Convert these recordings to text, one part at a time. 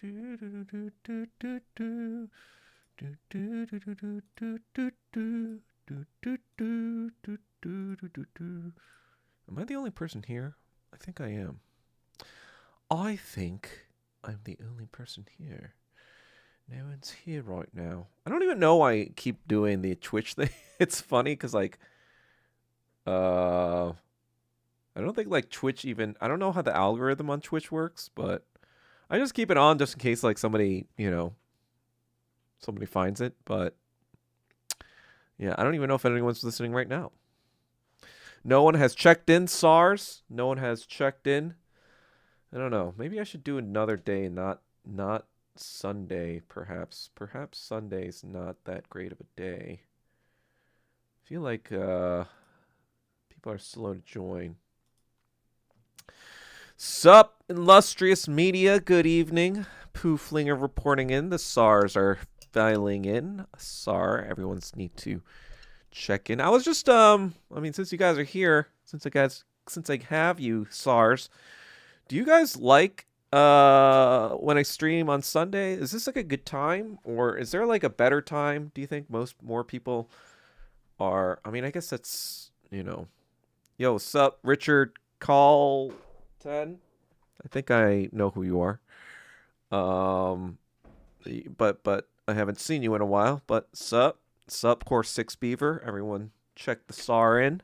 Am I the only person here? I think I am. I think I'm the only person here. No one's here right now. I don't even know why I keep doing the Twitch thing. It's funny because, like, I don't think, like, Twitch even... I don't know how the algorithm on Twitch works, but I just keep it on just in case, like, somebody, you know, somebody finds it. But, yeah, I don't even know if anyone's listening right now. No one has checked in, SARS. No one has checked in. I don't know. Maybe I should do another day, not Sunday, perhaps. Perhaps Sunday's not that great of a day. I feel like people are slow to join. Sup, illustrious media. Good evening. Pooflinger reporting in. The SARS are dialing in. SAR, everyone's need to check in. I was just I mean, since you guys are here, since I have you, SARS, do you guys like when I stream on Sunday? Is this like a good time, or is there like a better time? Do you think more people are? I mean, I guess that's, you know. Yo, sup, Richard Call 10? I think I know who you are. But I haven't seen you in a while. But sup, Course 6 Beaver. Everyone check the SAR in.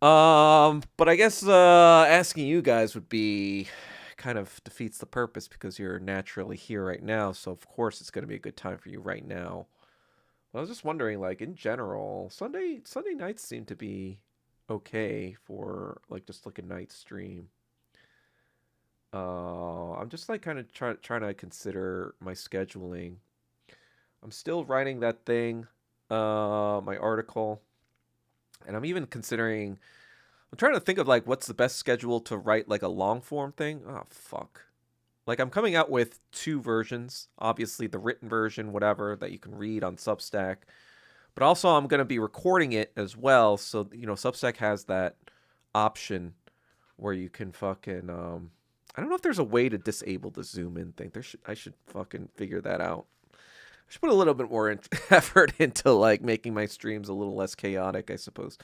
But I guess asking you guys would be kind of defeats the purpose because you're naturally here right now. So of course it's going to be a good time for you right now. I was just wondering, like, in general, Sunday nights seem to be okay for like just like a night stream. I'm just like kind of trying to consider my scheduling. I'm still writing that thing, my article, and I'm even considering. I'm trying to think of like what's the best schedule to write like a long form thing. Oh fuck. Like, I'm coming out with 2 versions. Obviously the written version, whatever, that you can read on Substack. But also I'm going to be recording it as well. So, you know, Substack has that option where you can fucking I don't know if there's a way to disable the zoom in thing. I should fucking figure that out. I should put a little bit more effort into like making my streams a little less chaotic, I suppose.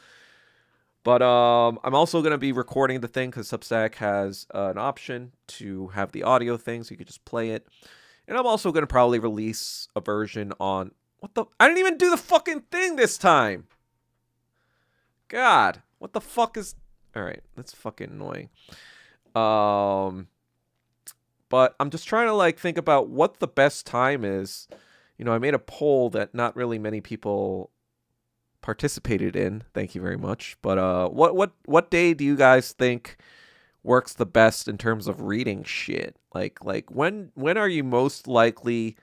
But I'm also going to be recording the thing because Substack has an option to have the audio thing, so you could just play it. And I'm also going to probably release a version on... What the... I didn't even do the fucking thing this time! God, what the fuck is... Alright, that's fucking annoying. But I'm just trying to, like, think about what the best time is. You know, I made a poll that not really many people participated in. Thank you very much. But what day do you guys think works the best in terms of reading shit? Like when are you most likely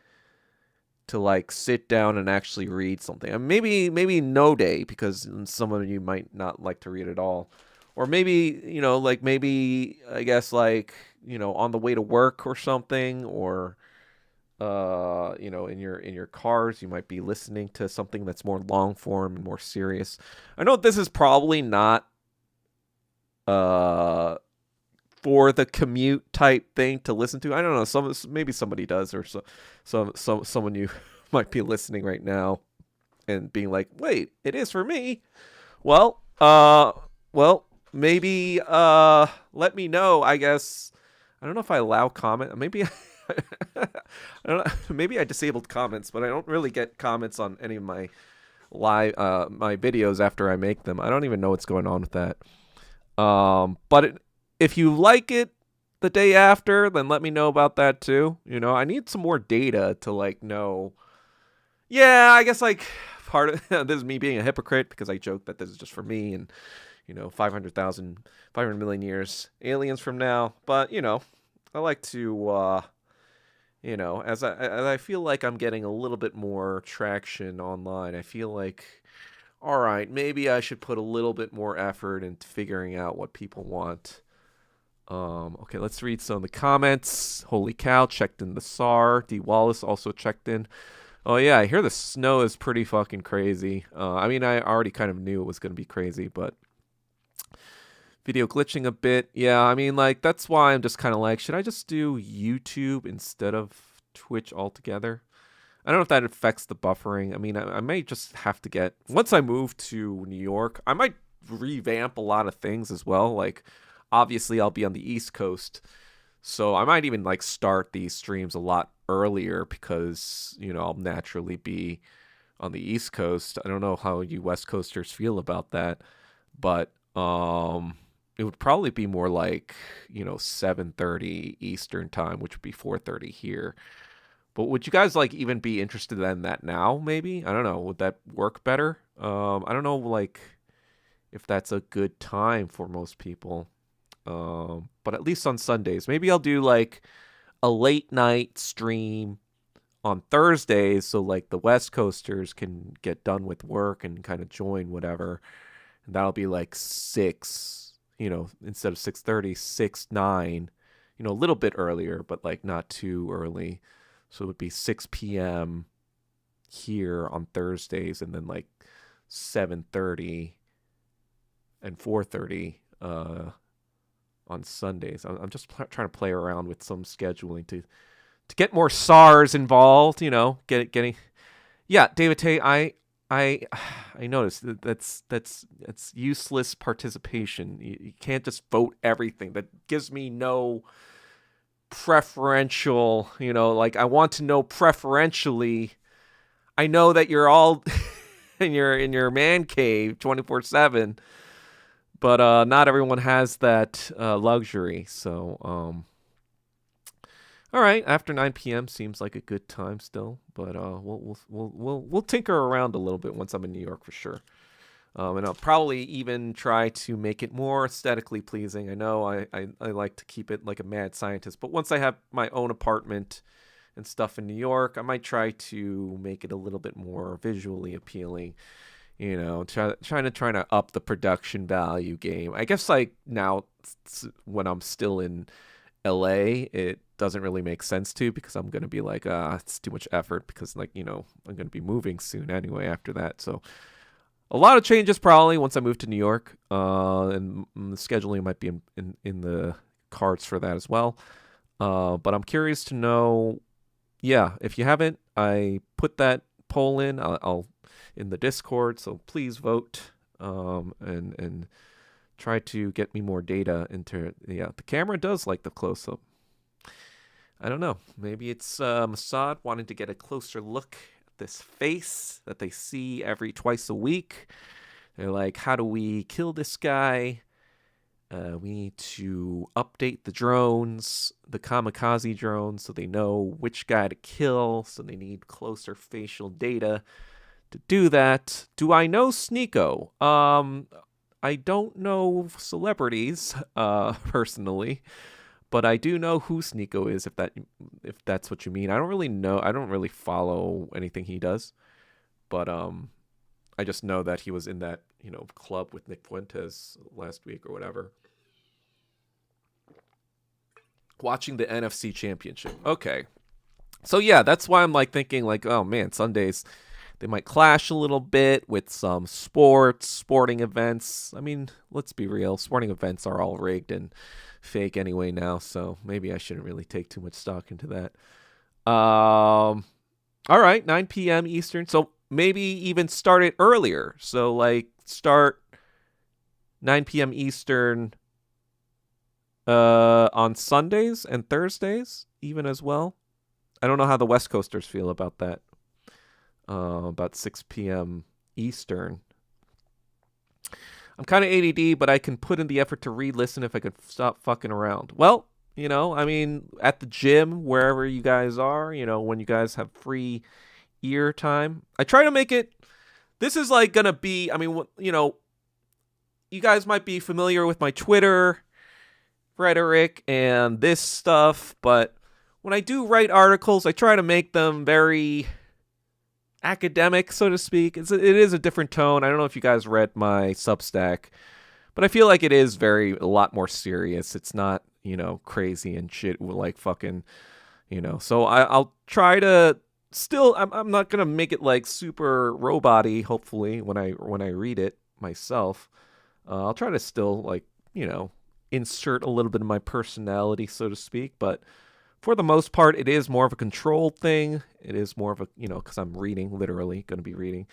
to like sit down and actually read something? And maybe no day, because some of you might not like to read at all. Or maybe, you know, like maybe I guess like, you know, on the way to work or something, or you know, in your cars, you might be listening to something that's more long form and more serious. I know this is probably not for the commute type thing to listen to. I don't know. Maybe somebody does, or someone you might be listening right now and being like, wait, it is for me. Well, Uh, well, maybe let me know. I guess I don't know if I allow comment. Maybe I don't know. Maybe I disabled comments, but I don't really get comments on any of my my videos after I make them. I don't even know what's going on with that. If you like it the day after, then let me know about that too. I need some more data to like know. Yeah, I guess like part of this is me being a hypocrite because I joke that this is just for me and 500,000, 500 million years aliens from now. But I like to as I feel like I'm getting a little bit more traction online. I feel like all right, maybe I should put a little bit more effort into figuring out what people want. Okay, let's read some of the comments. Holy cow, checked in the SAR. D. Wallace also checked in. Oh yeah, I hear the snow is pretty fucking crazy. I mean, I already kind of knew it was going to be crazy, but video glitching a bit. Yeah, I mean, like, that's why I'm just kind of like, should I just do YouTube instead of Twitch altogether? I don't know if that affects the buffering. I mean, I may just have to once I move to New York, I might revamp a lot of things as well. Like, obviously, I'll be on the East Coast. So I might even like start these streams a lot earlier because, I'll naturally be on the East Coast. I don't know how you West Coasters feel about that, but it would probably be more like, 7:30 Eastern time, which would be 4:30 here. But would you guys like even be interested in that now? Maybe, I don't know. Would that work better? I don't know, like if that's a good time for most people. But at least on Sundays, maybe I'll do like a late night stream on Thursdays, so like the West Coasters can get done with work and kind of join whatever, and that'll be like 6, instead of 6:30, 6:09, a little bit earlier, but like not too early. So it would be 6 p.m. here on Thursdays, and then like 7:30 and 4:30 on Sundays. I'm just trying to play around with some scheduling to get more SARs involved. Getting. Yeah, David Tay, I noticed that's useless participation. You can't just vote everything. That gives me no preferential. Like I want to know preferentially. I know that you're all in your man cave 24/7. But not everyone has that luxury. So, all right, after 9 p.m. seems like a good time still. But we'll tinker around a little bit once I'm in New York for sure. And I'll probably even try to make it more aesthetically pleasing. I know I like to keep it like a mad scientist, but once I have my own apartment and stuff in New York, I might try to make it a little bit more visually appealing. Trying to up the production value game. I guess like now when I'm still in LA, it doesn't really make sense to because I'm going to be like, it's too much effort because like, I'm going to be moving soon anyway after that. So a lot of changes probably once I move to New York, and the scheduling might be in the cards for that as well. But I'm curious to know, yeah, if you haven't, I put that poll in. I'll in the Discord, so please vote and try to get me more data into it. Yeah, the camera does like the close-up. I don't know. Maybe it's Mossad wanting to get a closer look at this face that they see twice a week. They're like, how do we kill this guy? We need to update the drones, the kamikaze drones, so they know which guy to kill, so they need closer facial data to do that. Do I know Sneeko? I don't know celebrities personally, but I do know who Sneeko is, if that's what you mean. I don't really know. I don't really follow anything he does, but I just know that he was in that club with Nick Fuentes last week or whatever, watching the NFC Championship. Okay, so yeah, that's why I'm like thinking like, oh man, Sundays. They might clash a little bit with some sporting events. I mean, let's be real. Sporting events are all rigged and fake anyway now, so maybe I shouldn't really take too much stock into that. All right, 9 p.m. Eastern. So maybe even start it earlier. So like start 9 p.m. Eastern on Sundays and Thursdays, even as well. I don't know how the West Coasters feel about that. About 6 p.m. Eastern. I'm kind of ADD, but I can put in the effort to re-listen if I could stop fucking around. Well, I mean, at the gym, wherever you guys are, when you guys have free ear time, I try to make it. This is like gonna be. I mean, you guys might be familiar with my Twitter rhetoric and this stuff, but when I do write articles, I try to make them very academic, so to speak. It is a different tone. I don't know if you guys read my Substack, but I feel like it is a lot more serious. It's not, crazy and shit like fucking, So I'll try to still. I'm not gonna make it like super robot-y, hopefully, when I read it myself. I'll try to still like, insert a little bit of my personality, so to speak, but for the most part, it is more of a controlled thing. It is more of a, because I'm reading, literally going to be reading,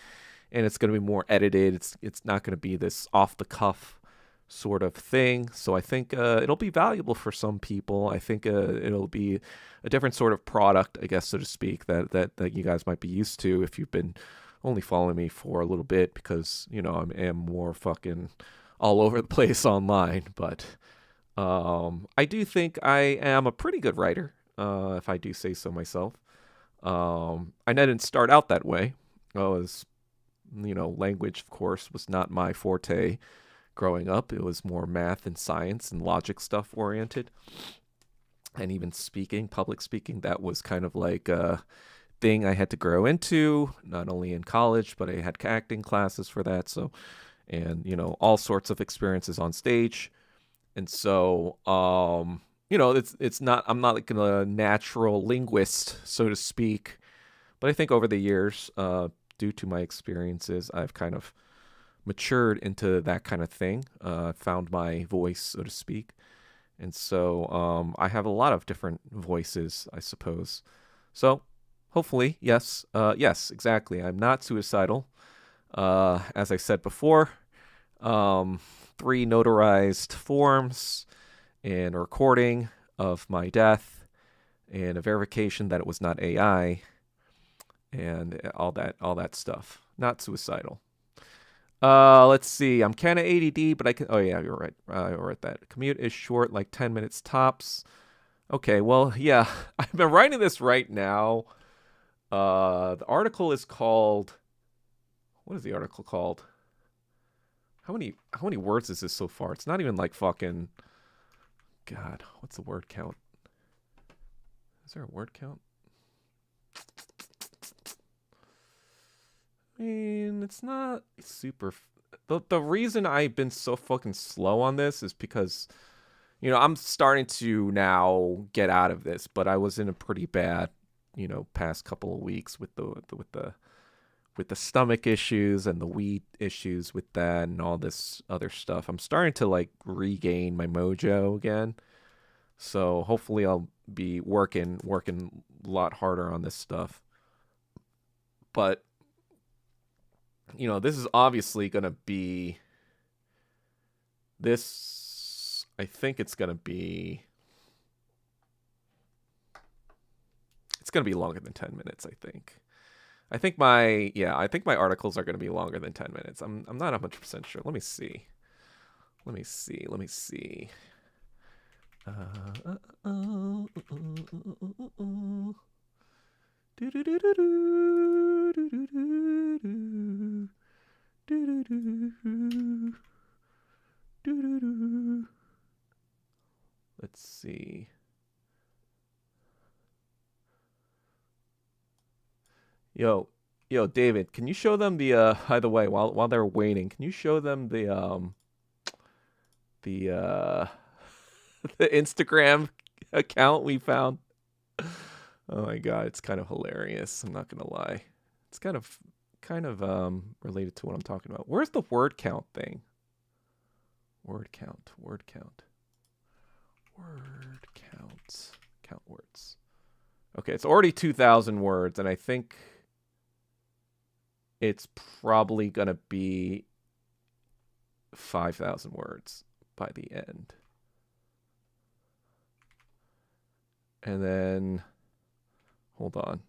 and it's going to be more edited. It's not going to be this off the cuff sort of thing. So I think it'll be valuable for some people. I think it'll be a different sort of product, I guess, so to speak, that you guys might be used to if you've been only following me for a little bit, because, I am more fucking all over the place online. But I do think I am a pretty good writer, if I do say so myself. I didn't start out that way. Language, of course, was not my forte growing up. It was more math and science and logic stuff oriented. And even public speaking, that was kind of like a thing I had to grow into, not only in college, but I had acting classes for that. So, and, all sorts of experiences on stage. And so, it's not, I'm not like a natural linguist, so to speak, but I think over the years, due to my experiences, I've kind of matured into that kind of thing, found my voice, so to speak. And so, I have a lot of different voices, I suppose. So hopefully, yes, exactly. I'm not suicidal. As I said before, 3 notarized forms and a recording of my death and a verification that it was not AI and all that stuff. Not suicidal. Let's see. I'm kind of ADD, but I can. Oh yeah, you're right. I wrote that. Commute is short, like 10 minutes tops. Okay, well, yeah, I've been writing this right now. The article is called. What is the article called? How many words is this so far? It's not even like fucking. God, what's the word count? Is there a word count? I mean, it's not super. The reason I've been so fucking slow on this is because, I'm starting to now get out of this, but I was in a pretty bad, past couple of weeks with the stomach issues and the weed issues with that and all this other stuff. I'm starting to like regain my mojo again. So hopefully I'll be working a lot harder on this stuff. But this is obviously going to be this. I think it's going to be longer than 10 minutes, I think. I think my articles are going to be longer than 10 minutes. I'm not 100% sure. Let me see. Let's see. Yo, David, can you show them the by the way, while they're waiting, can you show them the the the Instagram account we found? Oh my god, it's kind of hilarious. I'm not gonna lie. It's kind of related to what I'm talking about. Where's the word count thing? Word count. Count words. Okay, it's already 2,000 words, and I think it's probably gonna be 5,000 words by the end. And then, hold on.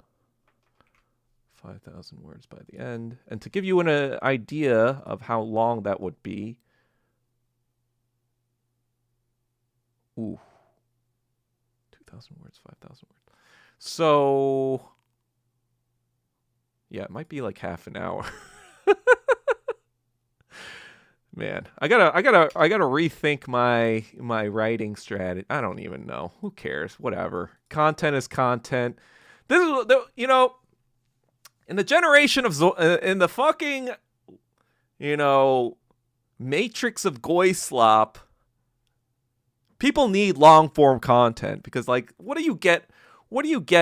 5,000 words by the end. And to give you an idea of how long that would be. Ooh. 2,000 words, 5,000 words. So, yeah, it might be like half an hour. Man, I gotta rethink my writing strategy. I don't even know. Who cares? Whatever. Content is content. This is in the generation of in the fucking matrix of goy slop. People need long form content because like what do you get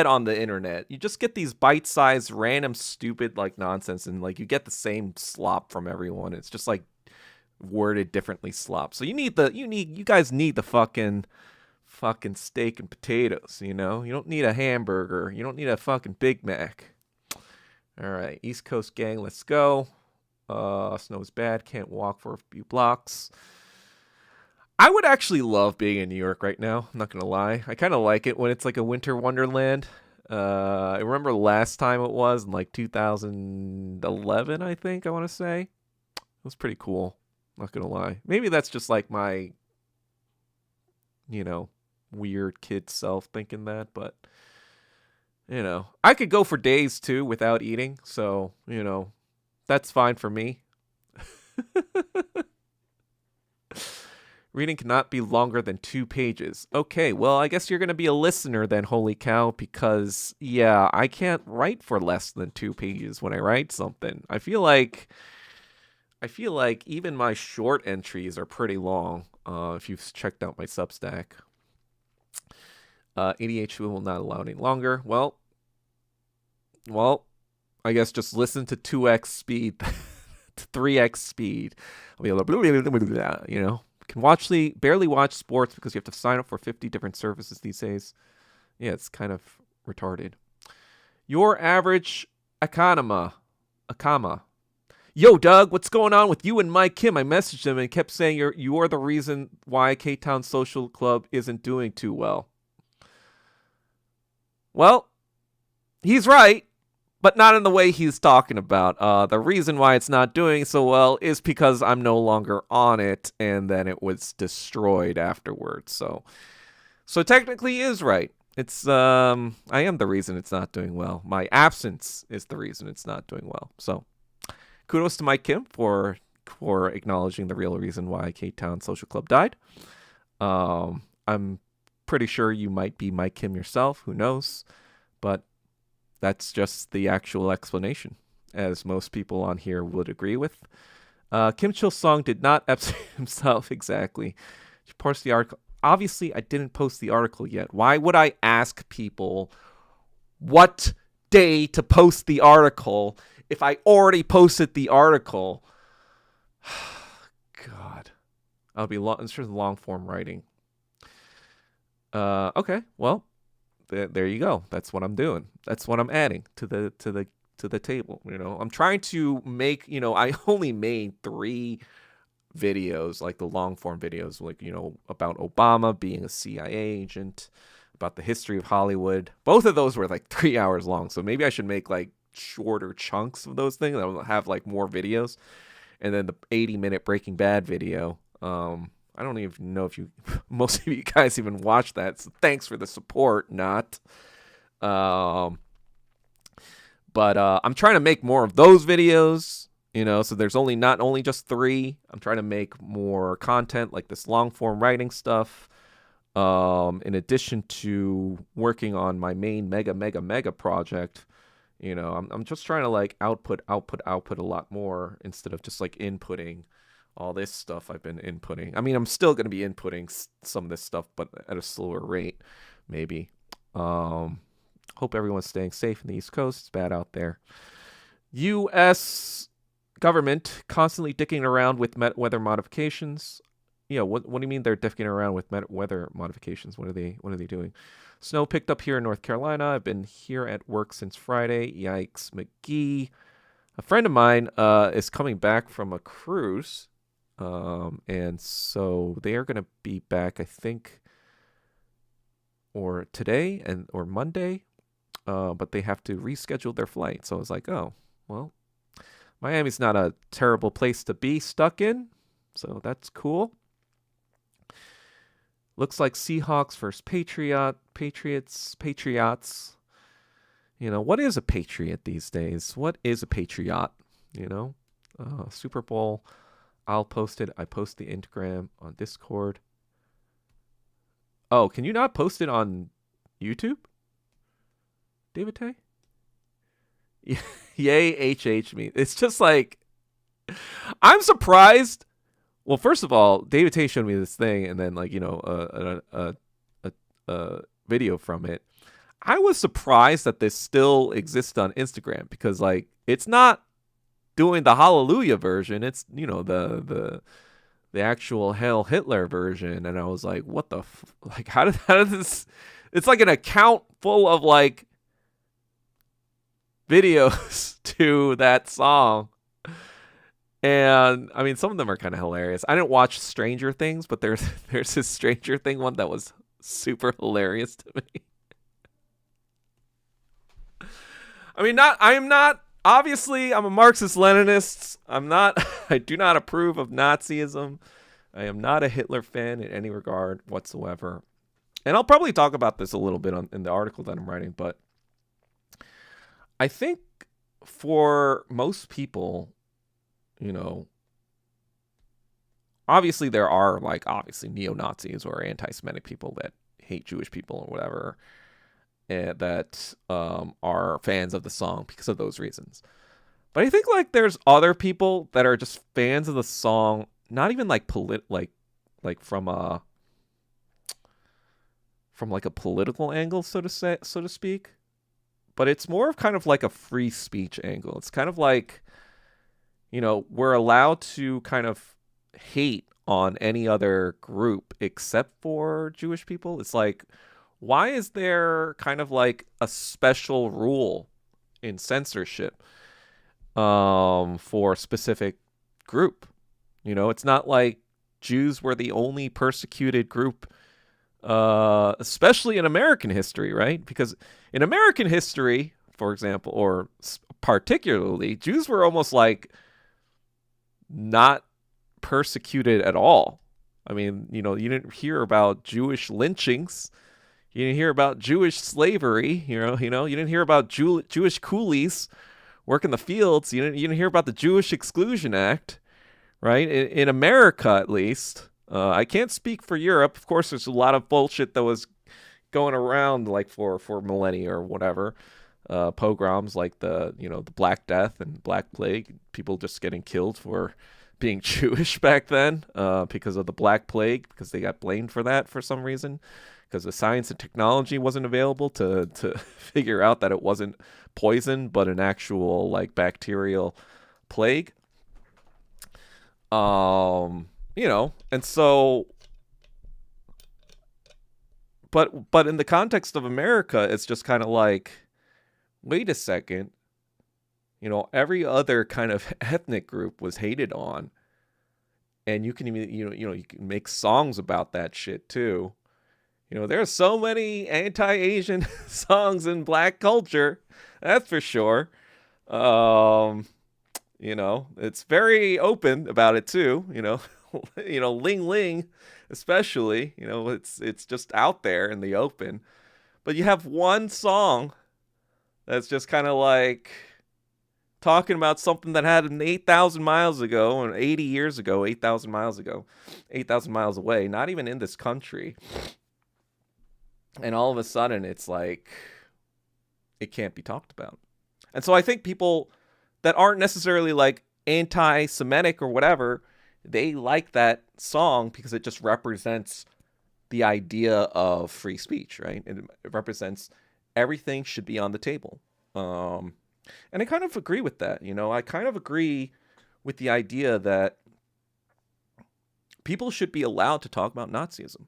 on the internet? You just get these bite-sized random stupid like nonsense and like you get the same slop from everyone. It's just like worded differently slop. So you guys need the fucking steak and potatoes, you don't need a hamburger. You don't need a fucking Big Mac. All right, East Coast gang, let's go. Snow's bad, can't walk for a few blocks. I would actually love being in New York right now. I'm not going to lie. I kind of like it when it's like a winter wonderland. I remember last time it was in like 2011, I think I want to say. It was pretty cool. Not going to lie. Maybe that's just like my, weird kid self thinking that. But, I could go for days too without eating. So, that's fine for me. Reading cannot be longer than 2 pages. Okay, well, I guess you're going to be a listener then, holy cow, because, yeah, I can't write for less than 2 pages when I write something. I feel like even my short entries are pretty long, if you've checked out my Substack. ADHD will not allow any longer. Well, I guess just listen to 2x speed, to 3x speed. I'll be able to, can barely watch sports because you have to sign up for 50 different services these days. Yeah, it's kind of retarded. Your average Akama. Yo, Doug, what's going on with you and Mike Kim? I messaged him and kept saying you're the reason why K-Town Social Club isn't doing too well. Well, he's right, but not in the way he's talking about. The reason why it's not doing so well is because I'm no longer on it, and then it was destroyed afterwards. So technically he is right. It's I am the reason it's not doing well. My absence is the reason it's not doing well. So kudos to Mike Kim for acknowledging the real reason why K-Town Social Club died. I'm pretty sure you might be Mike Kim yourself. Who knows? But that's just the actual explanation, as most people on here would agree with. Kim Chil-sung did not absent himself exactly. She posted the article. Obviously, I didn't post the article yet. Why would I ask people what day to post the article if I already posted the article? God. I'll be it's just long form writing. Okay, well. There you go. That's what I'm doing. That's what I'm adding to the table. I'm trying to make. I only made 3 videos, like the long form videos, like about Obama being a CIA agent, about the history of Hollywood. Both of those were like 3 hours long. So maybe I should make like shorter chunks of those things. I'll have like more videos, and then the 80-minute Breaking Bad video. I don't even know if most of you guys even watch that. So thanks for the support, not. But I'm trying to make more of those videos, so there's not only just 3. I'm trying to make more content like this long form writing stuff. In addition to working on my main mega project, I'm just trying to like output a lot more instead of just like inputting all this stuff I've been inputting. I mean, I'm still going to be inputting some of this stuff, but at a slower rate, maybe. Hope everyone's staying safe in the East Coast. It's bad out there. U.S. government constantly dicking around with weather modifications. What do you mean they're dicking around with weather modifications? What are they doing? Snow picked up here in North Carolina. I've been here at work since Friday. Yikes, McGee. A friend of mine is coming back from a cruise. And so they are going to be back, I think, or today or Monday, but they have to reschedule their flight. So I was like, oh, well, Miami's not a terrible place to be stuck in, so that's cool. Looks like Seahawks versus Patriots. You know, what is a patriot these days? What is a patriot? You know, Super Bowl. I'll post it. I post the Instagram on Discord. Oh, can you not post it on YouTube, David Tay? Yay, HH me. It's just like, I'm surprised. Well, first of all, David Tay showed me this thing, and then like, you know, a video from it. I was surprised that this still exists on Instagram, because like, it's not doing the Hallelujah version. It's, you know, the actual Hail Hitler version. And I was like, what the like, how did this, it's like an account full of like videos to that song. And I mean, some of them are kind of hilarious. I didn't watch Stranger Things, but there's this Stranger Thing one that was super hilarious to me. Obviously, I'm a Marxist-Leninist. I do not approve of Nazism. I am not a Hitler fan in any regard whatsoever. And I'll probably talk about this a little bit in the article that I'm writing, but I think for most people, you know, obviously there are like obviously neo-Nazis or anti-Semitic people that hate Jewish people or whatever, that are fans of the song because of those reasons. But I think like there's other people that are just fans of the song, not even like from like a political angle, so to speak, but it's more of kind of like a free speech angle. It's kind of like, you know, we're allowed to kind of hate on any other group except for Jewish people. It's like, why is there kind of like a special rule in censorship for a specific group? You know, it's not like Jews were the only persecuted group, especially in American history, right? Because in American history, for example, or particularly, Jews were almost like not persecuted at all. I mean, you know, you didn't hear about Jewish lynchings. You didn't hear about Jewish slavery. You didn't hear about Jewish coolies working the fields. You didn't hear about the Jewish Exclusion Act, right? In America, at least. I can't speak for Europe. Of course, there's a lot of bullshit that was going around, like for millennia or whatever. Pogroms like the Black Death and Black Plague. People just getting killed for being Jewish back then, because of the Black Plague, because they got blamed for that for some reason, because the science and technology wasn't available to figure out that it wasn't poison but an actual like bacterial plague. And so, but in the context of America, it's just kind of like, wait a second, you know, every other kind of ethnic group was hated on, and you can even, you can make songs about that shit too. You know, there's so many anti-Asian songs in Black culture, that's for sure. It's very open about it too. Ling Ling, especially. It's just out there in the open. But you have one song that's just kind of like talking about something that happened 8,000 miles ago, or 80 years ago, 8,000 miles ago, 8,000 miles away, not even in this country. And all of a sudden, it's like, it can't be talked about. And so I think people that aren't necessarily like anti-Semitic or whatever, they like that song because it just represents the idea of free speech, right? It represents everything should be on the table. And I kind of agree with that. I kind of agree with the idea that people should be allowed to talk about Nazism.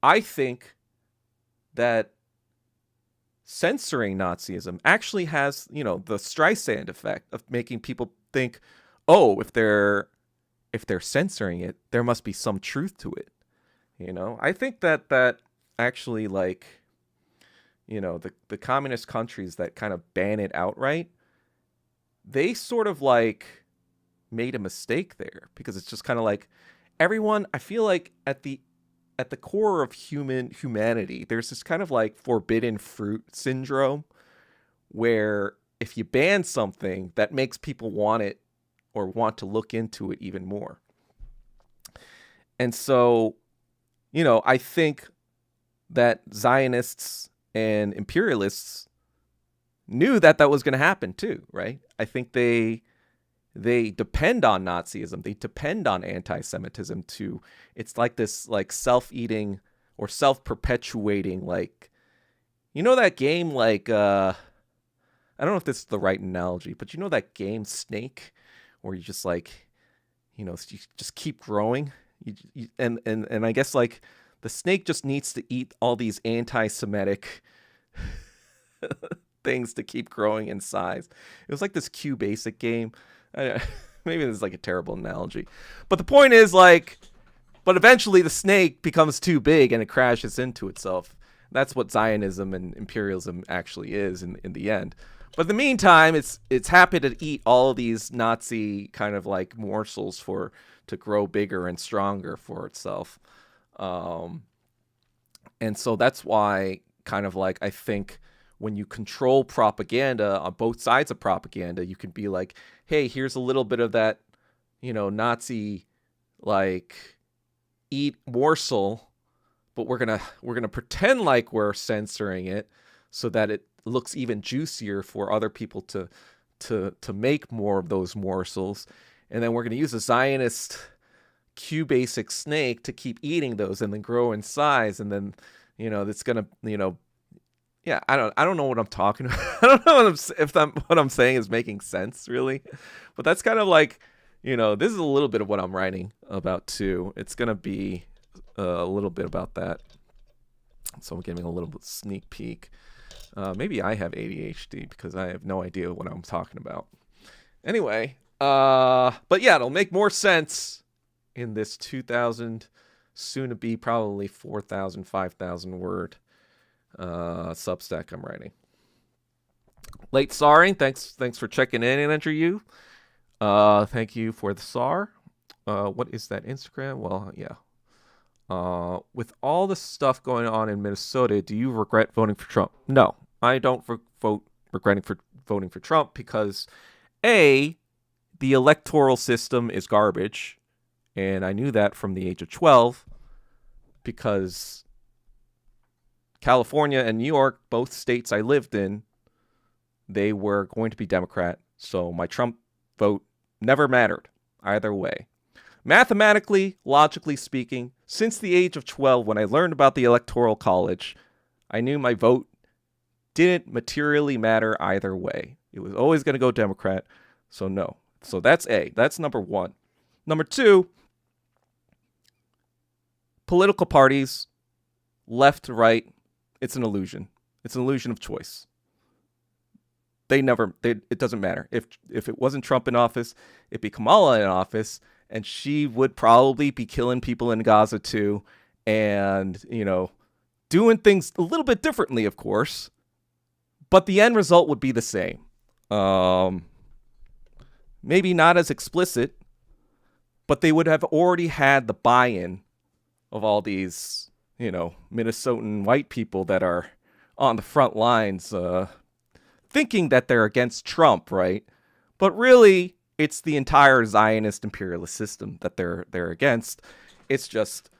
I think that censoring Nazism actually has, the Streisand effect of making people think, oh, if they're if they're censoring it, there must be some truth to it. I think that actually, like, the communist countries that kind of ban it outright, they sort of like made a mistake there, because it's just kind of like everyone, I feel like at the core of humanity, there's this kind of like forbidden fruit syndrome, where if you ban something, that makes people want it or want to look into it even more. And so, I think that Zionists and imperialists knew that was going to happen too, right? I think they depend on Nazism. They depend on anti-Semitism to, it's like this like self-eating or self-perpetuating, like, that game, like, I don't know if this is the right analogy, but that game Snake, where you just like, you just keep growing. And I guess like the snake just needs to eat all these anti-Semitic things to keep growing in size. It was like this Q basic game. Maybe this is like a terrible analogy, but the point is like, but eventually the snake becomes too big and it crashes into itself. That's what Zionism and imperialism actually is in the end. But in the meantime, it's happy to eat all of these Nazi kind of like morsels to grow bigger and stronger for itself. And so that's why kind of like, I think when you control propaganda on both sides of propaganda, you can be like, hey, here's a little bit of that, Nazi like eat morsel, but we're gonna pretend like we're censoring it so that it looks even juicier for other people to make more of those morsels. And then we're going to use a Zionist Q-basic snake to keep eating those and then grow in size. And then, it's going to, yeah, I don't know what I'm talking about. I don't know if what I'm saying is making sense, really. But that's kind of like, this is a little bit of what I'm writing about, too. It's going to be a little bit about that. So I'm giving a little bit sneak peek. Maybe I have ADHD because I have no idea what I'm talking about. Anyway, but yeah, it'll make more sense in this 2,000, soon to be probably 4,000, 5,000 word Substack I'm writing. Late Sorry, thanks for checking in, Andrew. You. Thank you for the SAR. What is that, Instagram? Well, yeah. With all the stuff going on in Minnesota, do you regret voting for Trump? No, I don't regretting for voting for Trump because, A, the electoral system is garbage, and I knew that from the age of 12 because California and New York, both states I lived in, they were going to be Democrat, so my Trump vote never mattered either way. Mathematically, logically speaking, since the age of 12, when I learned about the Electoral College, I knew my vote didn't materially matter either way. It was always going to go Democrat, so no. So that's A. That's number one. Number two, political parties, left to right, it's an illusion. It's an illusion of choice. It doesn't matter. If it wasn't Trump in office, it'd be Kamala in office, and she would probably be killing people in Gaza too, and, doing things a little bit differently, of course, but the end result would be the same. Maybe not as explicit, but they would have already had the buy-in of all these, Minnesotan white people that are on the front lines, thinking that they're against Trump, right? But really, it's the entire Zionist imperialist system that they're against. It's just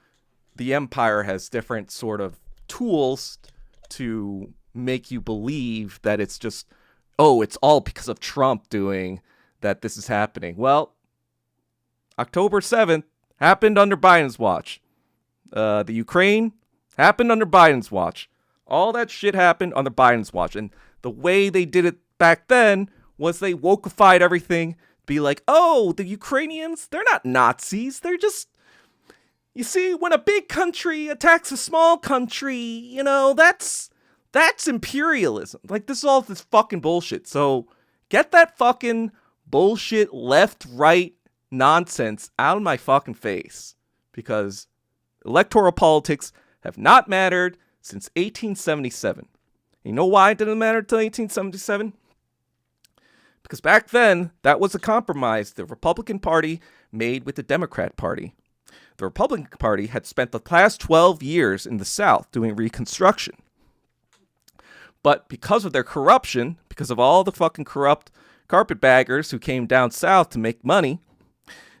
the empire has different sort of tools to make you believe that it's just, it's all because of Trump doing that this is happening. Well, October 7th happened under Biden's watch. The Ukraine happened under Biden's watch. All that shit happened under Biden's watch. And the way they did it back then was they wokeified everything, be like, oh, the Ukrainians, they're not Nazis. They're just, you see, when a big country attacks a small country, that's imperialism. Like, this is all this fucking bullshit. So get that fucking bullshit left, right nonsense out of my fucking face, because electoral politics have not mattered since 1877. You know why it didn't matter until 1877? Because back then, that was a compromise the Republican Party made with the Democrat Party. The Republican Party had spent the past 12 years in the South doing Reconstruction. But because of their corruption, because of all the fucking corrupt carpetbaggers who came down south to make money,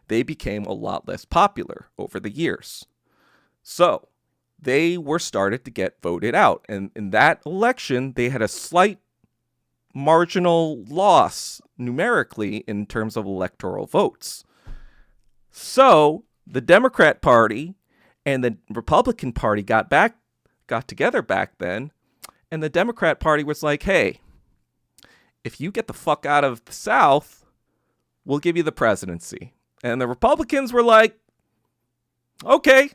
they became a lot less popular over the years. So they were started to get voted out. And in that election, they had a slight marginal loss numerically in terms of electoral votes. So the Democrat Party and the Republican Party got together back then, and the Democrat Party was like, hey, if you get the fuck out of the South, we'll give you the presidency. And the Republicans were like, okay.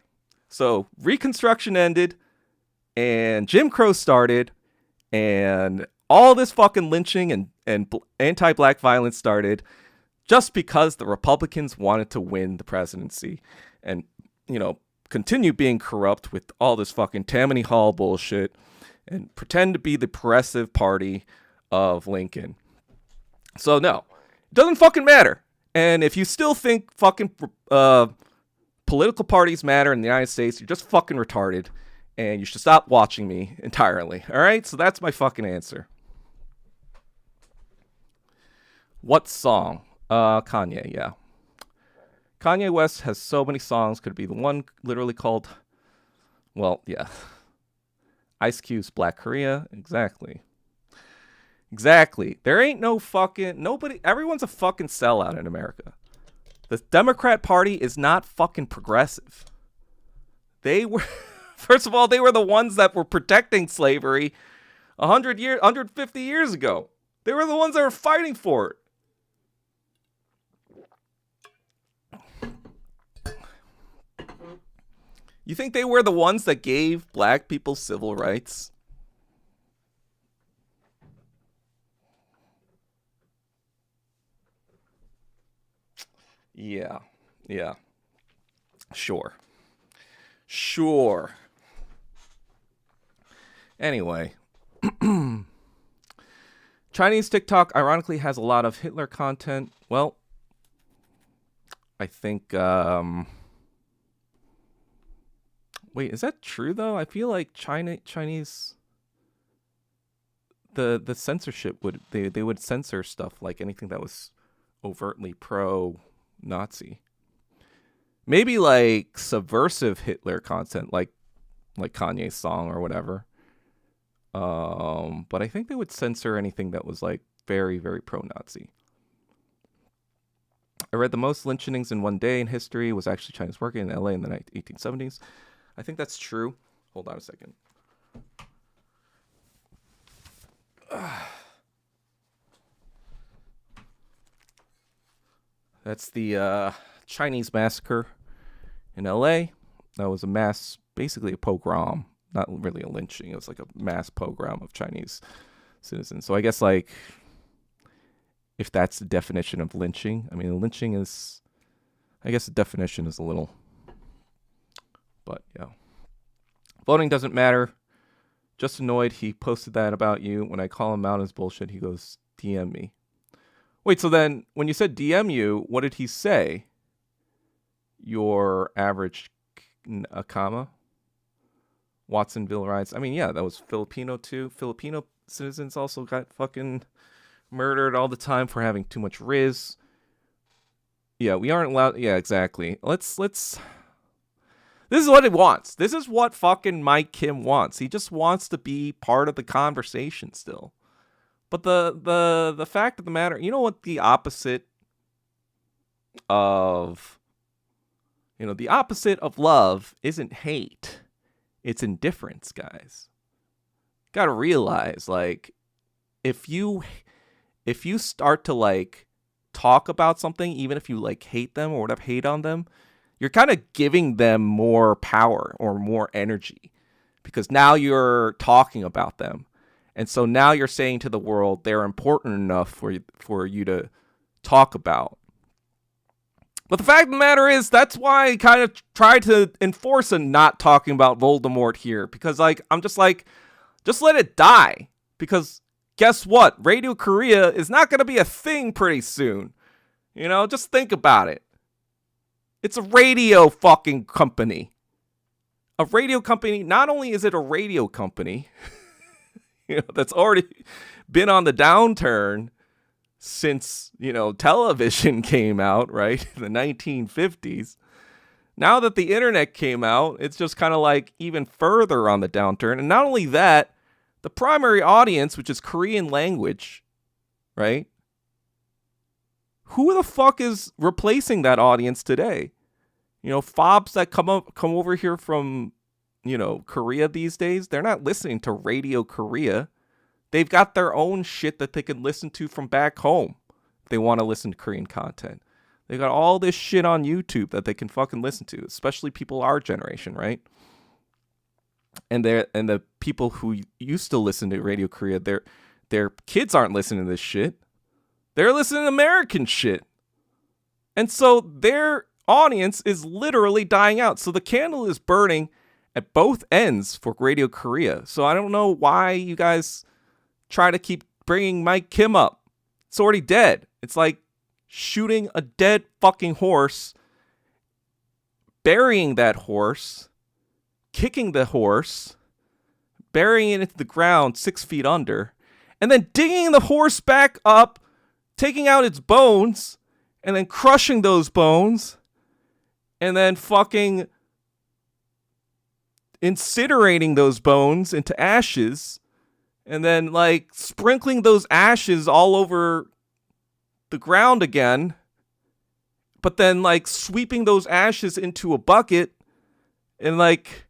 So Reconstruction ended, and Jim Crow started, and all this fucking lynching and anti-black violence started just because the Republicans wanted to win the presidency and, continue being corrupt with all this fucking Tammany Hall bullshit and pretend to be the progressive party of Lincoln. So no, it doesn't fucking matter. And if you still think fucking political parties matter in the United States, you're just fucking retarded, and you should stop watching me entirely. All right? So that's my fucking answer. What song? Kanye, yeah. Kanye West has so many songs. Could it be the one literally called, well, yeah. Ice Cube's Black Korea. Exactly. There ain't no fucking, nobody, everyone's a fucking sellout in America. The Democrat Party is not fucking progressive. They were, first of all, they were the ones that were protecting slavery 150 years ago. They were the ones that were fighting for it. You think they were the ones that gave black people civil rights? Yeah. Sure. Anyway. Chinese TikTok ironically has a lot of Hitler content. Well, I think, wait, is that true though? I feel like Chinese, the censorship they would censor stuff like anything that was overtly pro-Nazi. Maybe like subversive Hitler content, like Kanye's song or whatever. But I think they would censor anything that was like very, very pro-Nazi. I read the most lynchings in one day in history was actually Chinese working in LA in the 1870s. I think that's true. Hold on a second. That's the Chinese massacre in LA. That was a mass, basically a pogrom. Not really a lynching. It was like a mass pogrom of Chinese citizens. So I guess like, if that's the definition of lynching, I mean, lynching is, I guess the definition is a little, but yeah. Voting doesn't matter. Just annoyed he posted that about you. When I call him out as bullshit, he goes, DM me. Wait, so then when you said DM you, what did he say? Your average comma? Watsonville riots. I mean, yeah, that was Filipino too. Filipino citizens also got fucking murdered all the time for having too much Riz. Yeah, we aren't allowed. Yeah, exactly. Let's. This is what it wants. This is what fucking Mike Kim wants. He just wants to be part of the conversation still. But the fact of the matter, you know what the opposite of, the opposite of love isn't hate. It's indifference, guys. Gotta realize, like, if you start to, like, talk about something, even if you, like, hate them or whatever, hate on them, you're kind of giving them more power or more energy because now you're talking about them. And so now you're saying to the world, they're important enough for you to talk about. But the fact of the matter is, that's why I kind of tried to enforce a not talking about Voldemort here. Because, like, I'm just like, just let it die. Because guess what? Radio Korea is not going to be a thing pretty soon. You know, just think about it. It's a radio fucking company. A radio company, not only is it a radio company, you know, that's already been on the downturn since, you know, television came out, right? In the 1950s. Now that the internet came out, it's just kind of like even further on the downturn. And not only that, the primary audience, which is Korean language, right? Who the fuck is replacing that audience today? You know, fobs that come over here from, you know, Korea these days, they're not listening to Radio Korea. They've got their own shit that they can listen to from back home if they want to listen to Korean content. They got all this shit on YouTube that they can fucking listen to, especially people our generation, right? And the people who used to listen to Radio Korea, their kids aren't listening to this shit. They're listening to American shit. And so their audience is literally dying out. So the candle is burning at both ends for Radio Korea. So I don't know why you guys try to keep bringing Mike Kim up. It's already dead. It's like shooting a dead fucking horse, burying that horse, kicking the horse, burying it into the ground 6 feet under, and then digging the horse back up, taking out its bones, and then crushing those bones, and then fucking incinerating those bones into ashes, and then, like, sprinkling those ashes all over the ground again, but then, like, sweeping those ashes into a bucket, and, like...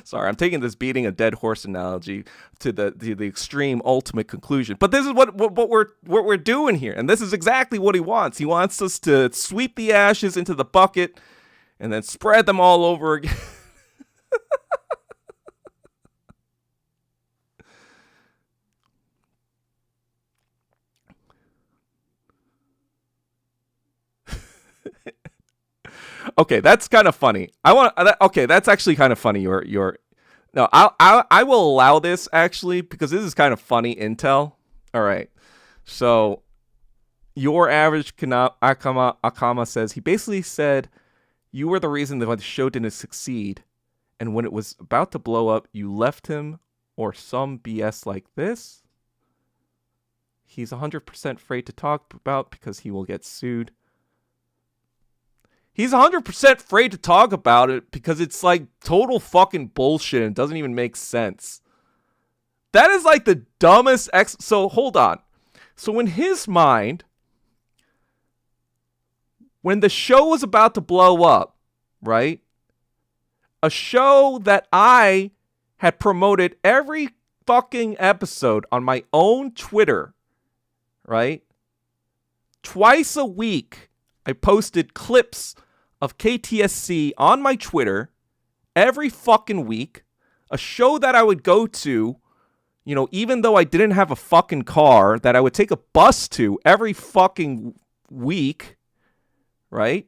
Sorry, I'm taking this beating a dead horse analogy to the extreme ultimate conclusion. But this is what we're doing here, and this is exactly what he wants. He wants us to sweep the ashes into the bucket and then spread them all over again. Okay, that's kind of funny. Okay, that's actually kind of funny. No, I will allow this actually because this is kind of funny intel. All right, so your average Akama says he basically said you were the reason that the show didn't succeed, and when it was about to blow up, you left him or some BS like this. He's 100% afraid to talk about because he will get sued. He's 100% afraid to talk about it because it's like total fucking bullshit and doesn't even make sense. That is like the dumbest So hold on. So in his mind, when the show was about to blow up, right? A show that I had promoted every fucking episode on my own Twitter, right? Twice a week, I posted clips of KTSC on my Twitter every fucking week. A show that I would go to, you know, even though I didn't have a fucking car, that I would take a bus to every fucking week, right?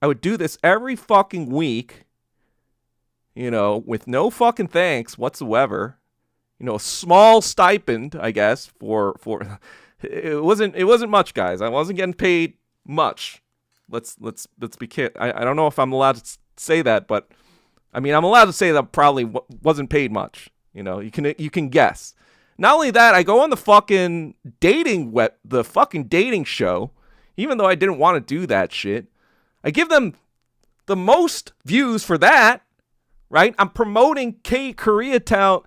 I would do this every fucking week, you know, with no fucking thanks whatsoever. You know, a small stipend, I guess, for it wasn't much, guys. I wasn't getting paid much. Let's be careful. I don't know if I'm allowed to say that, but I mean, I'm allowed to say that I probably wasn't paid much. You know, you can guess. Not only that, I go on the fucking the fucking dating show, even though I didn't want to do that shit. I give them the most views for that, right? I'm promoting K-Town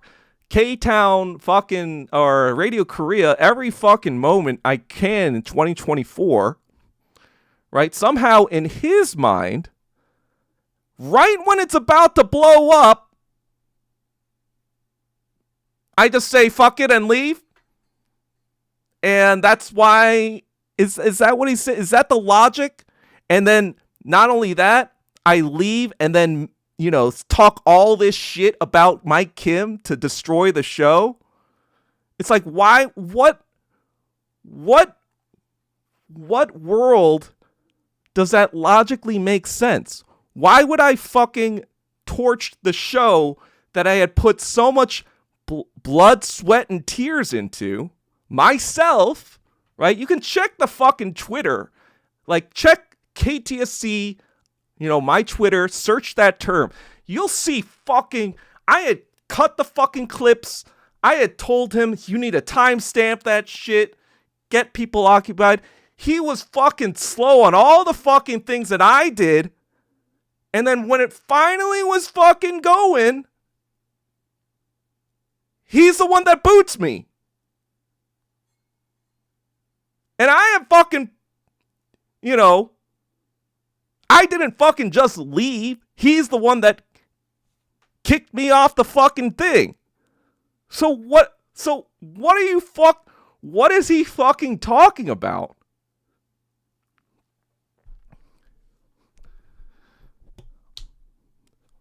fucking, or Radio Korea every fucking moment I can in 2024, right? Somehow in his mind, right when it's about to blow up, I just say fuck it and leave. And that's why, is that what he said? Is that the logic? And then not only that, I leave and then, you know, talk all this shit about Mike Kim to destroy the show. It's like, why, what what world does that logically make sense? Why would I fucking torch the show that I had put so much blood, sweat, and tears into myself, right? You can check the fucking Twitter. Like, check KTSC, my Twitter, search that term. You'll see fucking, I had cut the fucking clips. I had told him, you need to timestamp that shit, get people occupied. He was fucking slow on all the fucking things that I did. And then when it finally was fucking going, he's the one that boots me. And I am fucking, I didn't fucking just leave. He's the one that kicked me off the fucking thing. So what is he fucking talking about?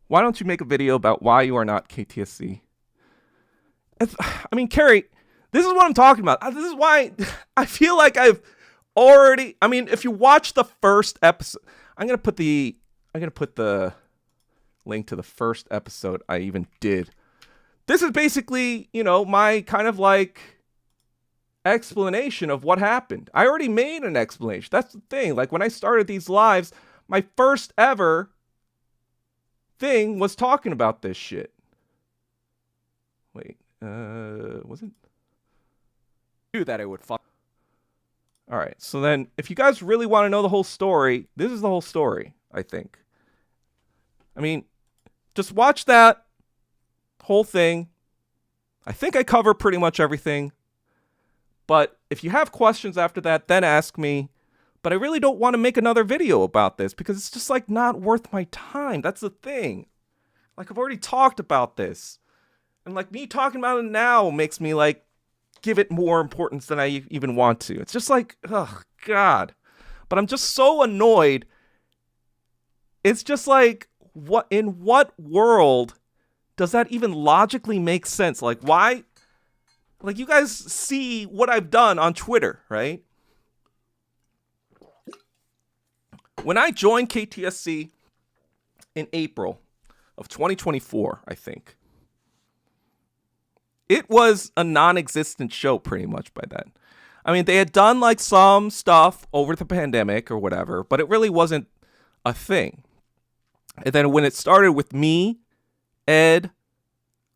Why don't you make a video about why you are not KTSC? Carrie, this is what I'm talking about. This is why I feel like I've already, if you watch the first episode, I'm going to put the link to the first episode I even did. This is basically, my kind of like explanation of what happened. I already made an explanation. That's the thing. Like when I started these lives, my first ever thing was talking about this shit. Wait, was it? Knew that it would fuck. All right, so then if you guys really want to know the whole story, this is the whole story, I think. Just watch that whole thing. I think I cover pretty much everything. But if you have questions after that, then ask me. But I really don't want to make another video about this because it's just like not worth my time. That's the thing. Like I've already talked about this. And like me talking about it now makes me like give it more importance than I even want to. It's just like, oh God. But I'm just so annoyed. It's just like, in what world does that even logically make sense? Like why? Like you guys see what I've done on Twitter, right? When I joined KTSC in April of 2024, I think, it was a non-existent show pretty much by then. They had done like some stuff over the pandemic or whatever, but it really wasn't a thing. And then when it started with me, Ed,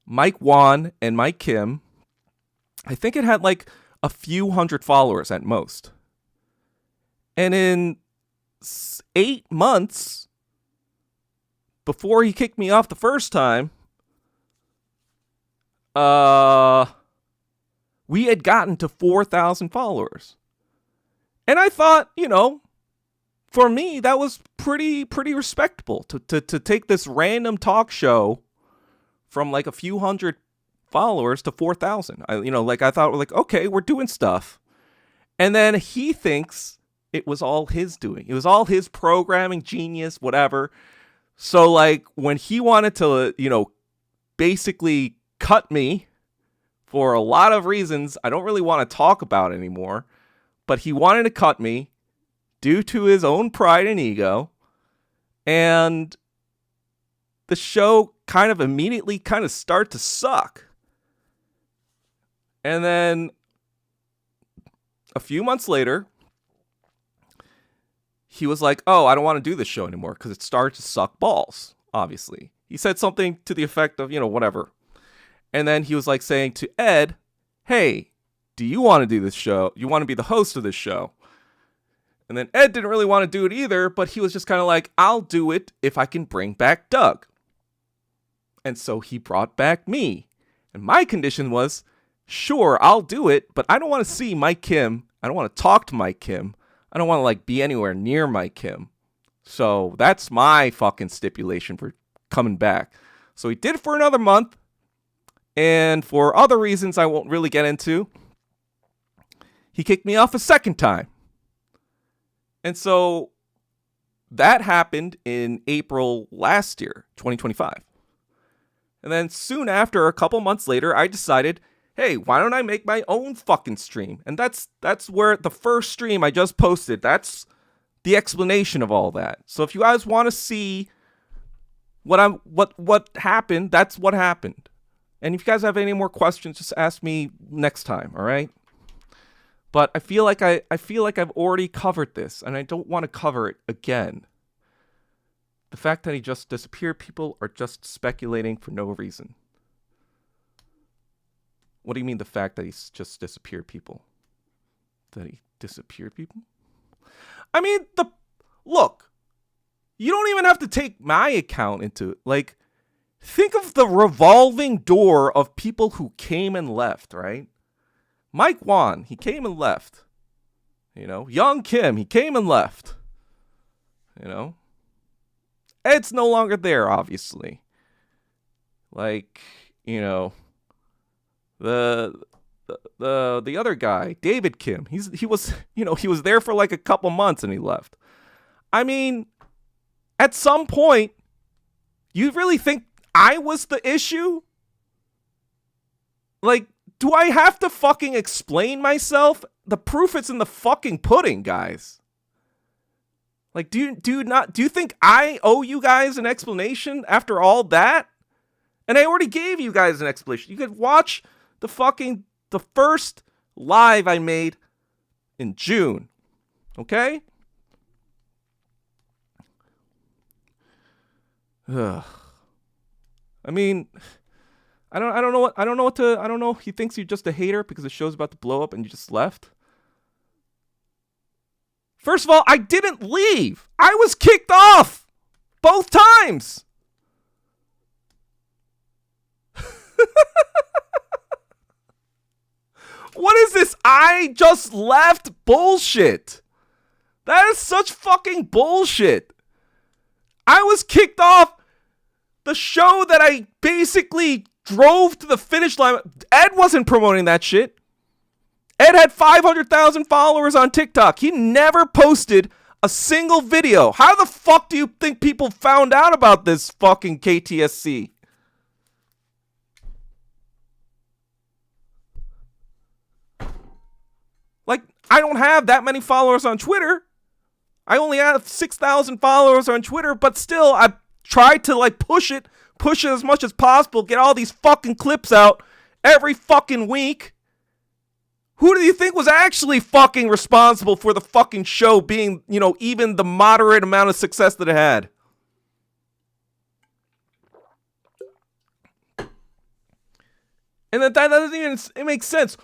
Mike Wan, and Mike Kim, I think it had like a few hundred followers at most. And in 8 months before he kicked me off the first time, we had gotten to 4,000 followers. And I thought, for me, that was pretty respectable to take this random talk show from like a few hundred followers to 4,000. I thought, like, okay, we're doing stuff. And then he thinks it was all his doing. It was all his programming, genius, whatever. So like when he wanted to, basically cut me for a lot of reasons I don't really want to talk about anymore, but he wanted to cut me due to his own pride and ego. And the show kind of immediately kind of start to suck. And then a few months later, he was like, oh, I don't want to do this show anymore because it started to suck balls, obviously. He said something to the effect of, whatever. And then he was like saying to Ed, hey, do you want to do this show? You want to be the host of this show? And then Ed didn't really want to do it either, but he was just kind of like, I'll do it if I can bring back Doug. And so he brought back me. And my condition was, sure, I'll do it, but I don't want to see Mike Kim. I don't want to talk to Mike Kim. I don't want to like be anywhere near Mike Kim. So that's my fucking stipulation for coming back. So he did it for another month. And for other reasons I won't really get into, he kicked me off a second time. And so that happened in April last year, 2025. And then soon after, a couple months later, I decided, hey, why don't I make my own fucking stream? And that's where the first stream I just posted, that's the explanation of all that. So if you guys want to see what happened, that's what happened. And if you guys have any more questions, just ask me next time, all right? But I feel like I've already covered this, and I don't want to cover it again. The fact that he just disappeared, people are just speculating for no reason. What do you mean the fact that he's just disappeared people? That he disappeared people? I mean, look, you don't even have to take my account into it. Like, think of the revolving door of people who came and left, right? Mike Wan, he came and left. You know, Young Kim, he came and left. You know, Ed's no longer there, obviously. Like, you know, the other guy, David Kim, he was there for like a couple months and he left. I mean, at some point, you really think I was the issue? Like, do I have to fucking explain myself? The proof is in the fucking pudding, guys. Like, do you think I owe you guys an explanation after all that? And I already gave you guys an explanation. You could watch the first live I made in June. Okay? Ugh. I mean, I don't know. He thinks you're just a hater because the show's about to blow up and you just left. First of all, I didn't leave. I was kicked off both times. What is this? I just left bullshit. That is such fucking bullshit. I was kicked off the show that I basically drove to the finish line. Ed wasn't promoting that shit. Ed had 500,000 followers on TikTok. He never posted a single video. How the fuck do you think people found out about this fucking KTSC? Like, I don't have that many followers on Twitter. I only have 6,000 followers on Twitter, but still, I tried to like push it as much as possible, get all these fucking clips out every fucking week. Who do you think was actually fucking responsible for the fucking show being, you know, even the moderate amount of success that it had? And that doesn't even it makes sense.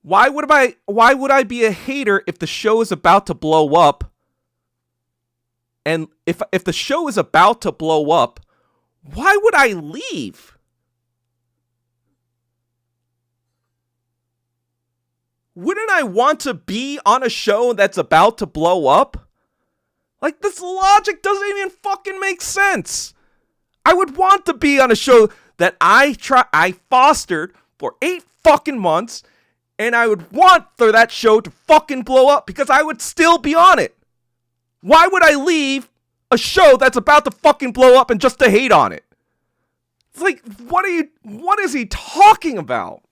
Why would I be a hater if the show is about to blow up? And if the show is about to blow up, why would I leave? Wouldn't I want to be on a show that's about to blow up? Like, this logic doesn't even fucking make sense. I would want to be on a show that I fostered for 8 fucking months, and I would want for that show to fucking blow up because I would still be on it. Why would I leave a show that's about to fucking blow up and just to hate on it? It's like, what is he talking about?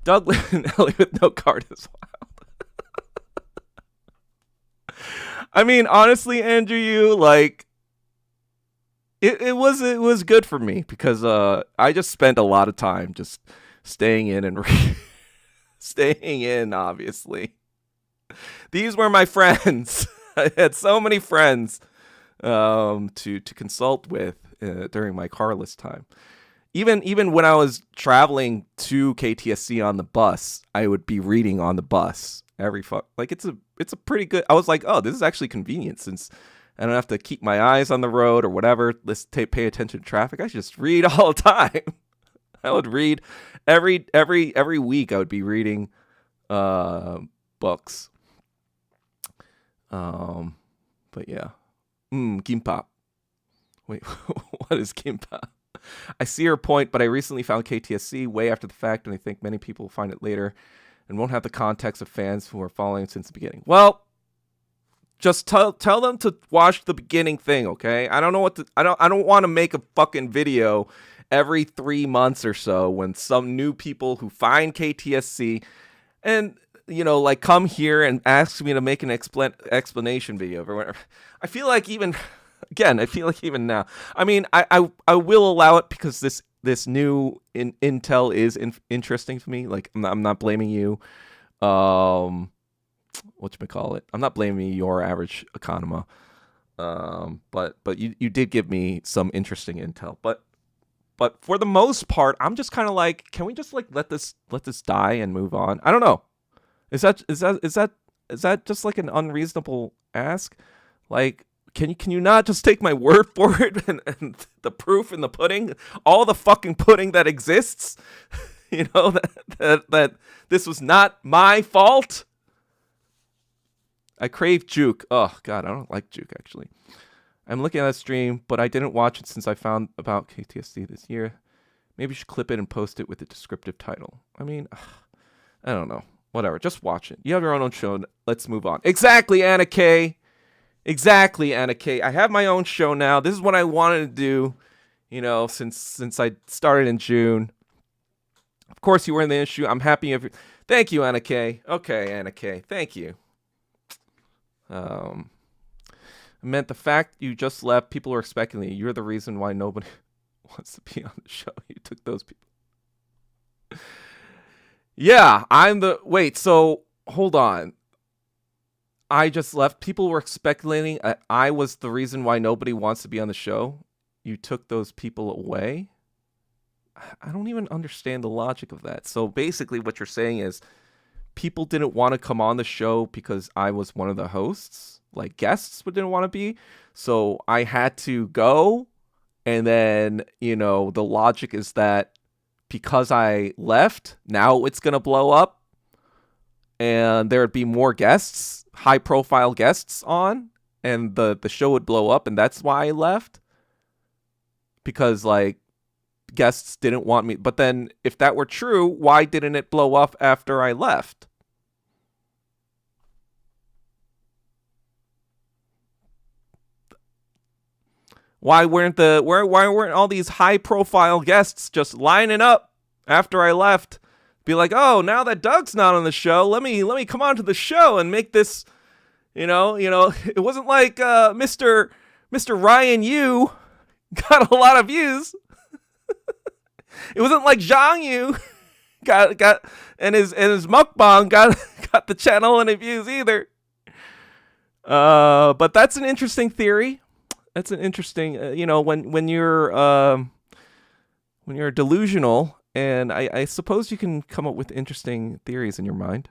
Doug Ellie with no card is wild. I mean, honestly, Andrew, you like it was good for me because I just spent a lot of time just staying in and staying in, obviously. These were my friends. I had so many friends to consult with during my carless time. Even when I was traveling to KTSC on the bus, I would be reading on the bus like it's a pretty good. I was like, oh, this is actually convenient since I don't have to keep my eyes on the road or whatever. Let's pay attention to traffic. I should just read all the time. I would read every week. I would be reading books. But yeah, Gimpap. Wait, what is Gimpap? I see her point, but I recently found KTSC way after the fact, and I think many people will find it later and won't have the context of fans who are following since the beginning. Well, just tell them to watch the beginning thing, okay? I don't know what to, I don't want to make a fucking video every 3 months or so when some new people who find KTSC and, like come here and ask me to make an explanation video or whatever. I feel like even now, I mean, I will allow it because this new intel is interesting to me. Like, I'm not blaming you. Whatchamacallit? I'm not blaming your average economist. But you did give me some interesting intel. But for the most part, I'm just kind of like, can we just like let this die and move on? I don't know. Is that just like an unreasonable ask? Like, can you not just take my word for it and the proof in the pudding, all the fucking pudding that exists, that this was not my fault? I crave Juke. Oh God, I don't like Juke actually. I'm looking at that stream, but I didn't watch it since I found about KTSD this year. Maybe you should clip it and post it with a descriptive title. I mean, I don't know. Whatever, just watch it. You have your own show. Let's move on. Exactly, Anna K. I have my own show now. This is what I wanted to do, since I started in June. Of course, you were in the issue. I'm happy. Thank you, Anna K. Okay, Anna K. Thank you. I meant the fact you just left. People are expecting you. You're the reason why nobody wants to be on the show. You took those people. Yeah, wait, so hold on. I just left. People were speculating I was the reason why nobody wants to be on the show. You took those people away. I don't even understand the logic of that. So basically what you're saying is people didn't want to come on the show because I was one of the hosts, like guests didn't want to be. So I had to go. And then, the logic is that because I left, now it's going to blow up and there'd be more guests, high profile guests on, and the show would blow up. And that's why I left, because like guests didn't want me. But then if that were true, why didn't it blow up after I left? Why weren't all these high profile guests just lining up after I left? Be like, oh, now that Doug's not on the show, let me come on to the show and make this, it wasn't like Mr. Ryan Yu got a lot of views. It wasn't like Zhang Yu got and his mukbang got the channel any views either. But that's an interesting theory. That's an interesting, when you're delusional, and I suppose you can come up with interesting theories in your mind.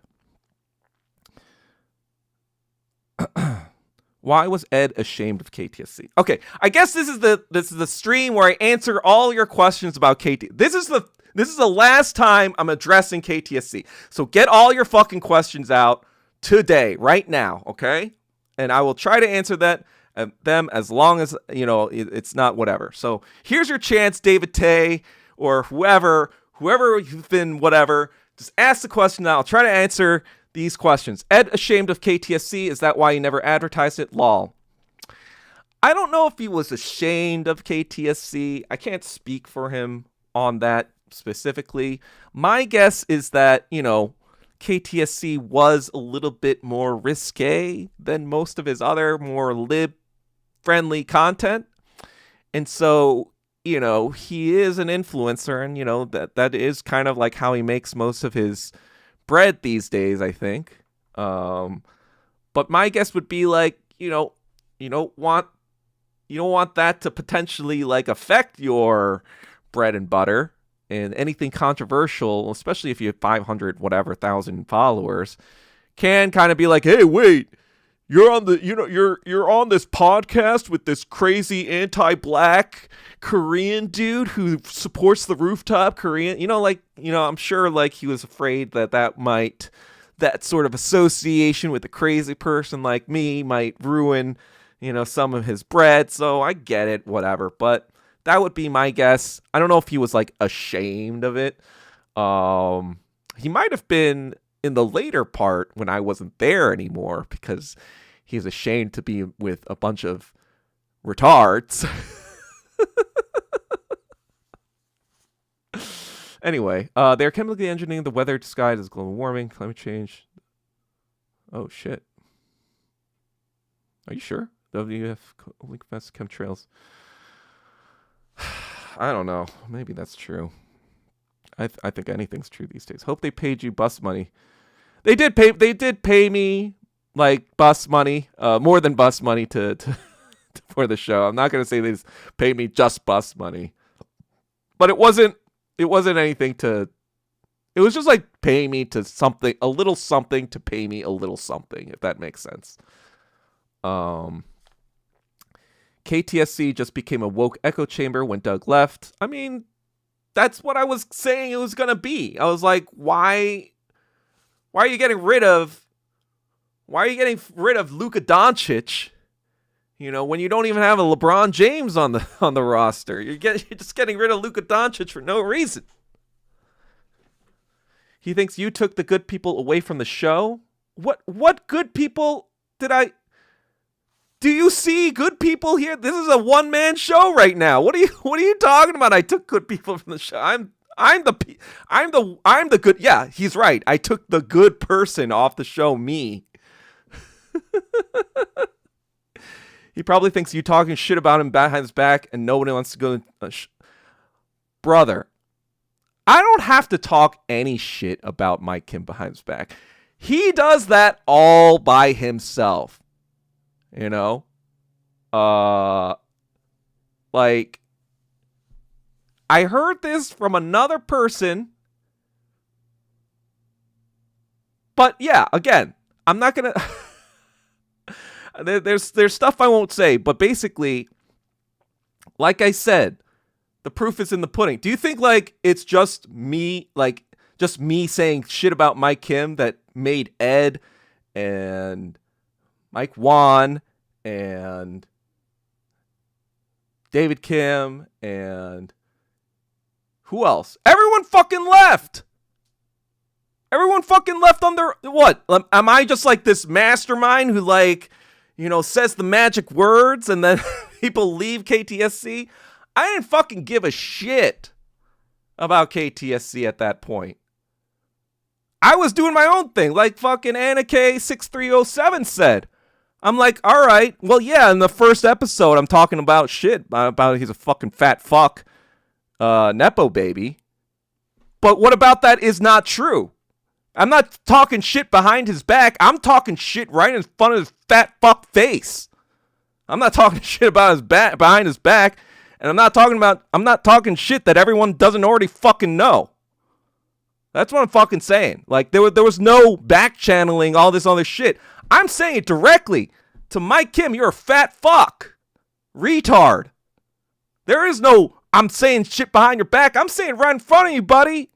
Why was Ed ashamed of KTSC? Okay, I guess this is the stream where I answer all your questions about KT. This is the last time I'm addressing KTSC. So get all your fucking questions out today, right now, okay? And I will try to answer them as long as it's not whatever. So here's your chance, David Tay, or whoever you've been, whatever. Just ask the question. I'll try to answer these questions. Ed ashamed of KTSC? Is that why he never advertised it? Lol. I don't know if he was ashamed of KTSC. I can't speak for him on that specifically. My guess is that KTSC was a little bit more risque than most of his other more lib-friendly content. And so, he is an influencer, and, that is kind of like how he makes most of his bread these days, I think. But my guess would be like, you don't want that to potentially like affect your bread and butter. And anything controversial, especially if you have 500 whatever thousand followers, can kind of be like, hey, wait, you're on you're on this podcast with this crazy anti-black Korean dude who supports the rooftop Korean, I'm sure like he was afraid that sort of association with a crazy person like me might ruin, some of his bread. So I get it, whatever, but that would be my guess. I don't know if he was like ashamed of it. He might have been in the later part when I wasn't there anymore because he's ashamed to be with a bunch of retards. Anyway, they're chemically engineering the weather to sky as global warming, climate change. Oh shit. Are you sure? WF only confessed chemtrails. I don't know. Maybe that's true. I think anything's true these days. Hope they paid you bus money. They did pay me like bus money, more than bus money to for the show. I'm not gonna say they just paid me just bus money, but it wasn't anything to. It was just like paying me to something, a little something to pay me a little something, if that makes sense. KTSC just became a woke echo chamber when Doug left. I mean, that's what I was saying it was gonna be. I was like, why are you getting rid of Luka Doncic? You know, when you don't even have a LeBron James on the roster, you're just getting rid of Luka Doncic for no reason. He thinks you took the good people away from the show. What good people did I? Do you see good people here? This is a one-man show right now. What are you talking about? I took good people from the show. I'm the good. Yeah, he's right. I took the good person off the show. Me. He probably thinks you talking shit about him behind his back, and nobody wants to go. Brother, I don't have to talk any shit about Mike Kim behind his back. He does that all by himself. You know? Like, I heard this from another person. But yeah, again, I'm not gonna there's stuff I won't say, but basically, like I said, the proof is in the pudding. Do you think like it's just me saying shit about Mike Kim that made Ed and Mike Wan and David Kim and who else? Everyone fucking left. Everyone fucking left on their what? Am I just like this mastermind who like, you know, says the magic words and then people leave KTSC? I didn't fucking give a shit about KTSC at that point. I was doing my own thing, like fucking Anna K6307 said. I'm like, all right, well, yeah, in the first episode, I'm talking about shit, about he's a fucking fat fuck, Nepo baby. But what about that is not true? I'm not talking shit behind his back. I'm talking shit right in front of his fat fuck face. I'm not talking shit about his back, behind his back, and I'm not talking shit that everyone doesn't already fucking know. That's what I'm fucking saying. Like, there was no back channeling all this other shit. I'm saying it directly to Mike Kim. You're a fat fuck. Retard. There is no, I'm saying shit behind your back. I'm saying right in front of you, buddy.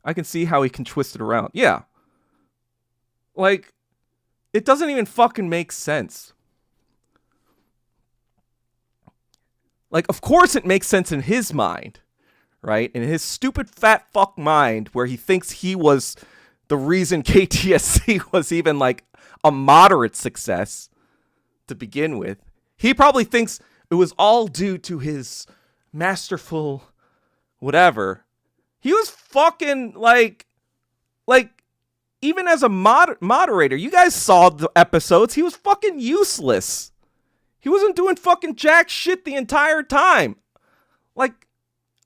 I can see how he can twist it around. Yeah. Like, it doesn't even fucking make sense. Like, of course it makes sense in his mind, right? In his stupid fat fuck mind where he thinks he was the reason KTSC was even like a moderate success to begin with. He probably thinks it was all due to his masterful whatever. He was fucking like even as a moderator, you guys saw the episodes, he was fucking useless. He wasn't doing fucking jack shit the entire time. Like,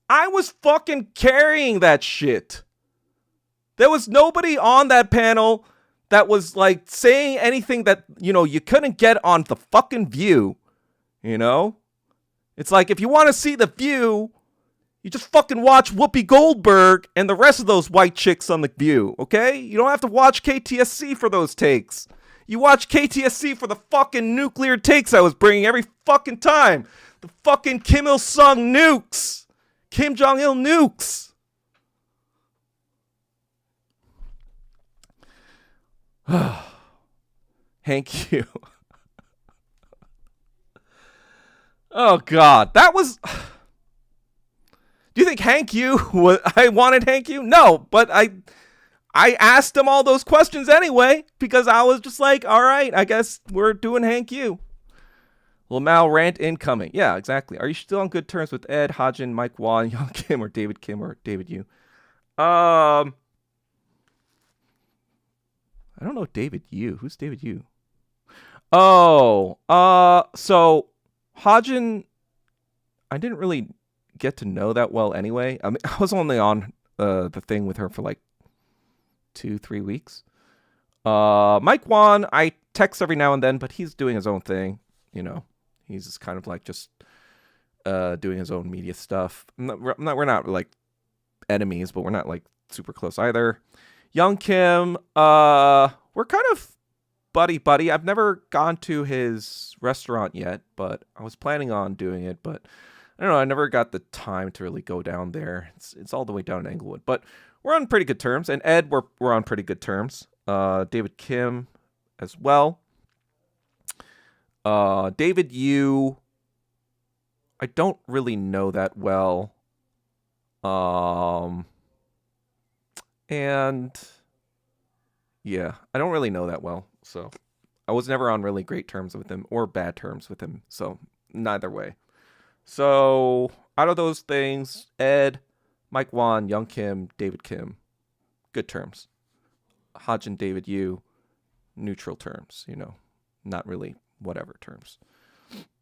I was fucking carrying that shit. There was nobody on that panel that was, like, saying anything that, you know, you couldn't get on the fucking View. You know? It's like, if you want to see the View, you just fucking watch Whoopi Goldberg and the rest of those white chicks on the View, okay? You don't have to watch KTSC for those takes. You watch KTSC for the fucking nuclear takes I was bringing every fucking time. The fucking Kim Il-sung nukes. Kim Jong-il nukes. Hank Q. Oh, God. That was... Do you think Hank Q... I wanted Hank Q? No, but I asked him all those questions anyway because I was just like, all right, I guess we're doing Hank U. Lamau rant incoming. Yeah, exactly. Are you still on good terms with Ed, Hajin, Mike Wan, Young Kim, or David Yu? I don't know David Yu. Who's David Yu? Oh, so Hajin, I didn't really get to know that well anyway. I mean, I was only on the thing with her for like 2-3 weeks. Mike Wan, I text every now and then, but he's doing his own thing. You know, he's just kind of like just doing his own media stuff. We're not like enemies, but we're not like super close either. Young Kim, we're kind of buddy. I've never gone to his restaurant yet, but I was planning on doing it, but I don't know, I never got the time to really go down there. It's all the way down in Englewood, but we're on pretty good terms. And Ed, we're on pretty good terms. David Kim as well. David Yu, I don't really know that well. And yeah, I don't really know that well. So I was never on really great terms with him or bad terms with him. So neither way. So out of those things, Ed, Mike Wan, Young Kim, David Kim, good terms. Hajin, David Yu, neutral terms, you know, not really whatever terms.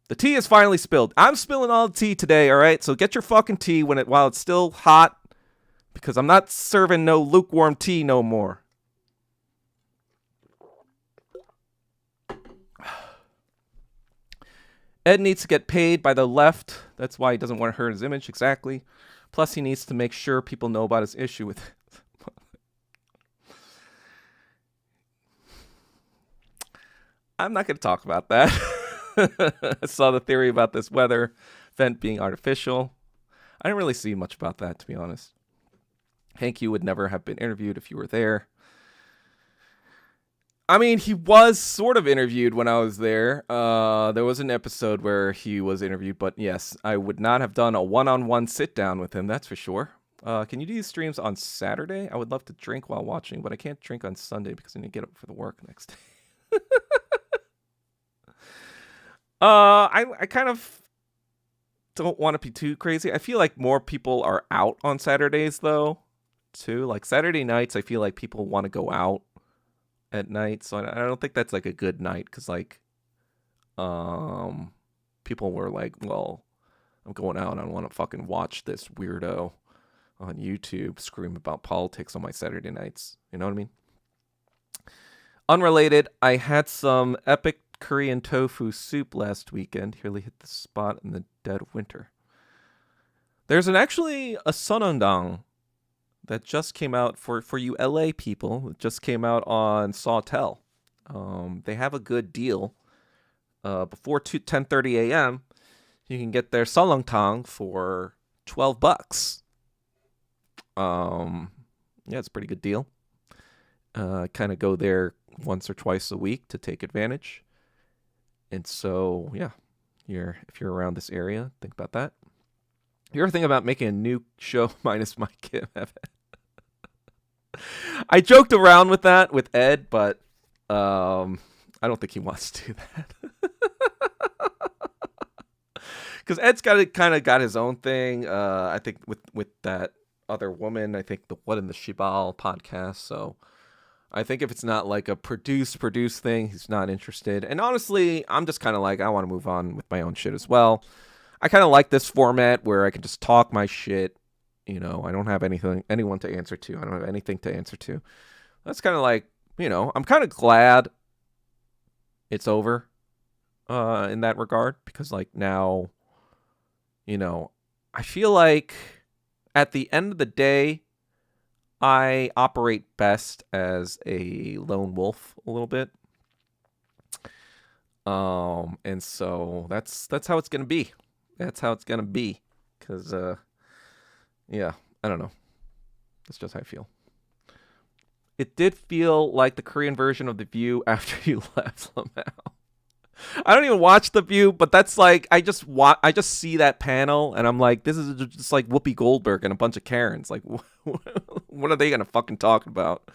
The tea is finally spilled. I'm spilling all the tea today, all right? So get your fucking tea while it's still hot, because I'm not serving no lukewarm tea no more. Ed needs to get paid by the left. That's why he doesn't want to hurt his image, exactly. Plus, he needs to make sure people know about his issue with it. I'm not going to talk about that. I saw the theory about this weather vent being artificial. I didn't really see much about that, to be honest. Hank Yu would never have been interviewed if you were there. I mean, he was sort of interviewed when I was there. There was an episode where he was interviewed, but yes, I would not have done a one-on-one sit-down with him, that's for sure. Can you do these streams on Saturday? I would love to drink while watching, but I can't drink on Sunday because I need to get up for the work next day. I kind of don't want to be too crazy. I feel like more people are out on Saturdays, though, too. Like, Saturday nights, I feel like people want to go out at night, so I don't think that's like a good night, because like people were like, well, I'm going out, I don't want to fucking watch this weirdo on YouTube scream about politics on my Saturday nights, you know what I mean? Unrelated, I had some epic Korean tofu soup last weekend. Really hit the spot in the dead of winter. There's actually a sonondang that just came out for you LA people. It just came out on Sawtell. They have a good deal. Before 10:30 a.m., you can get their salongtang for $12. Yeah, it's a pretty good deal. Kind of go there once or twice a week to take advantage. And so, yeah, if you're around this area, think about that. You ever think about making a new show minus Mike Kim? I joked around with that with Ed, but I don't think he wants to do that. Because Ed's got his own thing. I think with that other woman. I think the What in the Shibal podcast. So I think if it's not like a produce thing, he's not interested. And honestly, I'm just kind of like, I want to move on with my own shit as well. I kind of like this format where I can just talk my shit. You know, I don't have anyone to answer to. I don't have anything to answer to. That's kind of like, you know, I'm kind of glad it's over in that regard, because like now, you know, I feel like at the end of the day, I operate best as a lone wolf a little bit. And so that's how it's going to be. That's how it's going to be. Because, yeah, I don't know. That's just how I feel. It did feel like the Korean version of The View after you left, Lamau. I don't even watch The View, but that's like, I just see that panel and I'm like, this is just like Whoopi Goldberg and a bunch of Karens. Like, What are they gonna fucking talk about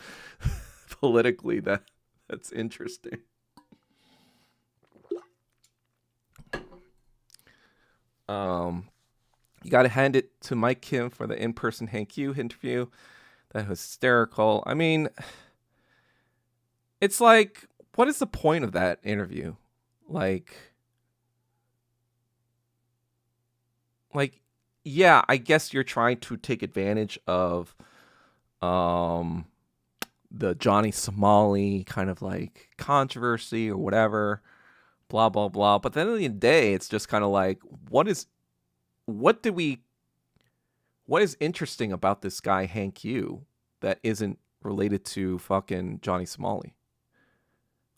politically? That's interesting. Um, you got to hand it to Mike Kim for the in-person Hank Q interview. That was hysterical. I mean, it's like, what is the point of that interview? Like, like, yeah, I guess you're trying to take advantage of, um, the Johnny Somali kind of like controversy or whatever, blah blah blah. But at the end of the day, it's just kind of like, what do we what is interesting about this guy Hank Yu that isn't related to fucking Johnny Somali?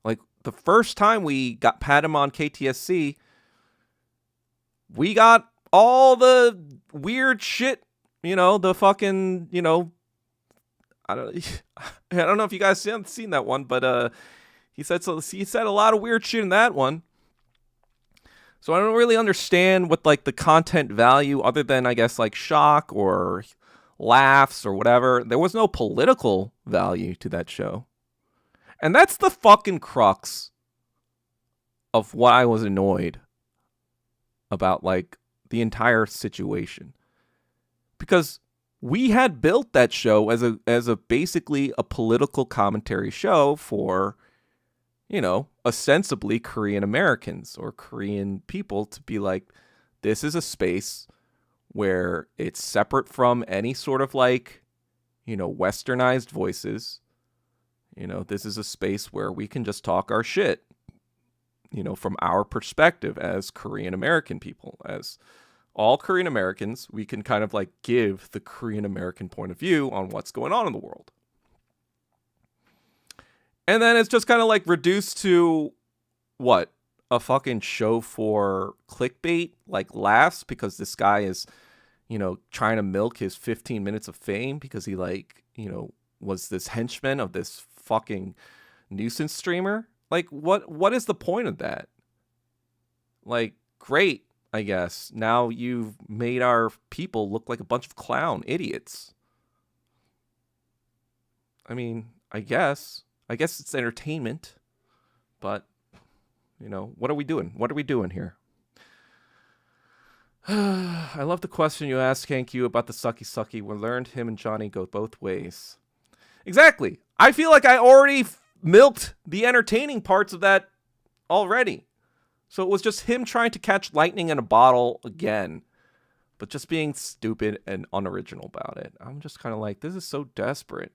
Like the first time we had him on KTSC, we got all the weird shit, the fucking, I don't I don't know if you guys haven't seen that one, but he said a lot of weird shit in that one. So I don't really understand what like the content value other than I guess like shock or laughs or whatever. There was no political value to that show. And that's the fucking crux of what I was annoyed about like the entire situation. Because we had built that show as a basically a political commentary show for ostensibly Korean Americans or Korean people to be like, this is a space where it's separate from any sort of like, westernized voices. This is a space where we can just talk our shit, from our perspective as Korean American people, as all Korean Americans, we can kind of like give the Korean American point of view on what's going on in the world. And then it's just kind of like reduced to what? A fucking show for clickbait, like laughs, because this guy is, trying to milk his 15 minutes of fame because he like, was this henchman of this fucking nuisance streamer. Like what is the point of that? Like, great, I guess. Now you've made our people look like a bunch of clown idiots. I mean, I guess it's entertainment, but what are we doing? What are we doing here? I love the question you asked, Hank Yu, about the sucky sucky. We learned him and Johnny go both ways. Exactly. I feel like I already milked the entertaining parts of that already. So it was just him trying to catch lightning in a bottle again, but just being stupid and unoriginal about it. I'm just kind of like, this is so desperate.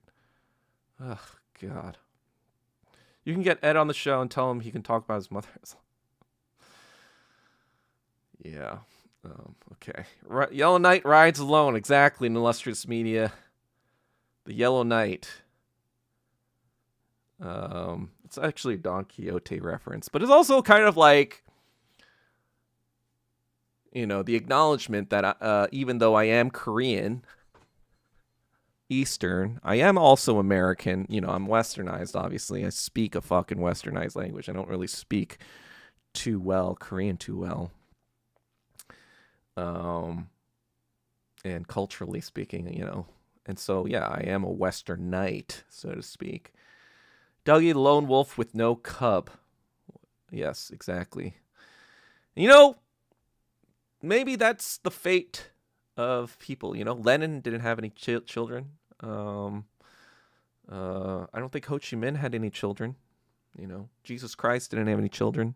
Ugh, God. You can get Ed on the show and tell him he can talk about his mother. Yeah. Okay. Yellow Knight rides alone. Exactly, in illustrious media. The Yellow Knight. It's actually a Don Quixote reference, but it's also kind of like, the acknowledgement that even though I am Korean, Eastern, I am also American. I'm westernized, obviously. I speak a fucking westernized language. I don't really speak too well Korean too well. And culturally speaking, And so, yeah, I am a Western knight, so to speak. Dougie, the lone wolf with no cub. Yes, exactly. Maybe that's the fate of people. Lenin didn't have any children. I don't think Ho Chi Minh had any children. Jesus Christ didn't have any children.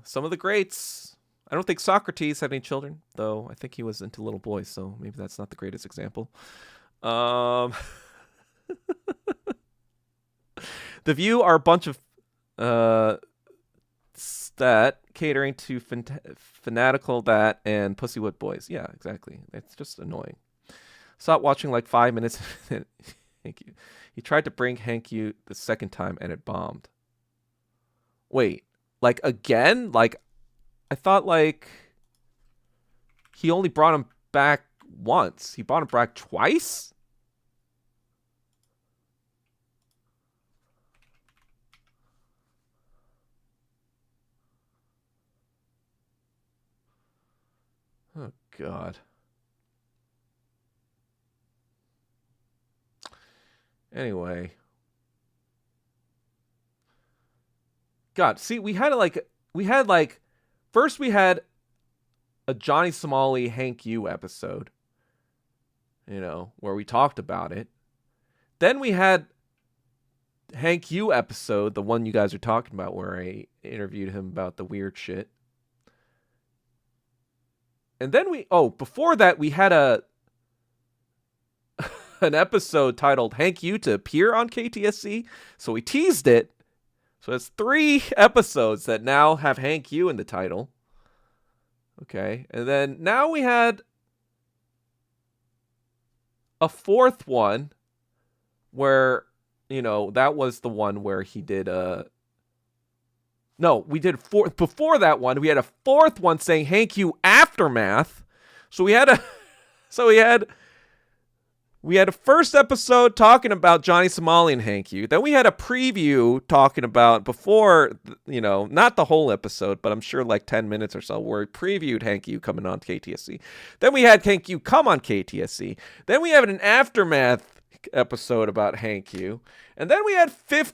Some of the greats. I don't think Socrates had any children, though I think he was into little boys, so maybe that's not the greatest example. The View are a bunch of that catering to fanatical that and pussywood boys. Yeah, exactly. It's just annoying. Stopped watching like 5 minutes. Thank you. He tried to bring Hank Yu the second time and it bombed. Wait, like again? Like I thought like he only brought him back once. He brought him back twice? Oh, God. Anyway. God, see, we had first we had a Johnny Somali Hank U episode, where we talked about it. Then we had Hank U episode, the one you guys are talking about, where I interviewed him about the weird shit. And then before that, we had an episode titled Hank U to appear on KTSC. So we teased it. So it's 3 episodes that now have Hank U in the title. Okay. And then now we had a 4th one where, that was the one where he did no, we did before that one. We had a 4th one saying Hank U Aftermath. So we had a first episode talking about Johnny Somali and Hank U. Then we had a preview talking about before, not the whole episode, but I'm sure like 10 minutes or so, where we previewed Hank U coming on KTSC. Then we had Hank U come on KTSC. Then we have an aftermath episode about Hank U. And then we had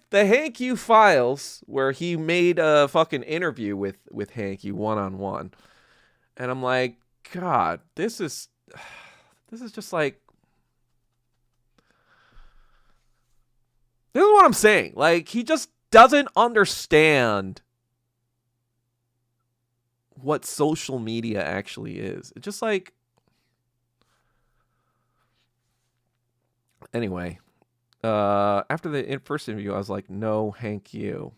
the Hank U Files, where he made a fucking interview with Hank U one-on-one. And I'm like, God, this is just like, this is what I'm saying. Like, he just doesn't understand what social media actually is. It's just like, anyway, after the first interview, I was like, no, Hank U.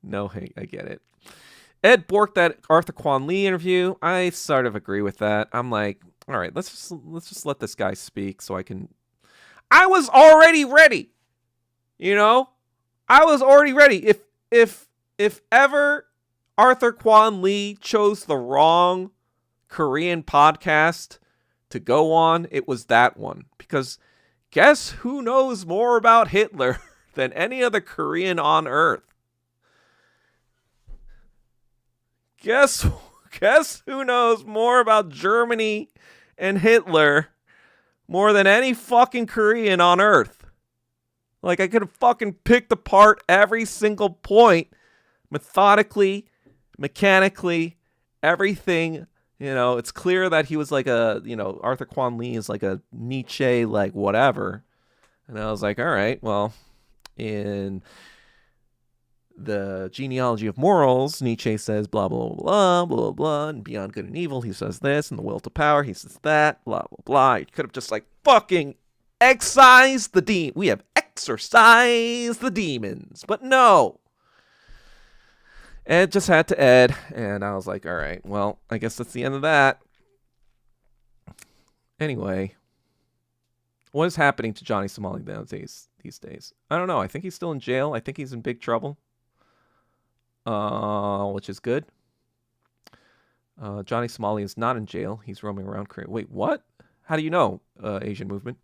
No, Hank, I get it. Ed borked that Arthur Quan Lee interview. I sort of agree with that. I'm like, all right, let's just let this guy speak so I can. I was already ready. I was already ready. If ever Arthur Quan Lee chose the wrong Korean podcast to go on, it was that one. Because guess who knows more about Hitler than any other Korean on earth? Guess who knows more about Germany and Hitler more than any fucking Korean on earth? Like, I could have fucking picked apart every single point, methodically, mechanically, everything. It's clear that he was like Arthur Quan Lee is like a Nietzsche, like whatever. And I was like, all right, well, in the genealogy of morals, Nietzsche says blah, blah, blah, blah, blah, blah, and beyond good and evil, he says this, and the will to power, he says that, blah, blah, blah. You could have just like fucking excised the demon. We have exorcised the demons, but no. Ed just had to Ed, and I was like, all right, well, I guess that's the end of that. Anyway, what is happening to Johnny Somali these days? I don't know. I think he's still in jail. I think he's in big trouble. Which is good. Johnny Somali is not in jail. He's roaming around Korea. Wait, what? How do you know, Asian movement?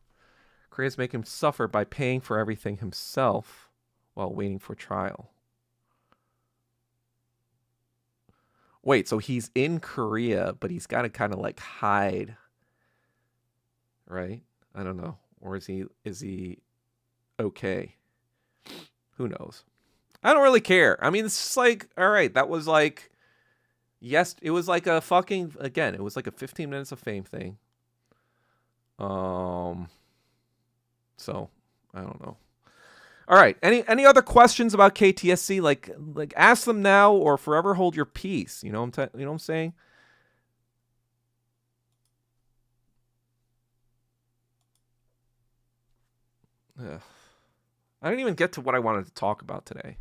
Korea's making him suffer by paying for everything himself while waiting for trial. Wait, so he's in Korea, but he's got to kind of like hide, right? I don't know. Or is he okay? Who knows? I don't really care. I mean, it's just like, all right, that was like, yes, it was like a fucking, again, it was like a 15 minutes of fame thing. So I don't know. All right. Any other questions about KTSC? Like ask them now or forever hold your peace. You know what I'm saying? Ugh. I didn't even get to what I wanted to talk about today.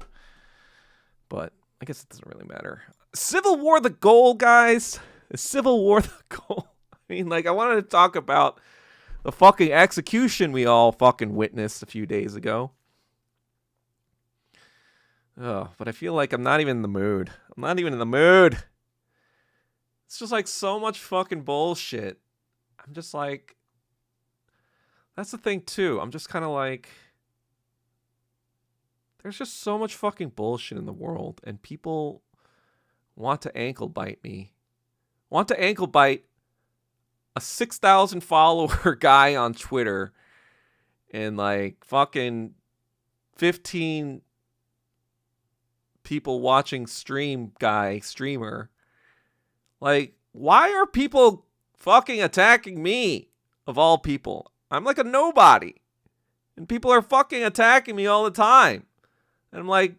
But I guess it doesn't really matter. Civil War the goal, guys. Is Civil War the goal? I mean, like, I wanted to talk about the fucking execution we all fucking witnessed a few days ago. Oh, but I feel like I'm not even in the mood. I'm not even in the mood. It's just like so much fucking bullshit. I'm just like, that's the thing too. I'm just kind of like, there's just so much fucking bullshit in the world, and people want to ankle bite me. Want to ankle bite a 6,000 follower guy on Twitter and like fucking 15 people watching streamer. Like, why are people fucking attacking me of all people? I'm like a nobody. And people are fucking attacking me all the time. And I'm like,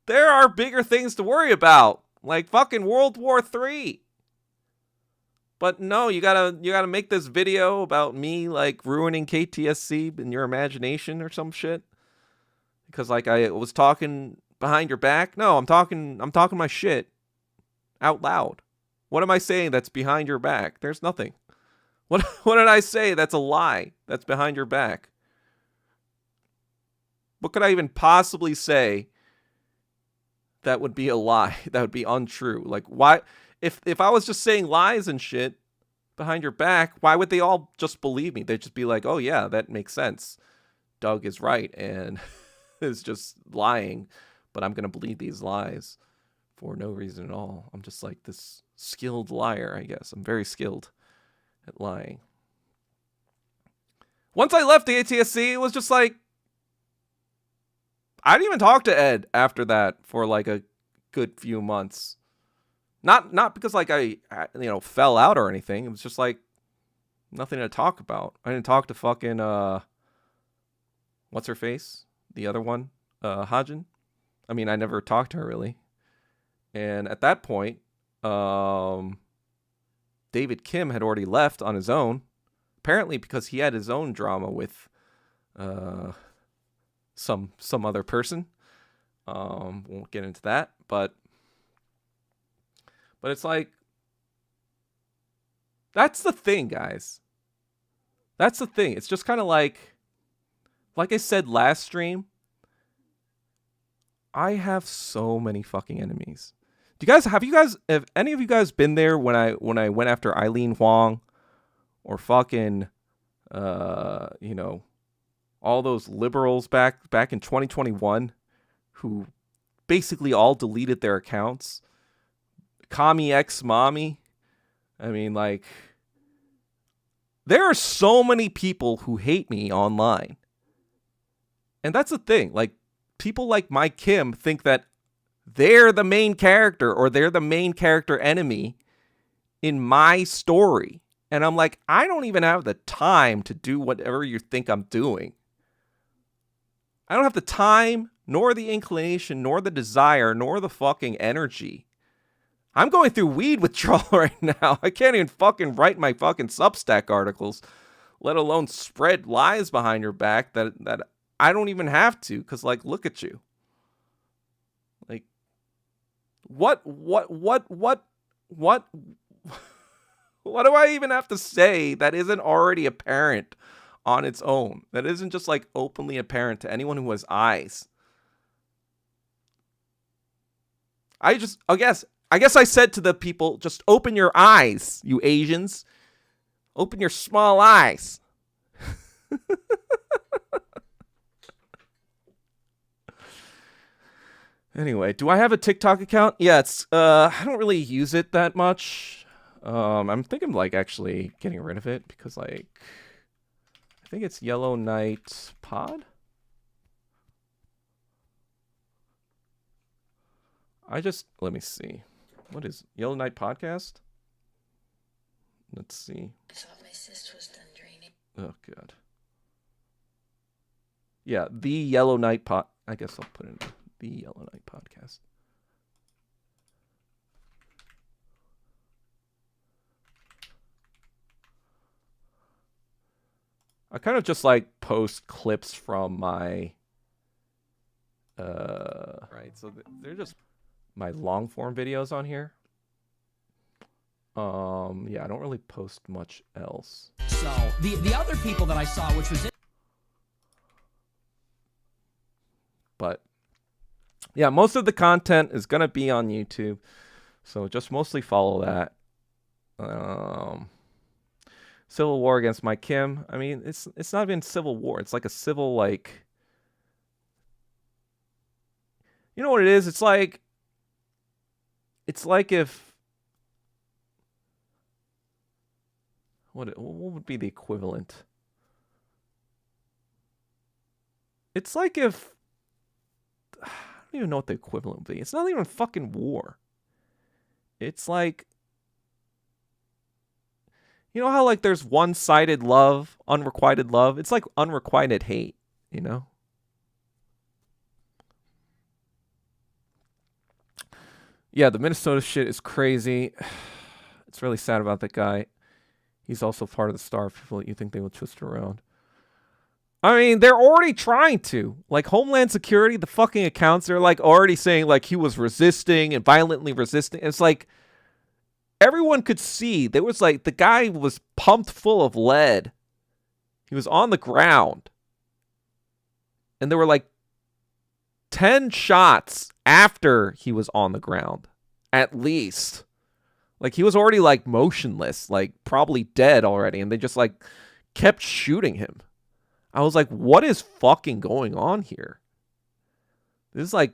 there are bigger things to worry about. Like fucking World War III. But no, you gotta make this video about me like ruining KTSC in your imagination or some shit. Because like I was talking behind your back. No, I'm talking my shit out loud. What am I saying that's behind your back? There's nothing. What did I say that's a lie that's behind your back? What could I even possibly say that would be a lie, that would be untrue? Like, why, if I was just saying lies and shit behind your back, why would they all just believe me? They'd just be like, oh yeah, that makes sense. Doug is right and is just lying, but I'm going to believe these lies for no reason at all. I'm just like this skilled liar, I guess. I'm very skilled at lying. Once I left the ATSC, it was just like, I didn't even talk to Ed after that for like a good few months. Not because like I fell out or anything. It was just like nothing to talk about. I didn't talk to fucking what's her face? The other one, Hajin. I mean, I never talked to her really. And at that point, David Kim had already left on his own. Apparently because he had his own drama with some other person. Won't get into that, but it's like, that's the thing, guys. That's the thing. It's just kind of like I said last stream, I have so many fucking enemies. Have any of you guys been there when I went after Eileen Huang or fucking all those liberals back in 2021 who basically all deleted their accounts? Commie X Mommy. I mean, like, there are so many people who hate me online. And that's the thing. Like, people like Mike Kim think that they're the main character or they're the main character enemy in my story. And I'm like, I don't even have the time to do whatever you think I'm doing. I don't have the time, nor the inclination, nor the desire, nor the fucking energy. I'm going through weed withdrawal right now. I can't even fucking write my fucking Substack articles, let alone spread lies behind your back that I don't even have to, because, like, look at you. Like, what do I even have to say that isn't already apparent on its own? That isn't just, like, openly apparent to anyone who has eyes? I guess I said to the people, just open your eyes, you Asians. Open your small eyes. Anyway, do I have a TikTok account? Yeah, it's I don't really use it that much. I'm thinking like actually getting rid of it because like I think it's Yellow Knight Pod. Let me see. What is Yellow Knight Podcast? Let's see. I thought my cyst was done draining. Oh god. Yeah, the Yellow Knight Pod. I guess I'll put in the Yellow Knight Podcast. I kind of just like post clips from my right, so they're just my long form videos on here. Yeah, I don't really post much else. So the other people that I saw, which was but yeah, most of the content is gonna be on YouTube, so just mostly follow that. Civil war against Mike Kim. I mean, it's not even civil war. It's like a civil, like, you know what it is? It's like if what would be the equivalent? It's like if I don't even know what the equivalent would be. It's not even fucking war. It's like, you know how like there's one-sided love, unrequited love? It's like unrequited hate, you know? Yeah, the Minnesota shit is crazy. It's really sad about that guy. He's also part of the star people that you think they will twist around. I mean, they're already trying to. Like Homeland Security, the fucking accounts, they're like already saying like he was resisting and violently resisting. It's like everyone could see there was like the guy was pumped full of lead. He was on the ground. And there were like 10 shots after he was on the ground, at least. Like he was already like motionless, like probably dead already, and they just like kept shooting him. I was like, what is fucking going on here? This is like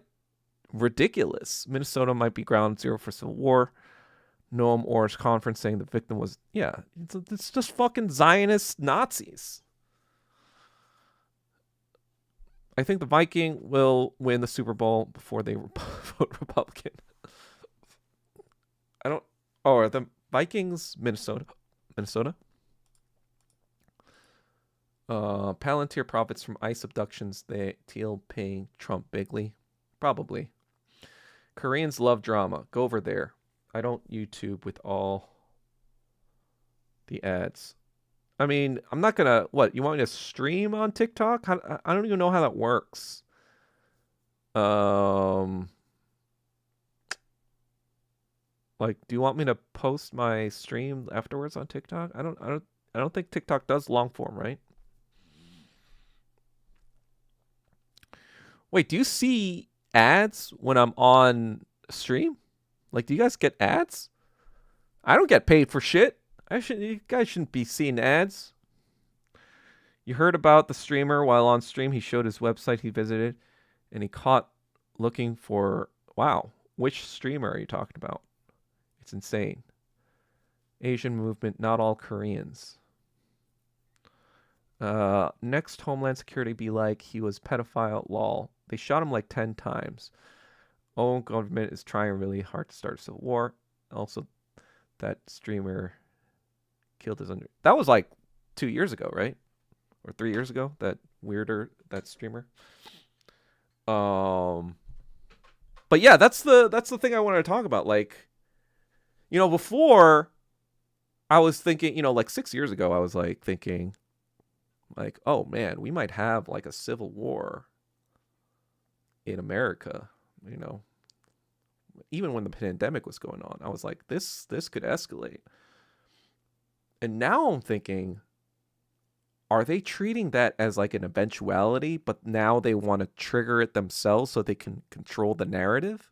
ridiculous. Minnesota might be ground zero for civil war. Noam Orr's conference saying the victim was, yeah, it's just fucking Zionist Nazis. I think the Viking will win the Super Bowl before they vote Republican. I don't. Oh, are the Vikings Minnesota? Minnesota? Palantir profits from ICE abductions. They Teal paying Trump bigly. Probably. Koreans love drama. Go over there. I don't YouTube with all the ads. I mean, I'm not gonna. What, you want me to stream on TikTok? I don't even know how that works. Like, do you want me to post my stream afterwards on TikTok? I don't think TikTok does long form, right? Wait, do you see ads when I'm on stream? Like, do you guys get ads? I don't get paid for shit. You guys shouldn't be seeing ads. You heard about the streamer while on stream. He showed his website he visited, and he caught looking for, wow, which streamer are you talking about? It's insane. Asian movement, not all Koreans. Next Homeland Security be like, he was pedophile, lol. They shot him like 10 times. Oh, government is trying really hard to start a civil war. Also, that streamer killed his under. That was like 2 years ago, right? Or 3 years ago. That streamer. But yeah, that's the thing I wanted to talk about. Like, you know, before I was thinking, you know, like 6 years ago, I was like thinking, like, oh man, we might have like a civil war in America, you know. Even when the pandemic was going on, I was like, this could escalate. And now I'm thinking, are they treating that as like an eventuality, but now they want to trigger it themselves so they can control the narrative?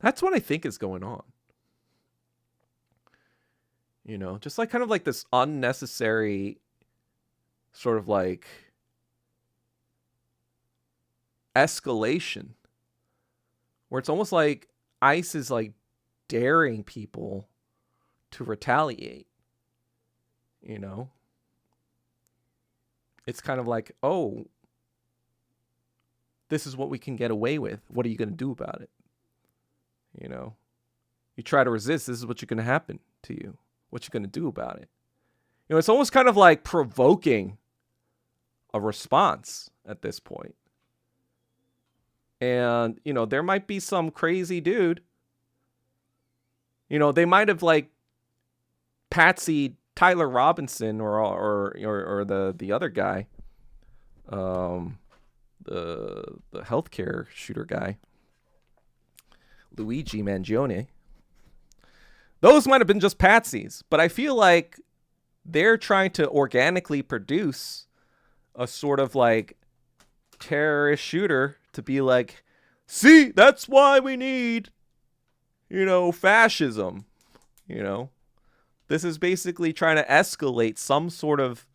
That's what I think is going on. You know, just like kind of like this unnecessary sort of like escalation where it's almost like ICE is like daring people to retaliate. You know, it's kind of like, oh, this is what we can get away with. What are you going to do about it? You know, you try to resist, this is what's going to happen to you. What you going to do about it? You know, it's almost kind of like provoking a response at this point. And, you know, there might be some crazy dude. You know, they might have like patsied Tyler Robinson or the other guy, the healthcare shooter guy, Luigi Mangione. Those might have been just patsies, but I feel like they're trying to organically produce a sort of like terrorist shooter to be like, see, that's why we need, you know, fascism, you know. This is basically trying to escalate some sort of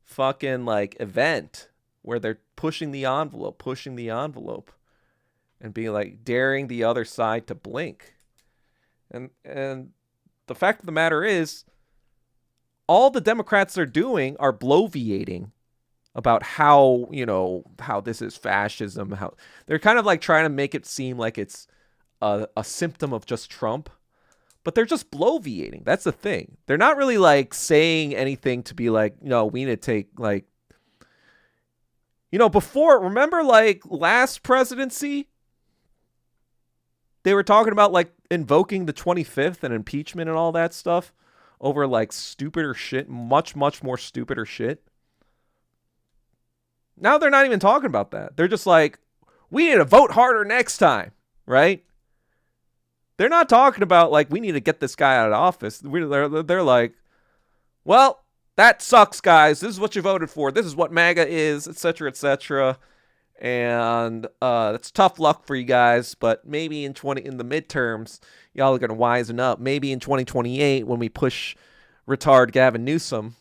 fucking like event where they're pushing the envelope, and being like daring the other side to blink. And the fact of the matter is, all the Democrats are doing are bloviating about how, how this is fascism, how they're kind of like trying to make it seem like it's a symptom of just Trump, but they're just bloviating. That's the thing. They're not really like saying anything to be like, no, we need to take like, before, remember like last presidency, they were talking about like invoking the 25th and impeachment and all that stuff over like stupider shit, much, much more stupider shit. Now they're not even talking about that. They're just like, we need to vote harder next time, right? They're not talking about like, we need to get this guy out of office. They're like, well, that sucks, guys. This is what you voted for. This is what MAGA is, etc., etc. And that's tough luck for you guys. But maybe in the midterms, y'all are gonna wisen up. Maybe in 2028, when we push retard Gavin Newsom,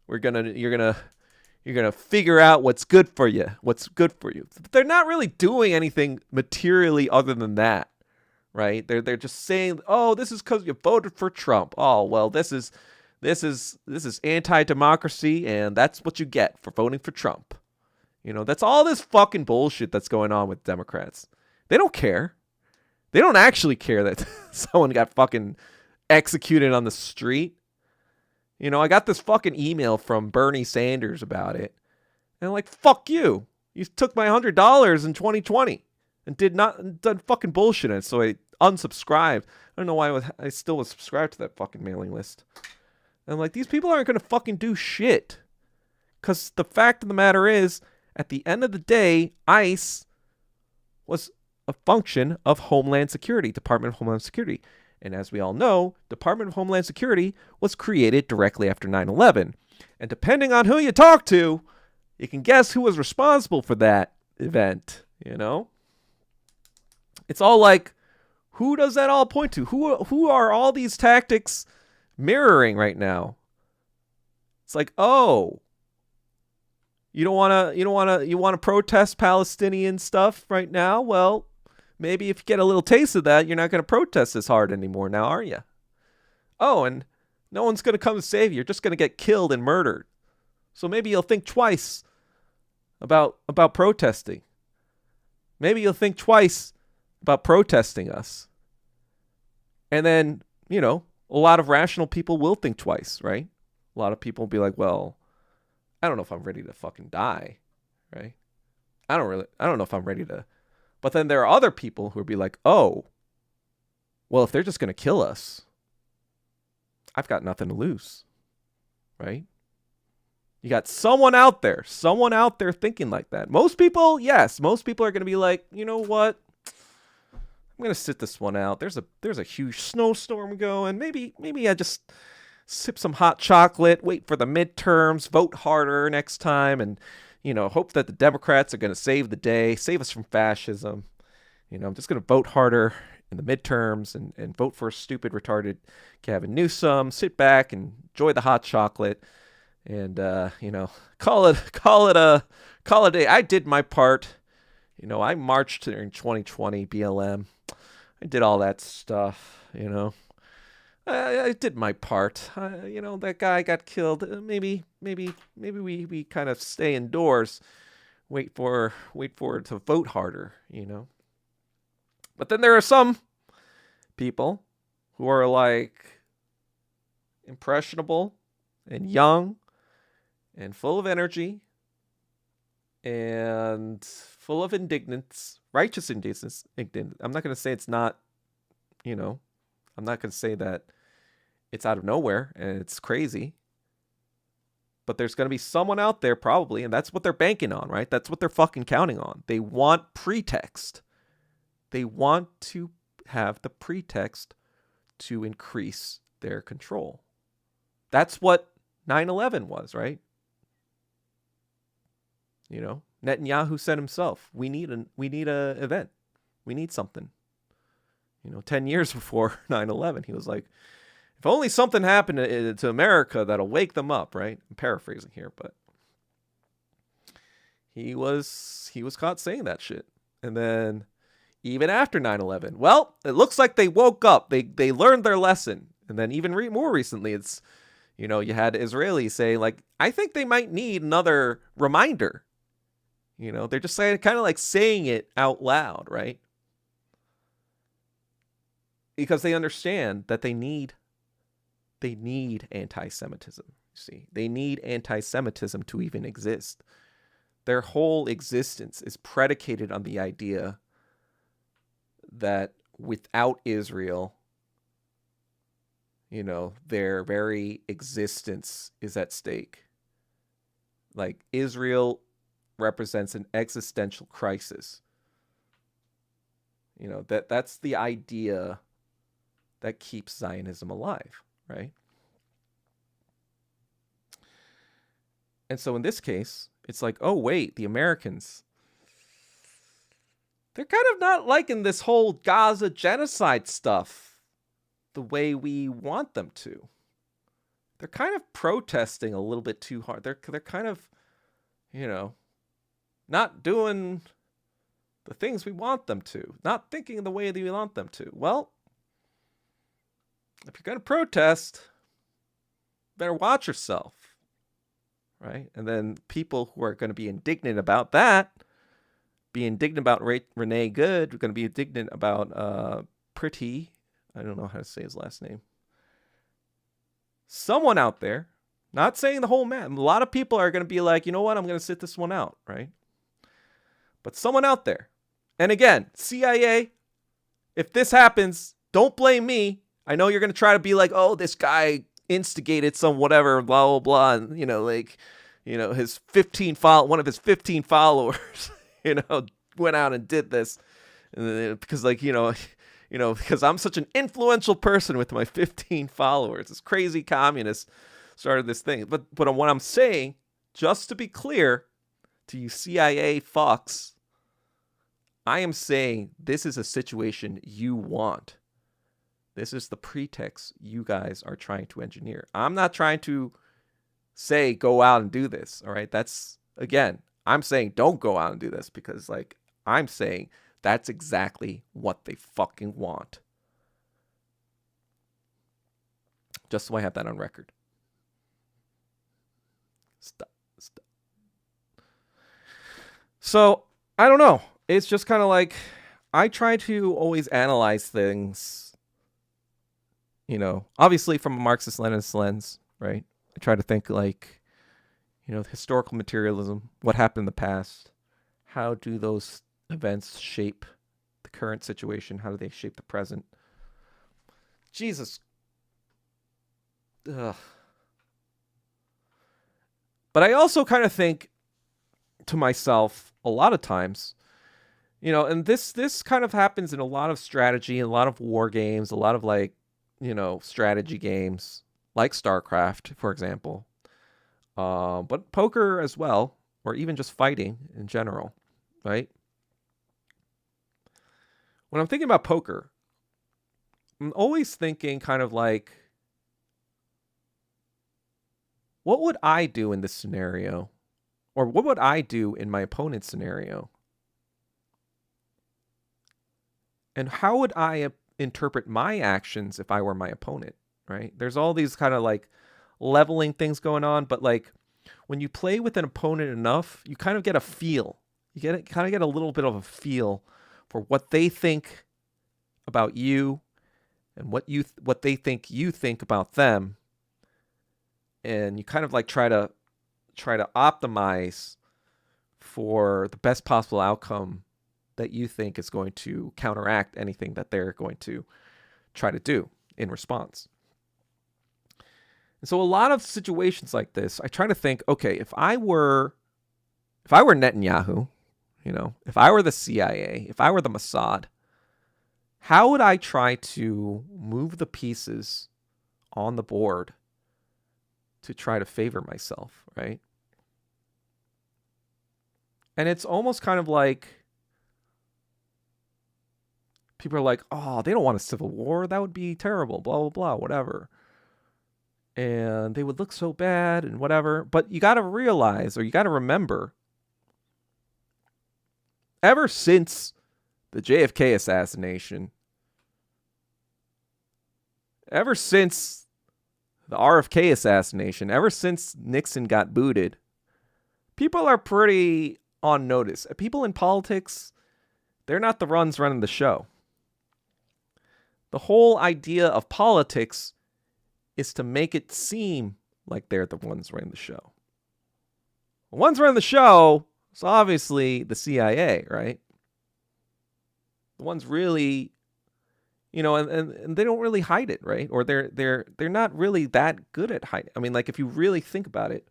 you're gonna figure out what's good for you. What's good for you. But they're not really doing anything materially other than that, right? They're just saying, oh, this is because you voted for Trump. Oh, well, this is anti-democracy, and that's what you get for voting for Trump. That's all this fucking bullshit that's going on with Democrats. They don't care. They don't actually care that someone got fucking executed on the street. I got this fucking email from Bernie Sanders about it. And I'm like, fuck you. You took my $100 in 2020 and done fucking bullshit in it. So I unsubscribed. I don't know why I still was subscribed to that fucking mailing list. And I'm like, these people aren't going to fucking do shit. Because the fact of the matter is, at the end of the day, ICE was a function of Homeland Security, Department of Homeland Security. And as we all know, Department of Homeland Security was created directly after 9/11. And depending on who you talk to, you can guess who was responsible for that event, It's all like, who does that all point to? Who are all these tactics mirroring right now? It's like, oh, you want to protest Palestinian stuff right now? Well, maybe if you get a little taste of that, you're not going to protest as hard anymore now, are you? Oh, and no one's going to come to save you. You're just going to get killed and murdered. So maybe you'll think twice about protesting. Maybe you'll think twice about protesting us. And then, a lot of rational people will think twice, right? A lot of people will be like, well, I don't know if I'm ready to fucking die, right? I don't know if I'm ready to. But then there are other people who would be like, oh, well, if they're just going to kill us, I've got nothing to lose, right? You got someone out there thinking like that. Most people, yes, most people are going to be like, you know what? I'm going to sit this one out. There's a huge snowstorm going. Maybe I just sip some hot chocolate, wait for the midterms, vote harder next time, and hope that the Democrats are going to save the day, save us from fascism. I'm just going to vote harder in the midterms and vote for a stupid, retarded Gavin Newsom, sit back and enjoy the hot chocolate and, call it a day. I did my part. I marched in 2020 BLM. I did all that stuff, I did my part. That guy got killed. Maybe we kind of stay indoors, wait for it to vote harder, But then there are some people who are like impressionable and young and full of energy and full of righteous indignance. I'm not going to say it's not, I'm not going to say that it's out of nowhere and it's crazy. But there's going to be someone out there probably, and that's what they're banking on, right? That's what they're fucking counting on. They want pretext. They want to have the pretext to increase their control. That's what 9/11 was, right? Netanyahu said himself, we need a event. We need something. 10 years before 9/11, he was like, if only something happened to America that'll wake them up, right? I'm paraphrasing here, but he was caught saying that shit. And then even after 9/11, well, it looks like they woke up. They learned their lesson. And then even more recently, it's You know, you had Israelis say, like, I think they might need another reminder. You know, they're just saying, kind of like saying it out loud, right? Because they understand that they need anti-Semitism. You see, they need anti-Semitism to even exist. Their whole existence is predicated on the idea that without Israel, you know, their very existence is at stake. Like, Israel represents an existential crisis. You know, that's the idea that keeps Zionism alive, right? And so in this case, it's like, oh, wait, the Americans, they're kind of not liking this whole Gaza genocide stuff the way we want them to. They're kind of protesting a little bit too hard. They're kind of, you know, not doing the things we want them to, not thinking the way that we want them to. Well, if you're going to protest, better watch yourself, right? And then people who are going to be indignant about that, be indignant about Renee Good, we're going to be indignant about Pretty, I don't know how to say his last name. Someone out there, not saying the whole man, a lot of people are going to be like, you know what, I'm going to sit this one out, right? But someone out there, and again, CIA, if this happens, don't blame me. I know you're going to try to be like, oh, this guy instigated some whatever, blah, blah, blah. And, you know, like, you know, one of his 15 followers, you know, went out and did this. And because, like, you know, because I'm such an influential person with my 15 followers. This crazy communist started this thing. But what I'm saying, just to be clear to you CIA fucks, I am saying this is a situation you want. This is the pretext you guys are trying to engineer. I'm not trying to say go out and do this, all right? That's, again, I'm saying don't go out and do this because, like, I'm saying that's exactly what they fucking want. Just so I have that on record. Stop. So, I don't know. It's just kind of like, I try to always analyze things, you know, obviously from a Marxist-Leninist lens, right? I try to think like, you know, historical materialism, what happened in the past, how do those events shape the current situation, how do they shape the present? Jesus. Ugh. But I also kind of think to myself a lot of times, you know, and this kind of happens in a lot of strategy, a lot of war games, a lot of, like, you know, strategy games like StarCraft, for example, but poker as well, or even just fighting in general, right? When I'm thinking about poker, I'm always thinking kind of like, what would I do in this scenario? Or what would I do in my opponent's scenario? And how would I interpret my actions if I were my opponent, right? There's all these kind of like leveling things going on, but like when you play with an opponent enough, you kind of get a feel. You kind of get a little bit of a feel for what they think about you and what they think you think about them. And you kind of like try to optimize for the best possible outcome that you think is going to counteract anything that they're going to try to do in response. And so a lot of situations like this, I try to think, okay, if I were Netanyahu, you know, if I were the CIA, if I were the Mossad, how would I try to move the pieces on the board to try to favor myself, right? And it's almost kind of like people are like, oh, they don't want a civil war. That would be terrible, blah, blah, blah, whatever. And they would look so bad and whatever. But you got to realize, or you got to remember, ever since the JFK assassination, ever since the RFK assassination, ever since Nixon got booted, people are pretty on notice. People in politics, they're not the ones running the show. The whole idea of politics is to make it seem like they're the ones running the show. The ones running the show is obviously the CIA, right? The ones really, and they don't really hide it, right? Or they're not really that good at hiding. I mean, like, if you really think about it,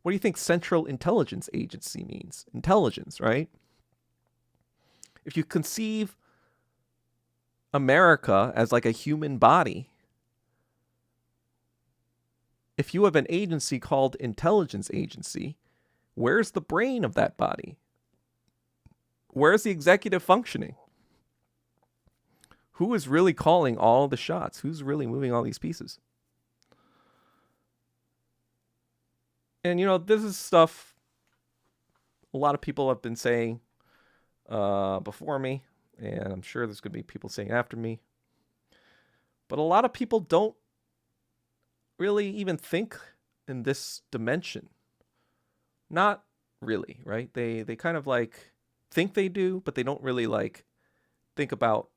what do you think Central Intelligence Agency means? Intelligence, right? If you conceive America as like a human body, if you have an agency called Intelligence Agency, where's the brain of that body? Where's the executive functioning? Who is really calling all the shots? Who's really moving all these pieces? And, this is stuff a lot of people have been saying before me, and I'm sure there's going to be people saying after me. But a lot of people don't really even think in this dimension. Not really, right? They kind of like think they do, but they don't really like think about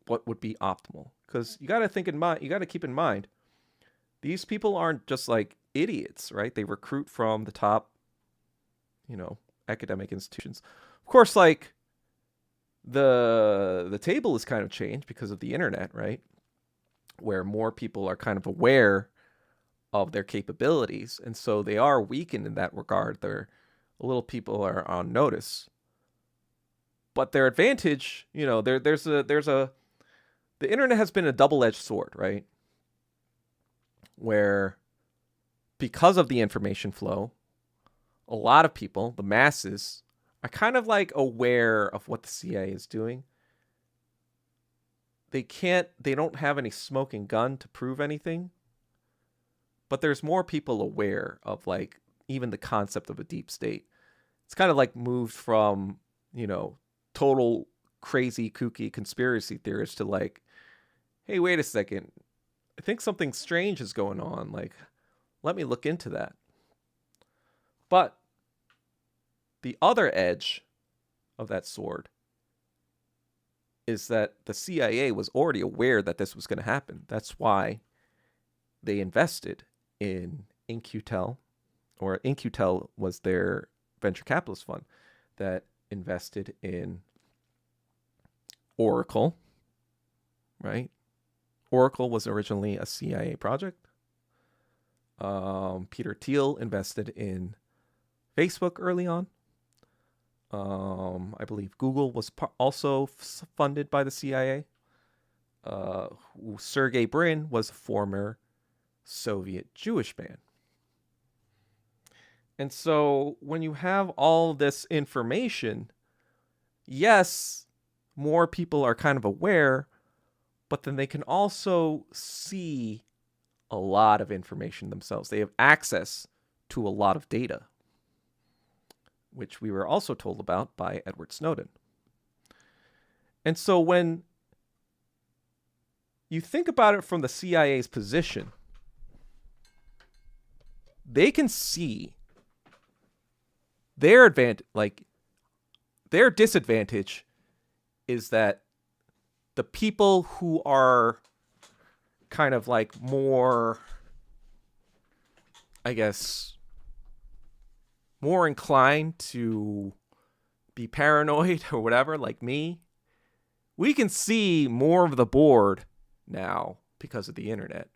what would be optimal. Because you got to keep in mind, these people aren't just like idiots, right? They recruit from the top, academic institutions. Of course, like the table has kind of changed because of the internet, right? Where more people are kind of aware of their capabilities, and so they are weakened in that regard. People are on notice, but their advantage, the internet has been a double-edged sword, right? Where because of the information flow, a lot of people, the masses, are kind of like aware of what the CIA is doing. They don't have any smoking gun to prove anything, but there's more people aware of like even the concept of a deep state. It's kind of like moved from, total crazy kooky conspiracy theorists to like, hey, wait a second, I think something strange is going on. Like, let me look into that. But the other edge of that sword is that the CIA was already aware that this was going to happen. That's why they invested in In-Q-Tel, or In-Q-Tel was their venture capitalist fund that invested in Oracle, right? Oracle was originally a CIA project. Peter Thiel invested in Facebook early on. I believe Google was also funded by the CIA. Sergey Brin was a former Soviet Jewish man. And so when you have all this information, yes, more people are kind of aware, but then they can also see a lot of information themselves. They have access to a lot of data, which we were also told about by Edward Snowden. And so when you think about it from the CIA's position, they can see their disadvantage is that the people who are kind of like more, I guess, more inclined to be paranoid or whatever, like me, we can see more of the board now because of the internet.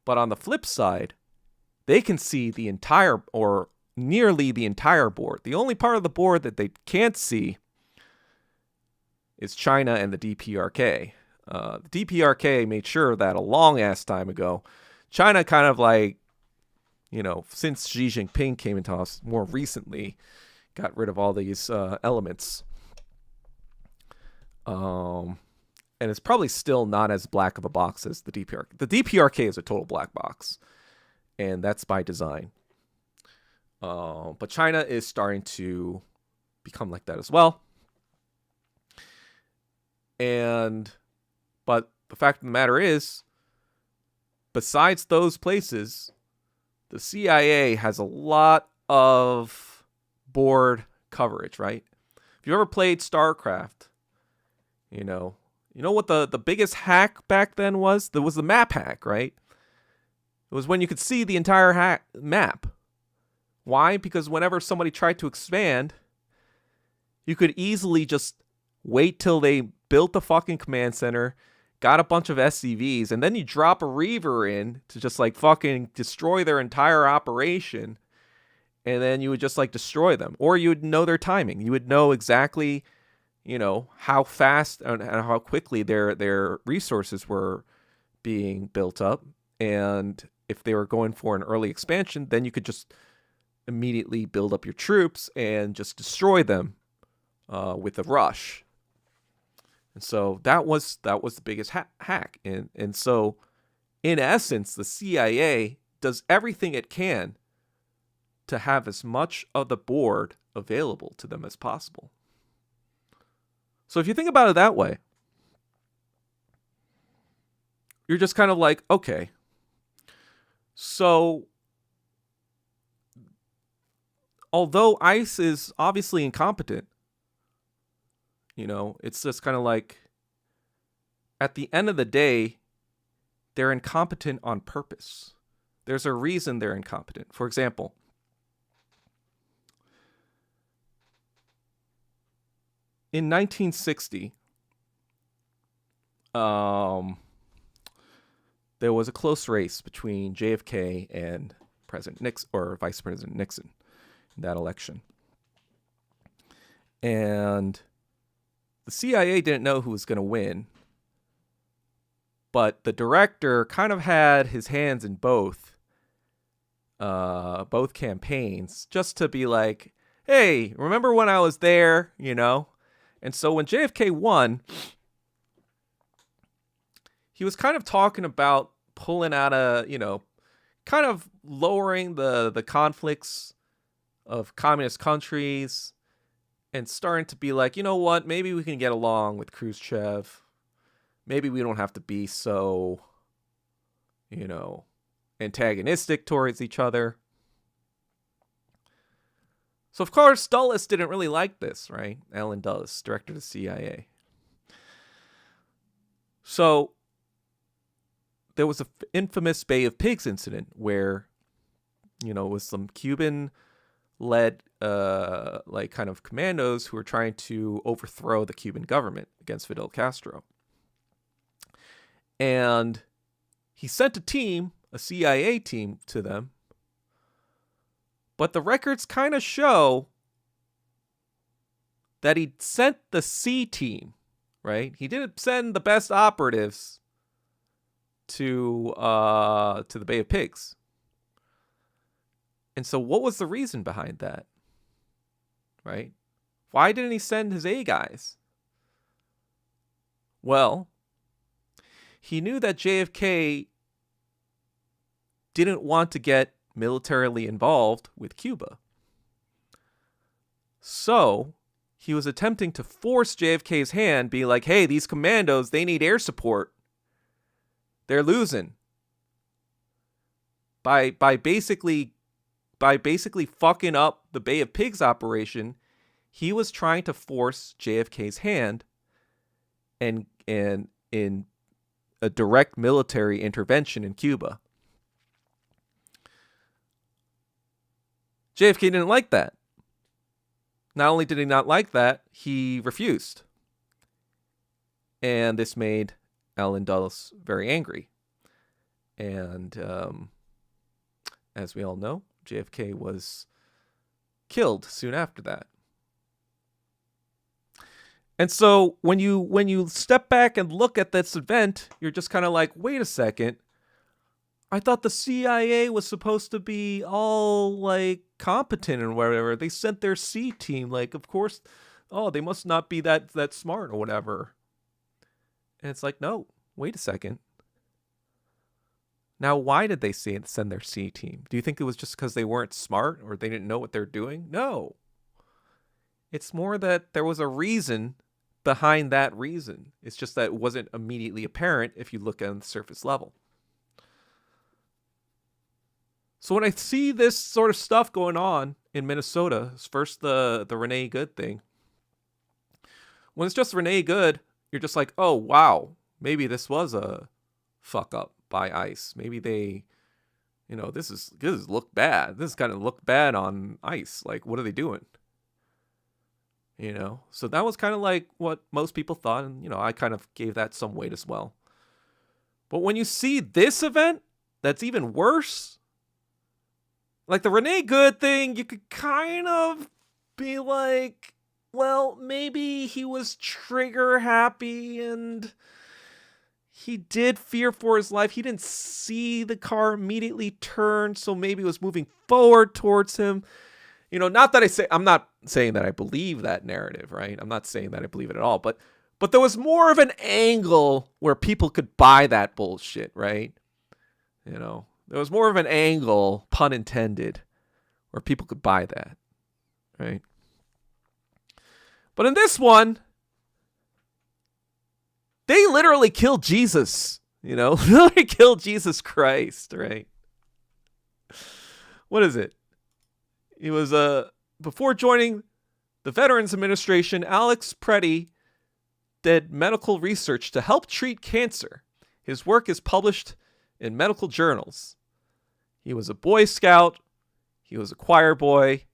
But on the flip side, they can see the entire, or nearly the entire board. The only part of the board that they can't see is China and the DPRK. The DPRK made sure that a long ass time ago, China kind of like, since Xi Jinping came into office more recently, got rid of all these elements. And it's probably still not as black of a box as the DPRK. The DPRK is a total black box, and that's by design. But China is starting to become like that as well. But the fact of the matter is, besides those places, the CIA has a lot of board coverage, right? If you ever played StarCraft, you know what the biggest hack back then was? There was the map hack, right? It was when you could see the entire map. Why? Because whenever somebody tried to expand, you could easily just wait till they built the fucking command center, got a bunch of SCVs, and then you drop a Reaver in to just like fucking destroy their entire operation, and then you would just like destroy them. Or you would know their timing. You would know exactly, how fast and how quickly their resources were being built up. And if they were going for an early expansion, then you could just immediately build up your troops and just destroy them with a rush. And so that was the biggest hack. And so, in essence, the CIA does everything it can to have as much of the board available to them as possible. So if you think about it that way, you're just kind of like, okay, so although ICE is obviously incompetent, it's just kind of like, at the end of the day, they're incompetent on purpose. There's a reason they're incompetent. For example, in 1960, there was a close race between JFK and President Nixon, or Vice President Nixon, in that election. And the CIA didn't know who was going to win, but the director kind of had his hands in both campaigns, just to be like, hey, remember when I was there, And so when JFK won, he was kind of talking about pulling out kind of lowering the conflicts of communist countries and starting to be like, you know what, maybe we can get along with Khrushchev. Maybe we don't have to be so, antagonistic towards each other. So, of course, Dulles didn't really like this, right? Allen Dulles, director of the CIA. So, there was an infamous Bay of Pigs incident where, it was some Cuban-led, kind of commandos who were trying to overthrow the Cuban government against Fidel Castro. And he sent a CIA team to them. But the records kind of show that he sent the C team, right? He didn't send the best operatives to the Bay of Pigs. And so what was the reason behind that? Right? Why didn't he send his A guys? Well, he knew that JFK didn't want to get militarily involved with Cuba. So he was attempting to force JFK's hand, be like, hey, these commandos, they need air support. They're losing. By basically fucking up the Bay of Pigs operation, he was trying to force JFK's hand and in a direct military intervention in Cuba. JFK didn't like that. Not only did he not like that, he refused. And this made Allen Dulles very angry. And as we all know, JFK was killed soon after that. And so when you step back and look at this event, you're just kind of like, wait a second. I thought the CIA was supposed to be all like competent and whatever. They sent their C team, like, of course, they must not be that smart or whatever. And it's like, no, wait a second. Now, why did they send their C team? Do you think it was just because they weren't smart or they didn't know what they're doing? No. It's more that there was a reason behind that reason. It's just that it wasn't immediately apparent if you look on the surface level. So when I see this sort of stuff going on in Minnesota, first the Renee Good thing. When it's just Renee Good, you're just like, oh wow, maybe this was a fuck up by ICE. Maybe they, this is look bad. This is kind of look bad on ICE. Like, what are they doing? So that was kind of like what most people thought, and I kind of gave that some weight as well. But when you see this event, that's even worse. Like the Renee Good thing, you could kind of be like, well, maybe he was trigger happy and he did fear for his life. He didn't see the car immediately turn, so maybe it was moving forward towards him. Not that I'm not saying that I believe that narrative, right? I'm not saying that I believe it at all, but there was more of an angle where people could buy that bullshit, right? There was more of an angle, pun intended, where people could buy that, right? But in this one, they literally killed Jesus, literally killed Jesus Christ, right? What is it? He was, before joining the Veterans Administration, Alex Preddy did medical research to help treat cancer. His work is published in medical journals. He was a Boy Scout. He was a choir boy.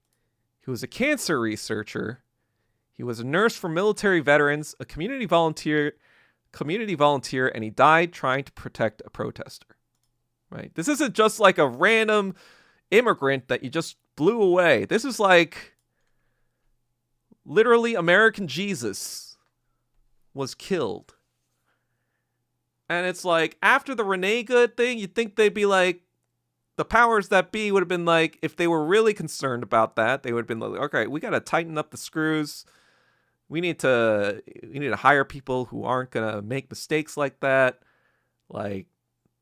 He was a cancer researcher. He was a nurse for military veterans, a community volunteer, and he died trying to protect a protester. Right? This isn't just like a random immigrant that you just blew away. This is like literally American Jesus was killed. And it's like, after the Renee Good thing, you'd think they'd be like, the powers that be would have been like, if they were really concerned about that, they would have been like, okay, we got to tighten up the screws. We need to hire people who aren't going to make mistakes like that. Like,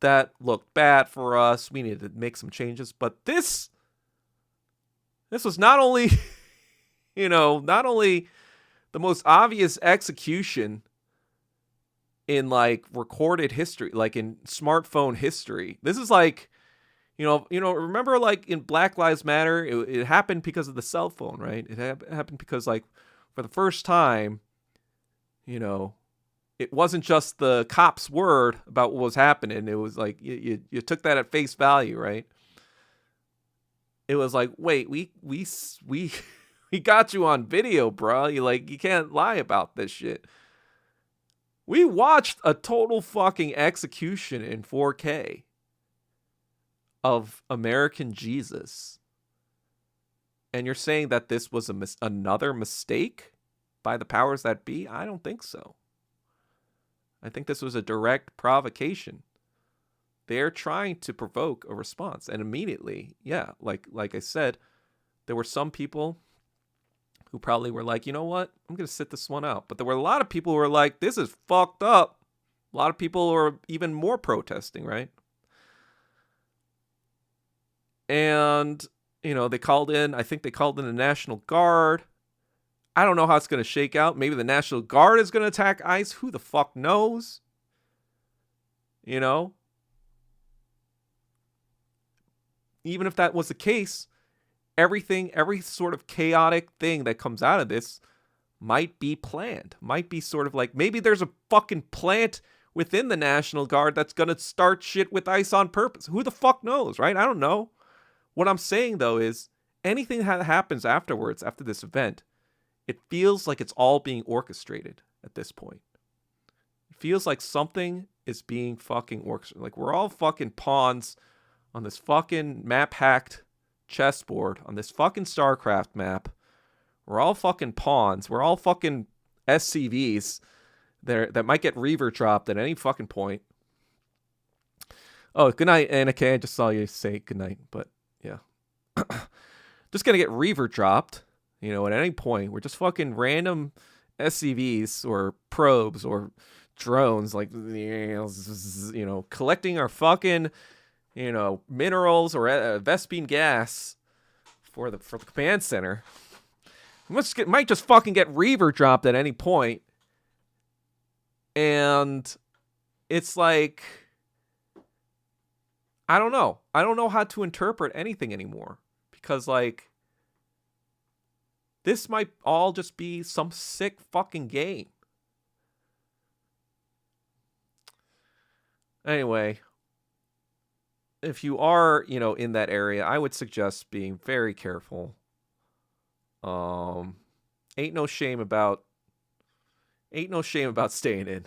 that looked bad for us. We need to make some changes. But this was not only, not only the most obvious execution in like recorded history, like in smartphone history. This is like, remember like in Black Lives Matter, it happened because of the cell phone, right? It happened because like for the first time, it wasn't just the cop's word about what was happening. It was like, you took that at face value, right? It was like, wait, we got you on video, bro. You can't lie about this shit. We watched a total fucking execution in 4K of American Jesus. And you're saying that this was another mistake by the powers that be? I don't think so. I think this was a direct provocation. They're trying to provoke a response. And immediately, yeah, like I said, there were some people who probably were like, you know what? I'm going to sit this one out. But there were a lot of people who were like, this is fucked up. A lot of people were even more protesting, right? And, they called in, I think they called in the National Guard. I don't know how it's going to shake out. Maybe the National Guard is going to attack ICE. Who the fuck knows? Even if that was the case, every sort of chaotic thing that comes out of this might be planned. Might be sort of like, maybe there's a fucking plant within the National Guard that's going to start shit with ICE on purpose. Who the fuck knows, right? I don't know. What I'm saying, though, is anything that happens afterwards, after this event, it feels like it's all being orchestrated at this point. It feels like something is being fucking orchestrated. Like we're all fucking pawns on this fucking map-hacked chessboard, on this fucking StarCraft map. We're all fucking pawns. We're all fucking SCVs that might get reaver dropped at any fucking point. Oh, good night, Anakin. I just saw you say good night, but yeah. Just gonna get reaver dropped, at any point. We're just fucking random SCVs or probes or drones, like, collecting our fucking, minerals or Vespine gas for the command center. Might just fucking get reaver dropped at any point. And it's like, I don't know. I don't know how to interpret anything anymore because, like, this might all just be some sick fucking game. Anyway, if you are, in that area, I would suggest being very careful. Ain't no shame about staying in.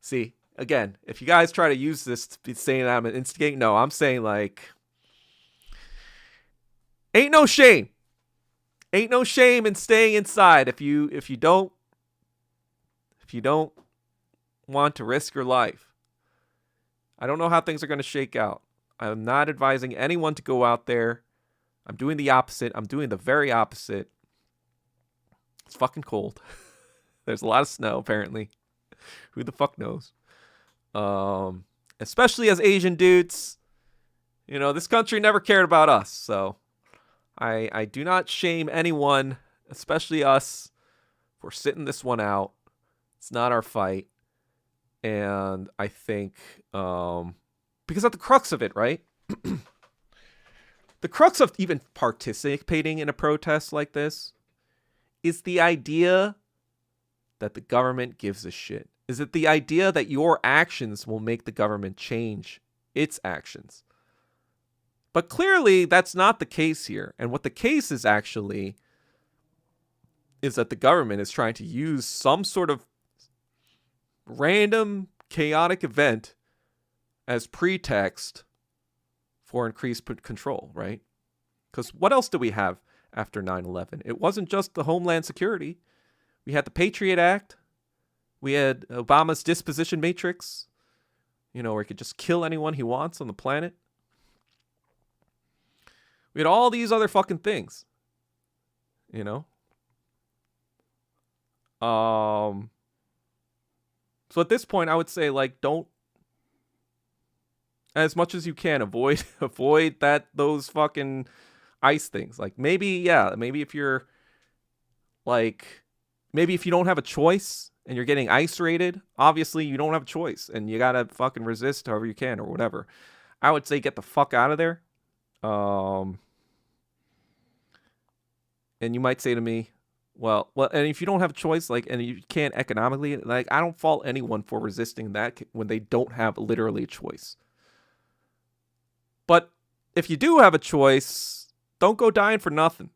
See, again, if you guys try to use this to be saying I'm an instigating, no, I'm saying, like, ain't no shame. Ain't no shame in staying inside if you don't want to risk your life. I don't know how things are going to shake out. I'm not advising anyone to go out there. I'm doing the opposite. I'm doing the very opposite. It's fucking cold. There's a lot of snow, apparently. Who the fuck knows? Especially as Asian dudes. This country never cared about us. So I do not shame anyone, especially us, for sitting this one out. It's not our fight. And I think, because at the crux of it, right? The crux of even participating in a protest like this is the idea that the government gives a shit. Is it the idea that your actions will make the government change its actions? But clearly that's not the case here. And what the case is actually is that the government is trying to use some sort of random chaotic event as pretext for increased control, right? Because what else do we have after 9/11? It wasn't just the Homeland Security. We had the Patriot Act. We had Obama's disposition matrix, where he could just kill anyone he wants on the planet. We had all these other fucking things, So at this point, I would say, like, don't, as much as you can, avoid those fucking ICE things. Like, maybe if you're, like, maybe if you don't have a choice and you're getting ICE rated, obviously you don't have a choice and you gotta fucking resist however you can or whatever. I would say get the fuck out of there. And you might say to me, well, and if you don't have a choice, like, and you can't economically, like, I don't fault anyone for resisting that when they don't have literally a choice. But if you do have a choice, don't go dying for nothing.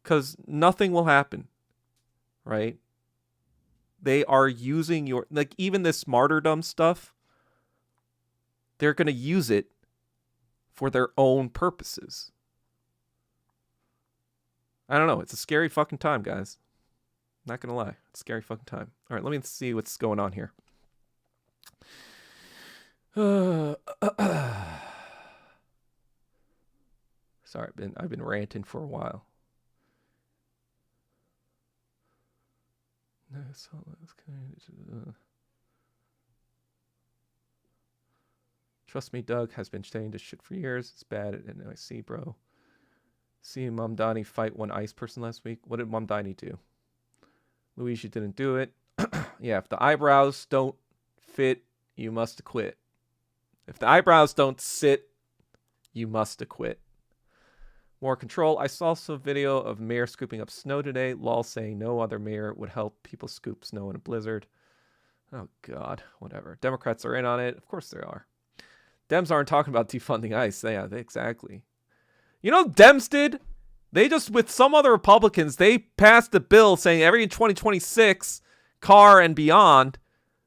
Because nothing will happen, right? They are using your, like, even this martyrdom stuff, they're going to use it for their own purposes. I don't know. It's a scary fucking time, guys. Not going to lie. It's a scary fucking time. All right, let me see what's going on here. Sorry, I've been ranting for a while. Trust me, Doug has been saying this shit for years. It's bad at NYC, bro. Seeing Mom Donnie fight one ICE person last week. What did Mom Donnie do? Luigi didn't do it. Yeah, if the eyebrows don't fit, you must quit. If the eyebrows don't sit, you must quit. More control. I saw some video of mayor scooping up snow today. Lol saying no other mayor would help people scoop snow in a blizzard. Oh, God. Whatever. Democrats are in on it. Of course they are. Dems aren't talking about defunding ICE. Yeah, exactly. You know what Dems did? They just, with some other Republicans, they passed a bill saying every 2026 car and beyond,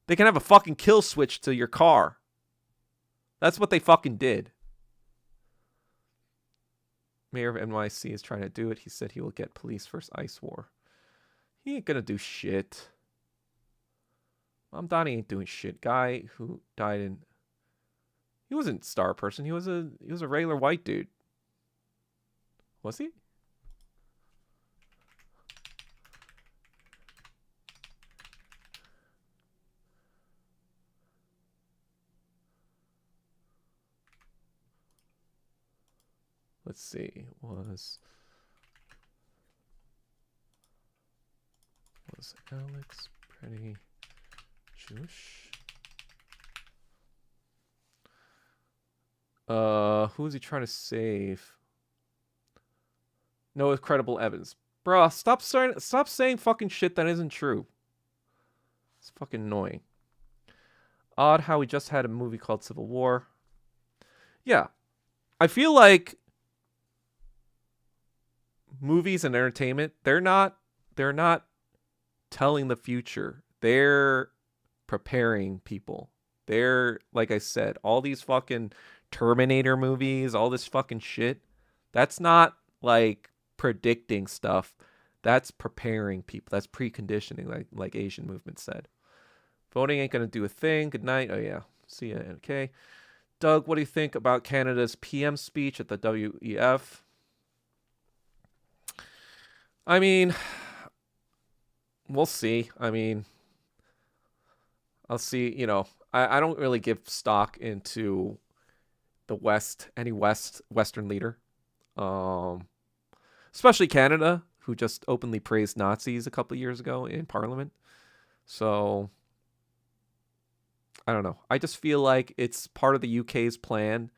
they can have a fucking kill switch to your car. That's what they fucking did. Mayor of NYC is trying to do it. He said he will get police versus ICE war. He ain't gonna do shit. Mom Donnie ain't doing shit. Guy who died in... He wasn't a star person. He was a regular white dude. Was he? Let's see. Was Alex pretty Jewish? Who is he trying to save? No credible evidence. Bruh, stop saying fucking shit that isn't true. It's fucking annoying. Odd how we just had a movie called Civil War. Yeah. I feel like movies and entertainment, they're not telling the future. They're preparing people. They're, like I said, all these fucking Terminator movies, all this fucking shit. That's not like predicting stuff. That's preparing people. That's preconditioning, like Asian movement said. Voting ain't gonna do a thing. Good night. Oh yeah. See ya. Okay. Doug, what do you think about Canada's PM speech at the WEF? I mean, we'll see. I mean, I'll see. I don't really give stock into the West, any Western leader, um, especially Canada, who just openly praised Nazis a couple of years ago in Parliament. So I don't know. I just feel like it's part of the UK's plan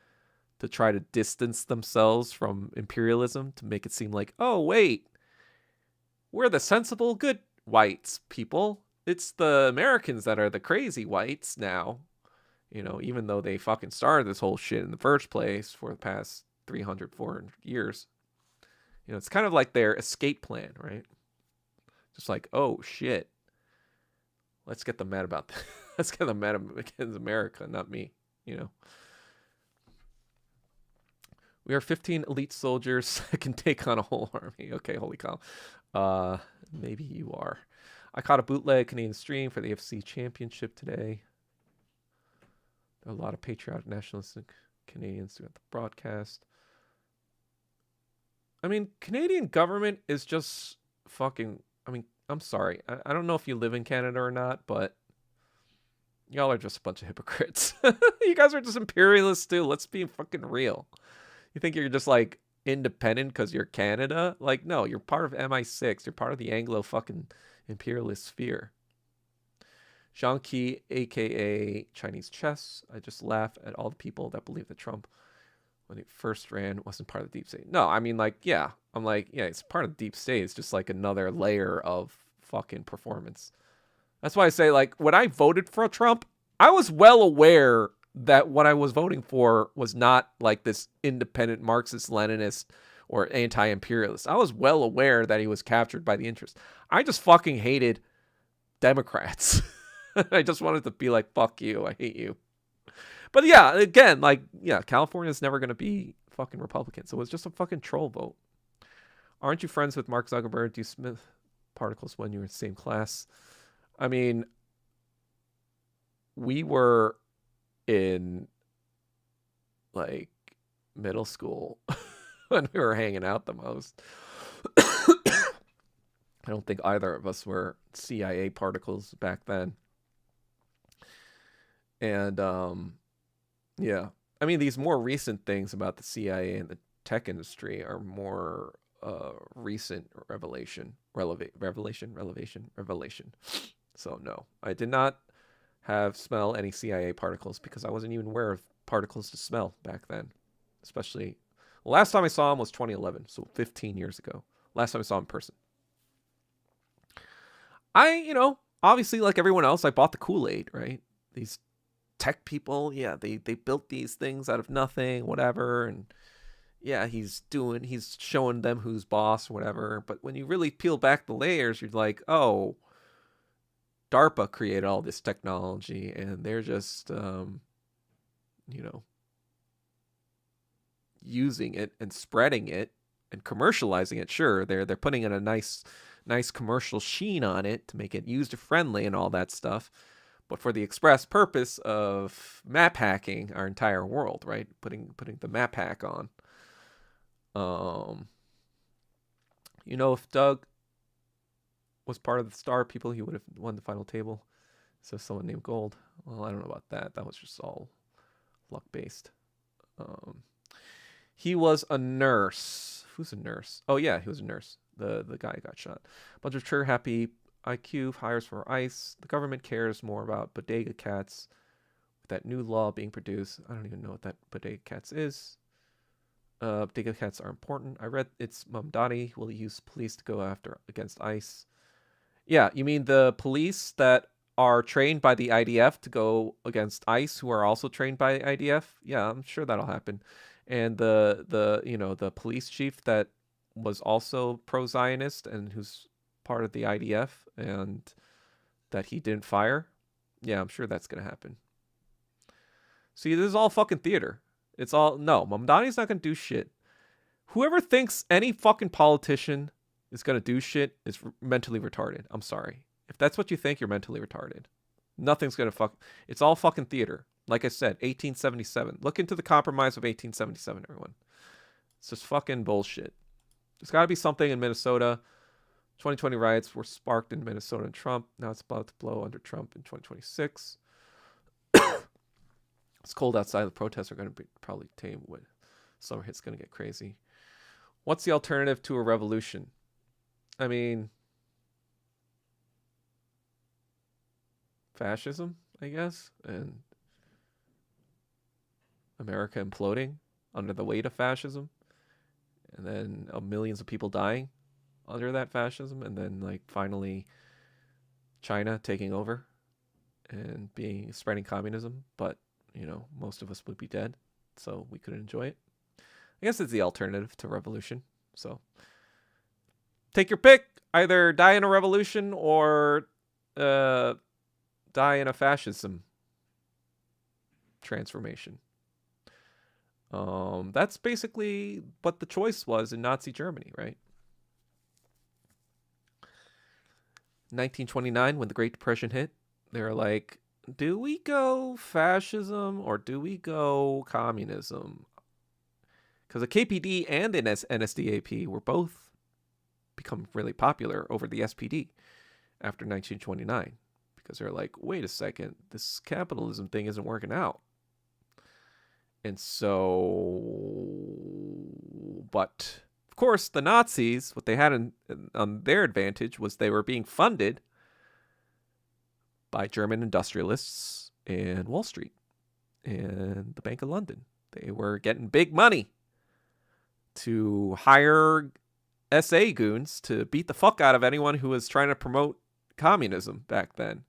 to try to distance themselves from imperialism to make it seem like, oh, wait, we're the sensible, good whites people. It's the Americans that are the crazy whites now. Even though they fucking started this whole shit in the first place for the past 300, 400 years. It's kind of like their escape plan, right? Just like, oh, shit. Let's get them mad about that. Let's get them mad against America, not me. We are 15 elite soldiers that can take on a whole army. Okay, holy cow. Maybe you are. I caught a bootleg Canadian stream for the AFC Championship today. There are a lot of patriotic nationalistic Canadians throughout the broadcast. I mean, Canadian government is just fucking... I mean, I'm sorry. I don't know if you live in Canada or not, but y'all are just a bunch of hypocrites. You guys are just imperialists too. Let's be fucking real. You think you're just like independent because you're Canada? Like, no, you're part of MI6. You're part of the Anglo fucking imperialist sphere. Jean Qi, aka Chinese chess. I just laugh at all the people that believe that Trump, when he first ran, wasn't part of the deep state. No, I mean, like, yeah. I'm like, yeah, it's part of the deep state. It's just like another layer of fucking performance. That's why I say, like, when I voted for Trump, I was well aware that what I was voting for was not like this independent Marxist-Leninist or anti-imperialist. I was well aware that he was captured by the interest. I just fucking hated Democrats. I just wanted to be like, fuck you, I hate you. But yeah, again, like, yeah, California's never going to be fucking Republican. So it was just a fucking troll vote. Aren't you friends with Mark Zuckerberg? Do you Smith particles when you were in the same class? I mean, we were in like middle school when we were hanging out the most. I don't think either of us were CIA particles back then. And yeah, I mean, these more recent things about the CIA and the tech industry are more recent revelation. So no, I did not smell any CIA particles because I wasn't even aware of particles to smell back then. Especially, the last time I saw him was 2011, so 15 years ago. Last time I saw him in person. Obviously, like everyone else, I bought the Kool-Aid, right? These tech people, yeah, they built these things out of nothing, whatever, and yeah, he's showing them who's boss, whatever. But when you really peel back the layers, you're like, oh, DARPA created all this technology, and they're just, using it and spreading it and commercializing it. Sure, they're putting in a nice commercial sheen on it to make it user friendly and all that stuff, but for the express purpose of map hacking our entire world, right? Putting the map hack on. If Doug was part of the star people, he would have won the final table. So someone named Gold. Well, I don't know about that. That was just all luck based. He was a nurse. Who's a nurse? Oh yeah, he was a nurse. The guy who got shot. Bunch of sure happy IQ hires for ICE. The government cares more about bodega cats that new law being produced. I don't even know what that bodega cats is. Bodega cats are important. I read it's Mamdani will use police to go after against ICE. Yeah, you mean the police that are trained by the IDF to go against ICE, who are also trained by IDF? Yeah, I'm sure that'll happen. And the police chief that was also pro-Zionist and who's part of the IDF and that he didn't fire. Yeah, I'm sure that's gonna happen. See, this is all fucking theater. It's all no. Mamdani's not gonna do shit. Whoever thinks any fucking politician is gonna do shit is mentally retarded. I'm sorry. If that's what you think, you're mentally retarded. Nothing's gonna fuck. It's all fucking theater. Like I said, 1877. Look into the compromise of 1877, everyone. It's just fucking bullshit. There's got to be something in Minnesota. 2020 riots were sparked in Minnesota and Trump. Now it's about to blow under Trump in 2026. It's cold outside. The protests are going to be probably tame. When summer hit's going to get crazy. What's the alternative to a revolution? I mean, fascism, I guess, and America imploding under the weight of fascism, and then millions of people dying under that fascism, and then like finally China taking over and spreading communism, but most of us would be dead, so we couldn't enjoy it. I guess it's the alternative to revolution. So take your pick. Either die in a revolution or die in a fascism transformation. That's basically what the choice was in Nazi Germany, right? 1929, when the Great Depression hit, they were like, do we go fascism or do we go communism? Because the KPD and the NSDAP were both become really popular over the SPD after 1929. Because they're like, wait a second, this capitalism thing isn't working out. And so, but of course, the Nazis, what they had on their advantage was they were being funded by German industrialists and Wall Street and the Bank of London. They were getting big money to hire SA goons to beat the fuck out of anyone who was trying to promote communism back then.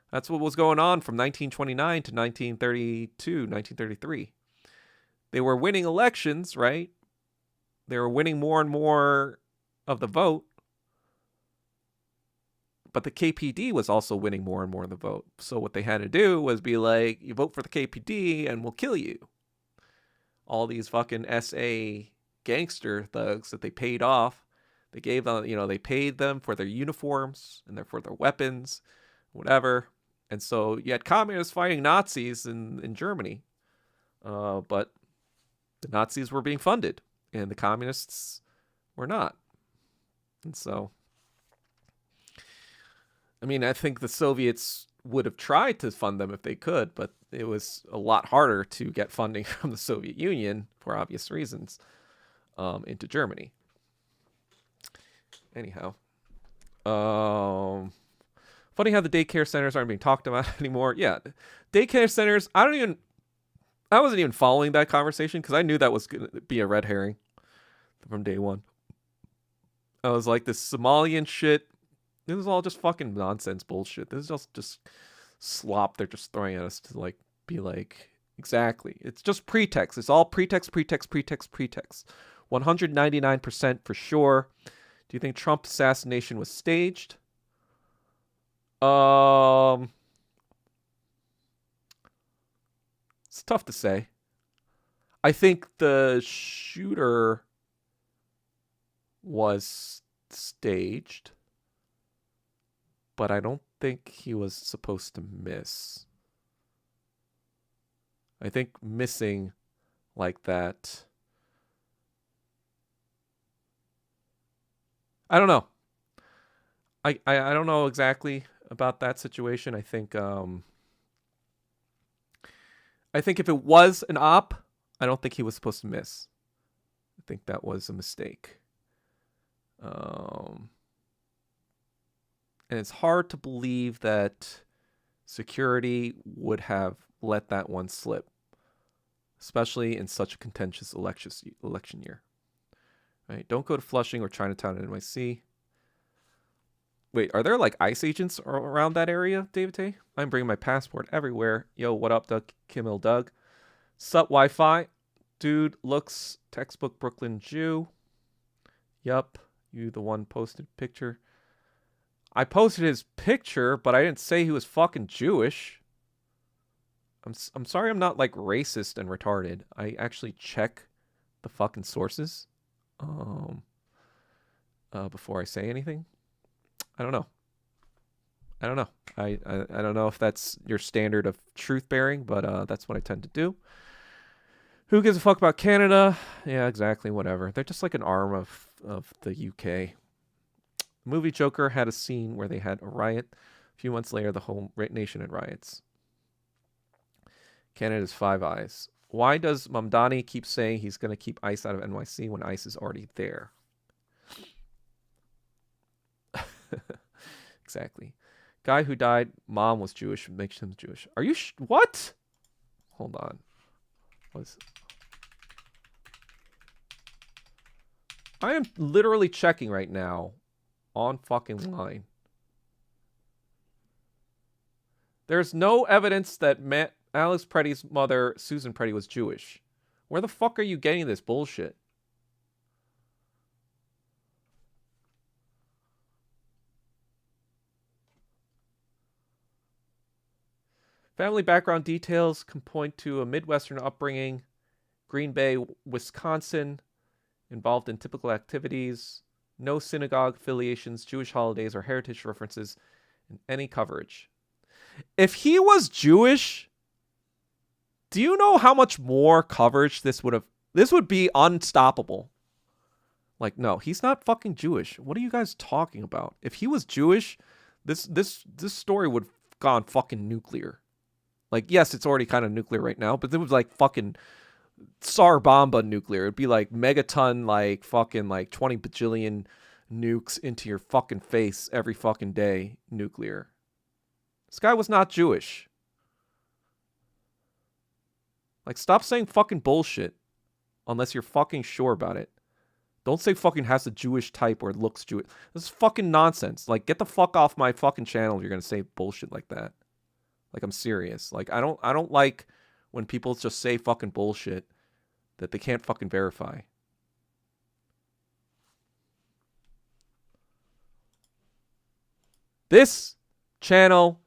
That's what was going on from 1929 to 1932, 1933. They were winning elections, right? They were winning more and more of the vote. But the KPD was also winning more and more of the vote. So what they had to do was be like, you vote for the KPD and we'll kill you. All these fucking SA gangster thugs that they paid off. They gave them, they paid them for their uniforms and for their weapons, whatever. And so you had communists fighting Nazis in Germany. But the Nazis were being funded and the communists were not. And so, I mean, I think the Soviets would have tried to fund them if they could, but it was a lot harder to get funding from the Soviet Union, for obvious reasons, into Germany. Anyhow, funny how the daycare centers aren't being talked about anymore. Yeah, daycare centers, I wasn't even following that conversation because I knew that was going to be a red herring from day one. I was like, this Somalian shit, this is all just fucking nonsense bullshit. This is just slop they're just throwing at us to be like, exactly. It's just pretext. It's all pretext. 199% for sure. Do you think Trump's assassination was staged? It's tough to say. I think the shooter was staged, but I don't think he was supposed to miss. I think missing like that, I don't know. I don't know exactly about that situation. I think if it was an op, I don't think he was supposed to miss. I think that was a mistake. And it's hard to believe that security would have let that one slip, especially in such a contentious election year. Right? Don't go to Flushing or Chinatown in NYC. Wait, are there like ICE agents around that area, David Tay? I'm bringing my passport everywhere. Yo, what up, Doug? Kim Il Doug. Sup, Wi-Fi? Dude looks textbook Brooklyn Jew. Yup, you the one posted picture. I posted his picture, but I didn't say he was fucking Jewish. I'm sorry I'm not like racist and retarded. I actually check the fucking sources before I say anything. I don't know. I don't know if that's your standard of truth bearing, but that's what I tend to do. Who gives a fuck about Canada? Yeah, exactly, whatever. They're just like an arm of the UK. The movie Joker had a scene where they had a riot. A few months later, the whole nation had riots. Canada's Five Eyes. Why does Mamdani keep saying he's going to keep ICE out of NYC when ICE is already there? Exactly. Guy who died, mom was Jewish, makes him Jewish. Are you what? Hold on. I am literally checking right now on fucking line. There's no evidence that Alex Preddy's mother, Susan Preddy, was Jewish. Where the fuck are you getting this bullshit? Family background details can point to a Midwestern upbringing, Green Bay, Wisconsin, involved in typical activities, no synagogue affiliations, Jewish holidays, or heritage references in any coverage. If he was Jewish, do you know how much more coverage this would have? This would be unstoppable. Like, no, he's not fucking Jewish. What are you guys talking about? If he was Jewish, this story would have gone fucking nuclear. Like, yes, it's already kind of nuclear right now, but it was like fucking Tsar Bomba nuclear. It'd be like megaton, like fucking like 20 bajillion nukes into your fucking face every fucking day nuclear. This guy was not Jewish. Like, stop saying fucking bullshit unless you're fucking sure about it. Don't say fucking has a Jewish type or looks Jewish. This is fucking nonsense. Like, get the fuck off my fucking channel if you're gonna say bullshit like that. Like, I'm serious. Like, I don't like when people just say fucking bullshit that they can't fucking verify. This channel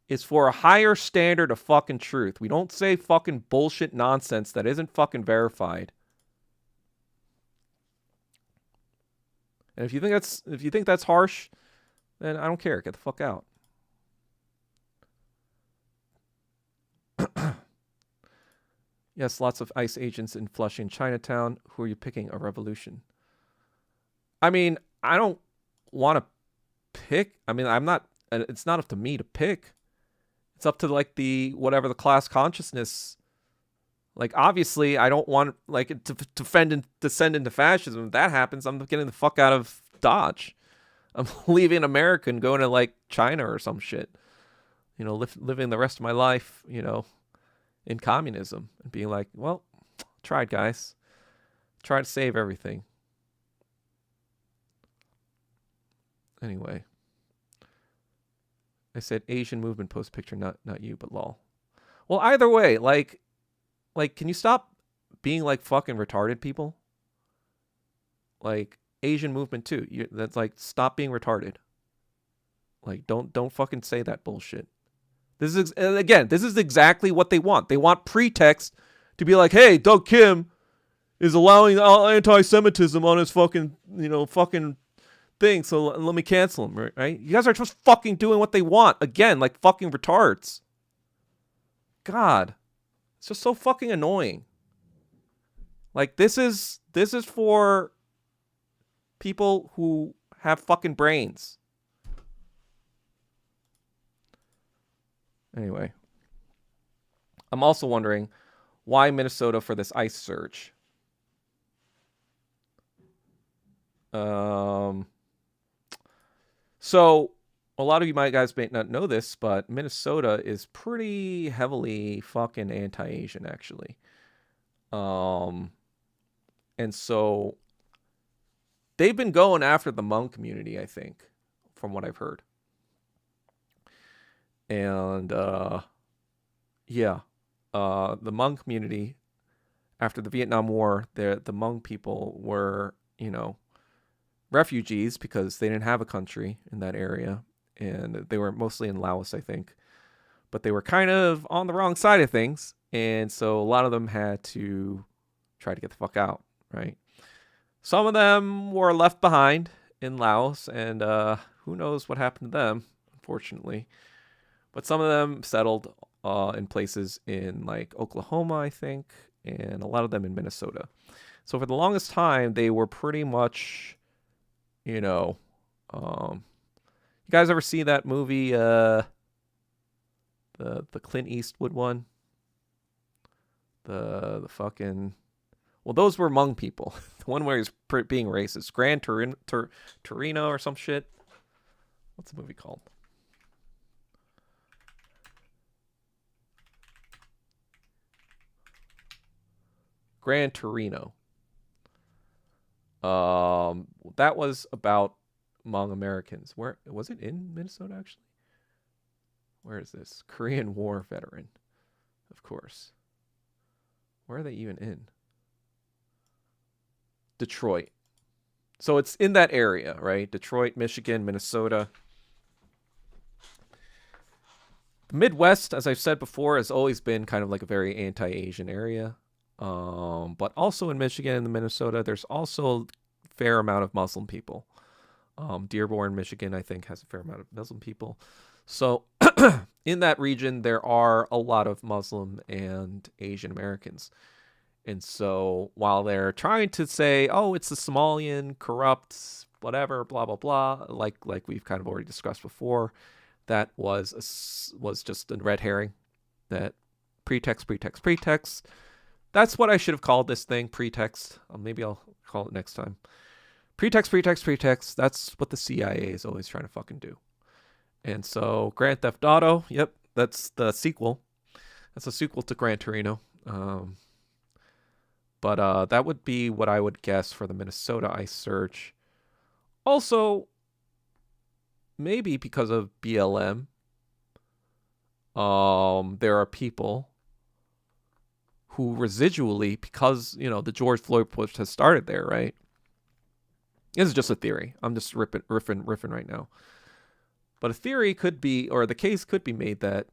is for a higher standard of fucking truth. We don't say fucking bullshit nonsense that isn't fucking verified. And if you think that's harsh, then I don't care. Get the fuck out. Yes, lots of ICE agents in Flushing, Chinatown. Who are you picking? A revolution. I mean, I don't want to pick. I mean, it's not up to me to pick. It's up to like whatever the class consciousness. Like, obviously, I don't want like to defend and descend into fascism. If that happens, I'm getting the fuck out of Dodge. I'm leaving America and going to like China or some shit. You know, living the rest of my life, you know, in communism and being like, well, tried, guys. Try to save everything. Anyway. I said Asian movement post picture, not you, but lol. Well, either way, like, can you stop being like fucking retarded people? Like, Asian movement too. That's like, stop being retarded. Like, don't fucking say that bullshit. This is exactly what they want. They want pretext to be like, hey, Doug Kim is allowing anti-Semitism on his fucking, fucking thing, so let me cancel him, right? You guys are just fucking doing what they want. Again, like fucking retards. God. It's just so fucking annoying. Like, this is for people who have fucking brains. Anyway. I'm also wondering why Minnesota for this ICE surge. So a lot of you guys may not know this, but Minnesota is pretty heavily fucking anti-Asian, actually. Um, and so they've been going after the Hmong community, I think, from what I've heard. And yeah, the Hmong community after the Vietnam War, the Hmong people were, refugees because they didn't have a country in that area, and they were mostly in Laos, I think. But they were kind of on the wrong side of things, and so a lot of them had to try to get the fuck out, right? Some of them were left behind in Laos, and who knows what happened to them, unfortunately. But some of them settled in places in like Oklahoma, I think, and a lot of them in Minnesota. So for the longest time, they were pretty much, you guys ever see that movie, the Clint Eastwood one? The fucking, well, those were Hmong people. The one where he's being racist, Gran Torino or some shit. What's the movie called? Gran Torino. That was about Hmong Americans. Where was it? In Minnesota, actually? Where is this? Korean War veteran, of course. Where are they even in? Detroit. So it's in that area, right? Detroit, Michigan, Minnesota. The Midwest, as I've said before, has always been kind of like a very anti-Asian area. But also in Michigan and Minnesota, there's also a fair amount of Muslim people. Dearborn, Michigan, I think, has a fair amount of Muslim people. So in that region, there are a lot of Muslim and Asian Americans. And so while they're trying to say, oh, it's the Somalian, corrupt, whatever, blah, blah, blah, like we've kind of already discussed before, that was just a red herring. That pretext. That's what I should have called this thing, pretext. Maybe I'll call it next time. Pretext. That's what the CIA is always trying to fucking do. And so Grand Theft Auto, yep, that's the sequel. That's a sequel to Gran Torino. But that would be what I would guess for the Minnesota ice search. Also, maybe because of BLM, there are people who residually, because, the George Floyd push has started there, right? This is just a theory. I'm just riffing right now. But a theory could be, or the case could be made that,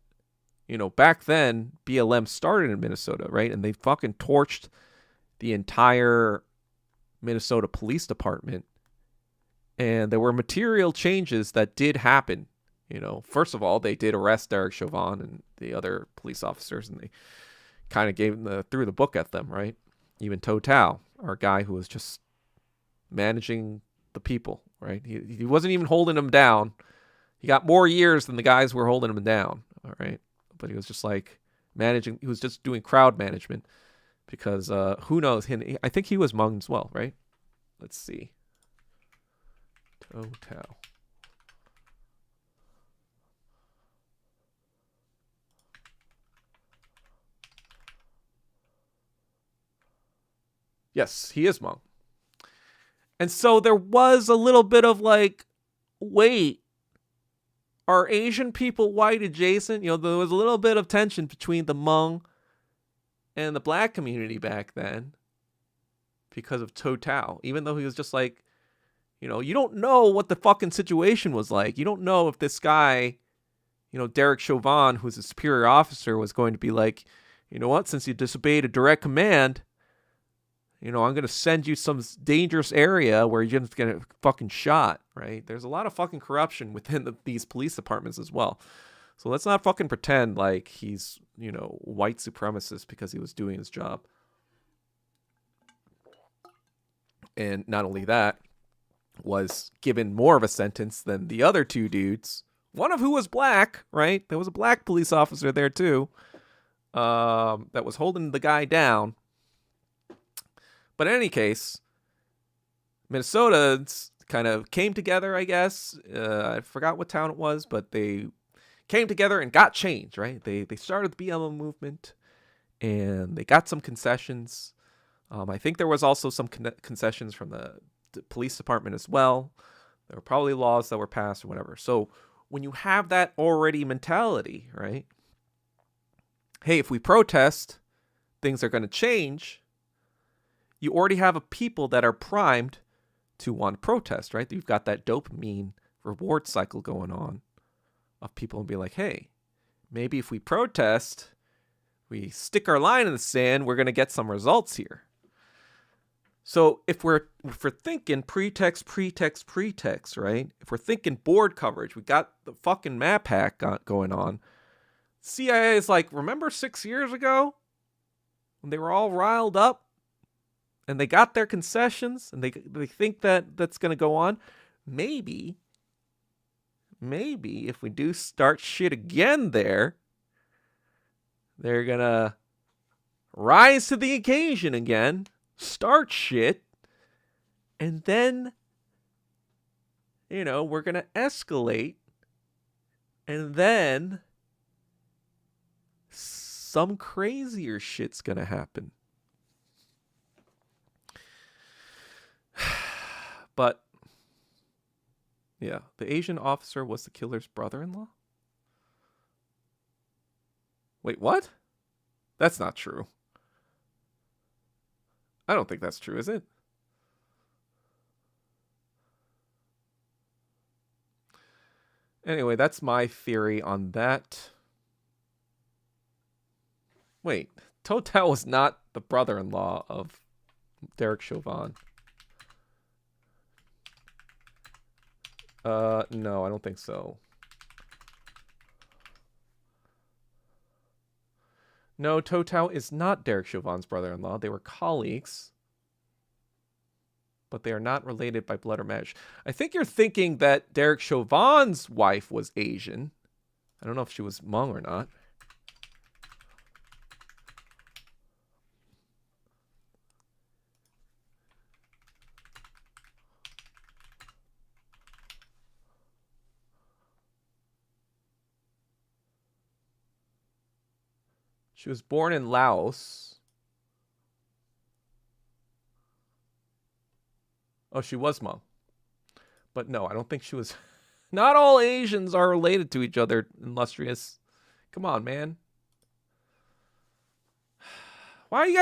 back then, BLM started in Minnesota, right? And they fucking torched the entire Minnesota Police Department. And there were material changes that did happen. First of all, they did arrest Derek Chauvin and the other police officers, and they kind of threw the book at them, right? Even Total, our guy who was just managing the people, right? He wasn't even holding them down. He got more years than the guys who were holding him down, all right? But he was just like managing. He was just doing crowd management because who knows? I think he was Hmong as well, right? Let's see. Total. Yes, he is Hmong. And so there was a little bit of like, wait, are Asian people white adjacent? There was a little bit of tension between the Hmong and the black community back then because of Total. Even though he was just like, you don't know what the fucking situation was like. You don't know if this guy, Derek Chauvin, who's a superior officer, was going to be like, you know what, since you disobeyed a direct command, I'm going to send you some dangerous area where you're just going to fucking shot, right? There's a lot of fucking corruption within these police departments as well. So let's not fucking pretend like he's, white supremacist because he was doing his job. And not only that, was given more of a sentence than the other two dudes, one of who was black, right? There was a black police officer there too, that was holding the guy down. But in any case, Minnesota kind of came together, I guess. I forgot what town it was, but they came together and got change, right? They started the BLM movement, and they got some concessions. I think there was also some concessions from the police department as well. There were probably laws that were passed or whatever. So when you have that already mentality, right? Hey, if we protest, things are going to change. You already have a people that are primed to want to protest, right? You've got that dopamine reward cycle going on of people and be like, hey, maybe if we protest, we stick our line in the sand, we're going to get some results here. So if we're thinking pretext, right? If we're thinking board coverage, we got the fucking map hack going on. CIA is like, remember 6 years ago when they were all riled up and they got their concessions and they think that that's going to go on? Maybe if we do start shit again there, they're going to rise to the occasion again, start shit, and then, we're going to escalate, and then some crazier shit's going to happen. But, yeah, the Asian officer was the killer's brother-in-law? Wait, what? That's not true. I don't think that's true, is it? Anyway, that's my theory on that. Wait, Total was not the brother-in-law of Derek Chauvin. No, I don't think so. No, Total is not Derek Chauvin's brother-in-law. They were colleagues, but they are not related by blood or marriage. I think you're thinking that Derek Chauvin's wife was Asian. I don't know if she was Hmong or not. She was born in Laos. Oh, she was Hmong. But no, I don't think she was. Not all Asians are related to each other, illustrious. Come on, man. Why are you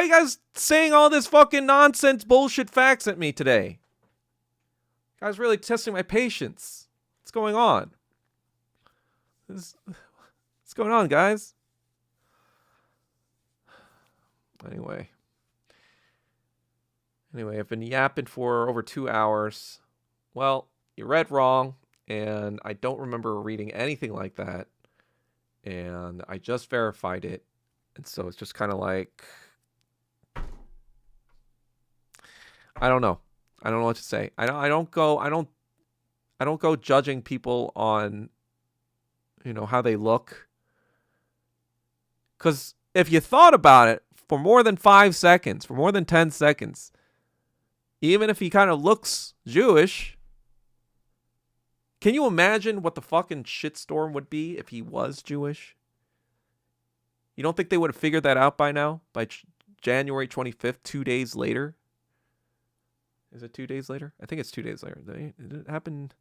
guys saying all this fucking nonsense bullshit facts at me today? You guys really testing my patience. What's going on? What's going on, guys? Anyway, I've been yapping for over 2 hours. Well, you read wrong, and I don't remember reading anything like that. And I just verified it. And so it's just kind of like, I don't know. I don't know what to say. I don't go judging people on, how they look. 'Cause if you thought about it, for more than 5 seconds, for more than 10 seconds, even if he kind of looks Jewish, can you imagine what the fucking shitstorm would be if he was Jewish? You don't think they would have figured that out by now? By January 25th, 2 days later? Is it 2 days later? I think it's 2 days later. Did it happen?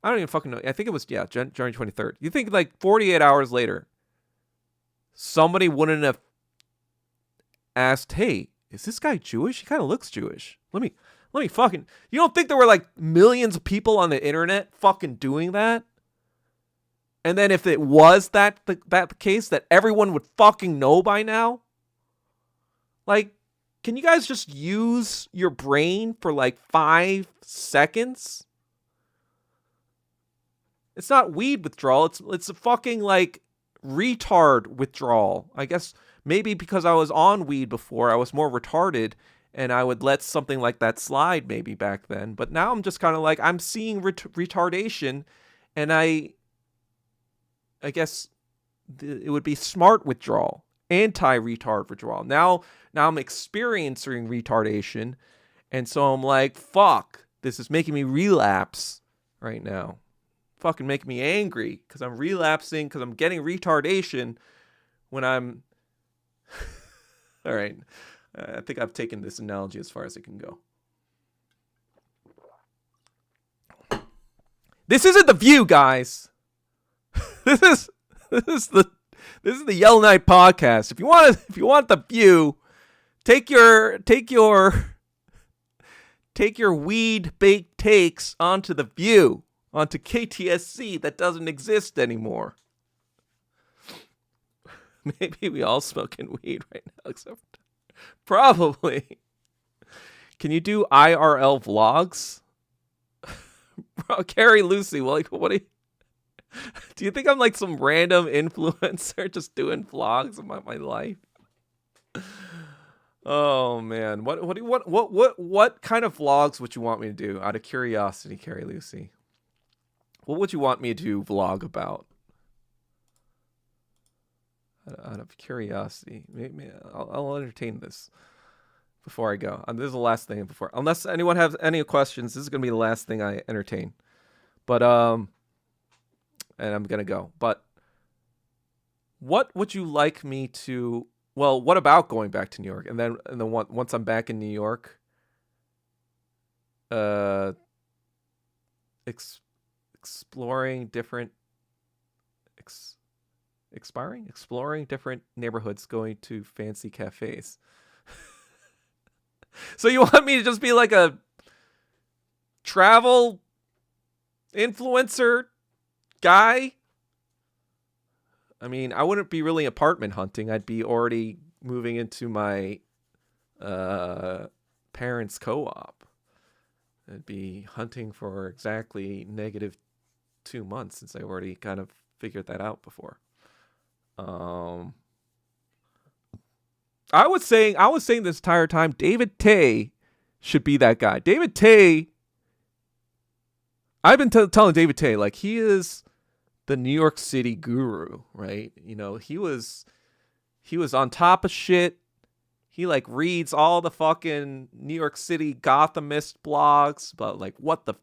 I don't even fucking know. I think it was, January 23rd. You think like 48 hours later, somebody wouldn't have asked, hey, is this guy Jewish? He kind of looks Jewish. Let me fucking, you don't think there were like millions of people on the internet fucking doing that? And then if it was that the case, that everyone would fucking know by now? Like, can you guys just use your brain for like 5 seconds? It's not weed withdrawal. It's a fucking like retard withdrawal. I guess maybe because I was on weed before, I was more retarded and I would let something like that slide maybe back then. But now I'm just kind of like, I'm seeing retardation, and I guess it would be smart withdrawal, anti-retard withdrawal. Now I'm experiencing retardation, and so I'm like, fuck, This is making me relapse right now. Fucking making me angry because I'm relapsing because I'm getting retardation when I'm. All right. I think I've taken this analogy as far as it can go. This isn't The View, guys. This is the Yell Night podcast. If you want The View, take your weed baked takes onto The View, onto KTSC that doesn't exist anymore. Maybe we all smoking weed right now, except probably. Can you do IRL vlogs? Bro, Carrie Lucy, well, like, what do you think I'm like some random influencer just doing vlogs about my life? Oh man, what kind of vlogs would you want me to do? Out of curiosity, Carrie Lucy, what would you want me to vlog about? Out of curiosity, maybe I'll entertain this before I go. This is the last thing before, unless anyone has any questions. This is gonna be the last thing I entertain. But and I'm gonna go. But what would you like me to? Well, what about going back to New York? And then once I'm back in New York, exploring different, exploring different neighborhoods, going to fancy cafes. So you want me to just be like a travel influencer guy? I mean, I wouldn't be really apartment hunting. I'd be already moving into my parents' co-op. I'd be hunting for exactly -2 months since I already kind of figured that out before. I was saying this entire time, David Tay should be that guy. David Tay, I've been telling David Tay, like, he is the New York City guru, right? You know, he was on top of shit. He like reads all the fucking New York City Gothamist blogs about like what the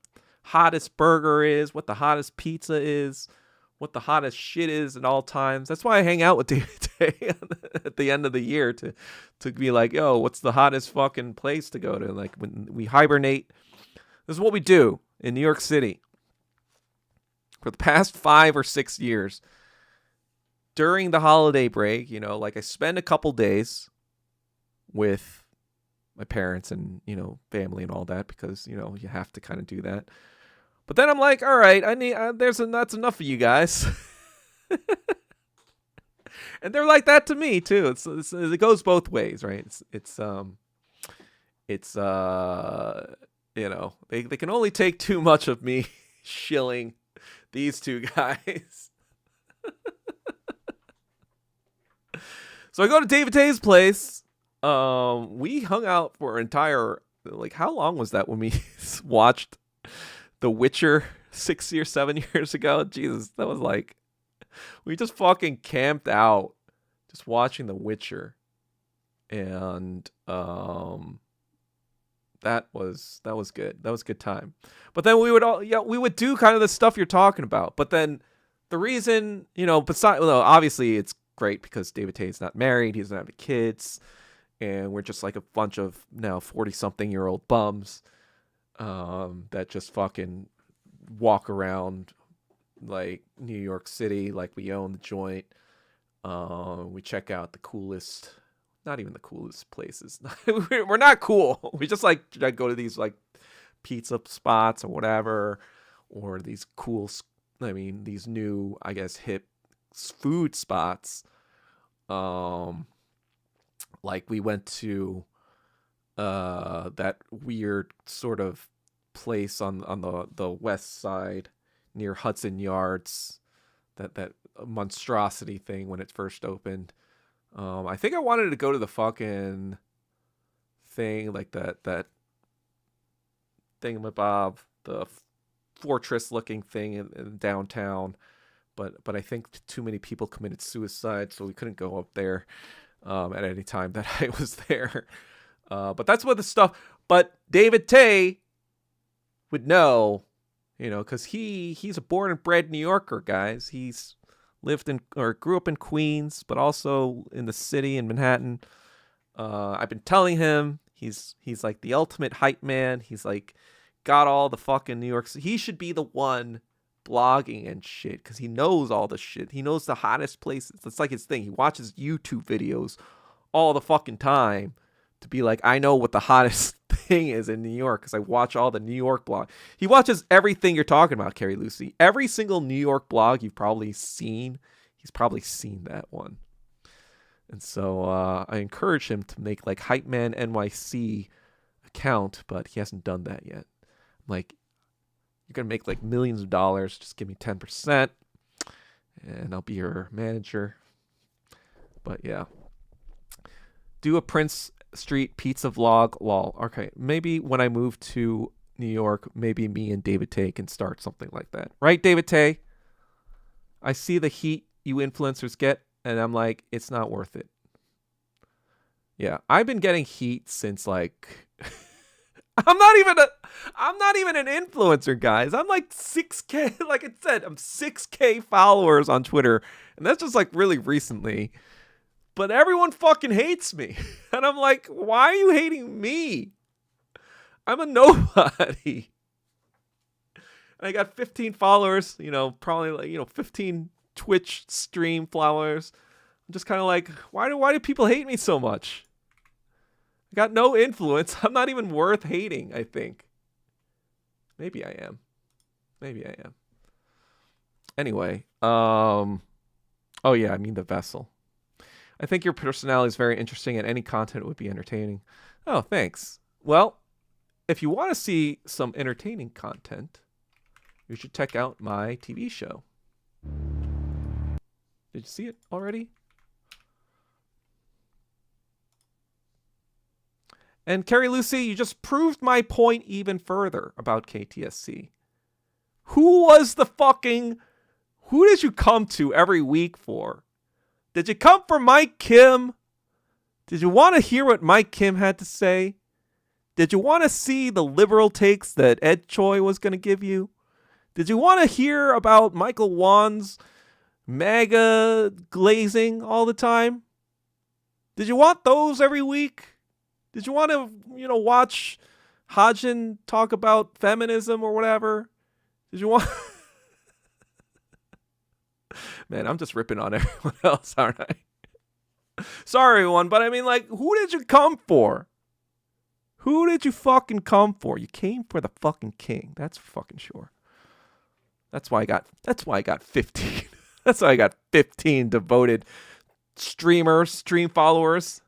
hottest burger is, what the hottest pizza is, what the hottest shit is at all times. That's why I hang out with David Tay at the end of the year to be like, yo, what's the hottest fucking place to go to? Like when we hibernate, this is what we do in New York City. For the past 5 or 6 years, during the holiday break, you know, like I spend a couple days with my parents and, you know, family and all that because, you know, you have to kind of do that. But then I'm like, all right, that's enough of you guys. And they're like that to me too. It goes both ways, right? It's you know, they can only take too much of me shilling these two guys. So I go to David Tay's place. We hung out for an entire, like, how long was that when we watched The Witcher 6 or 7 years ago? Jesus, that was like, we just fucking camped out just watching The Witcher. And that was good. That was a good time. But then we would do kind of the stuff you're talking about. But then the reason, you know, besides, well, obviously it's great because David Tay's not married, he doesn't have any kids, and we're just like a bunch of now 40-something-year-old bums that just fucking walk around like New York City like we own the joint. We check out the coolest, not even the coolest places. We're not cool. We just like go to these like pizza spots or whatever, or these cool, I mean, these new, I guess, hip food spots. Like we went to that weird sort of place on the west side near Hudson Yards, that monstrosity thing when it first opened. I think I wanted to go to the fucking thing, like that thingamabob, the fortress looking thing in downtown, but I think too many people committed suicide, so we couldn't go up there at any time that I was there. But that's what the stuff. But David Tay would know, because he's a born and bred New Yorker, guys. He's lived in or grew up in Queens, but also in the city in Manhattan. I've been telling him he's like the ultimate hype man. He's like got all the fucking New York. He should be the one blogging and shit because he knows all the shit. He knows the hottest places. That's like his thing. He watches YouTube videos all the fucking time to be like, I know what the hottest thing is in New York because I watch all the New York blog. He watches everything you're talking about, Carrie Lucy. Every single New York blog you've probably seen, he's probably seen that one. And so I encourage him to make like Hype Man NYC account, but he hasn't done that yet. I'm like, you're going to make like millions of dollars. Just give me 10% and I'll be your manager. But yeah. Do a Prince Street pizza vlog. Lol. Okay. Maybe when I move to New York, maybe me and David Tay can start something like that. Right, David Tay? I see the heat you influencers get, and I'm like, it's not worth it. Yeah. I've been getting heat since like I'm not even an influencer, guys. I'm like 6K, like I said, I'm 6K followers on Twitter, and that's just like really recently. But everyone fucking hates me. And I'm like, why are you hating me? I'm a nobody. And I got 15 followers, probably like, 15 Twitch stream followers. I'm just kind of like, why do people hate me so much? I got no influence. I'm not even worth hating, I think. Maybe I am. Anyway, oh yeah, I mean the vessel. I think your personality is very interesting and any content would be entertaining. Oh, thanks. Well, if you want to see some entertaining content, you should check out my TV show. Did you see it already? And Carrie Lucy, you just proved my point even further about KTSC. Who did you come to every week for? Did you come for Mike Kim? Did you want to hear what Mike Kim had to say? Did you want to see the liberal takes that Ed Choi was going to give you? Did you want to hear about Michael Wan's MAGA glazing all the time? Did you want those every week? Did you want to, watch Hodgin talk about feminism or whatever? Did you want... Man, I'm just ripping on everyone else, aren't I? Sorry, everyone, but I mean, like, who did you come for? Who did you fucking come for? You came for the fucking king. That's fucking sure. That's why I got 15. That's why I got 15 devoted stream followers.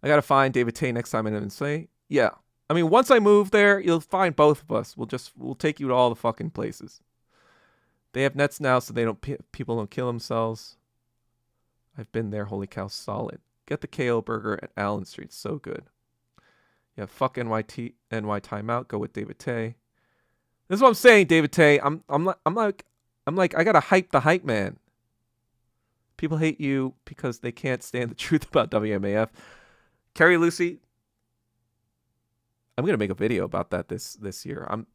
I gotta find David Tay next time and say, yeah. I mean, once I move there, you'll find both of us. We'll take you to all the fucking places. They have nets now, so people don't kill themselves. I've been there. Holy cow, solid. Get the KO burger at Allen Street. So good. Yeah, fuck NY timeout. Go with David Tay. This is what I'm saying, David Tay. I'm like, I gotta hype the hype man. People hate you because they can't stand the truth about WMAF. Carrie Lucy, I'm gonna make a video about that this year. I'm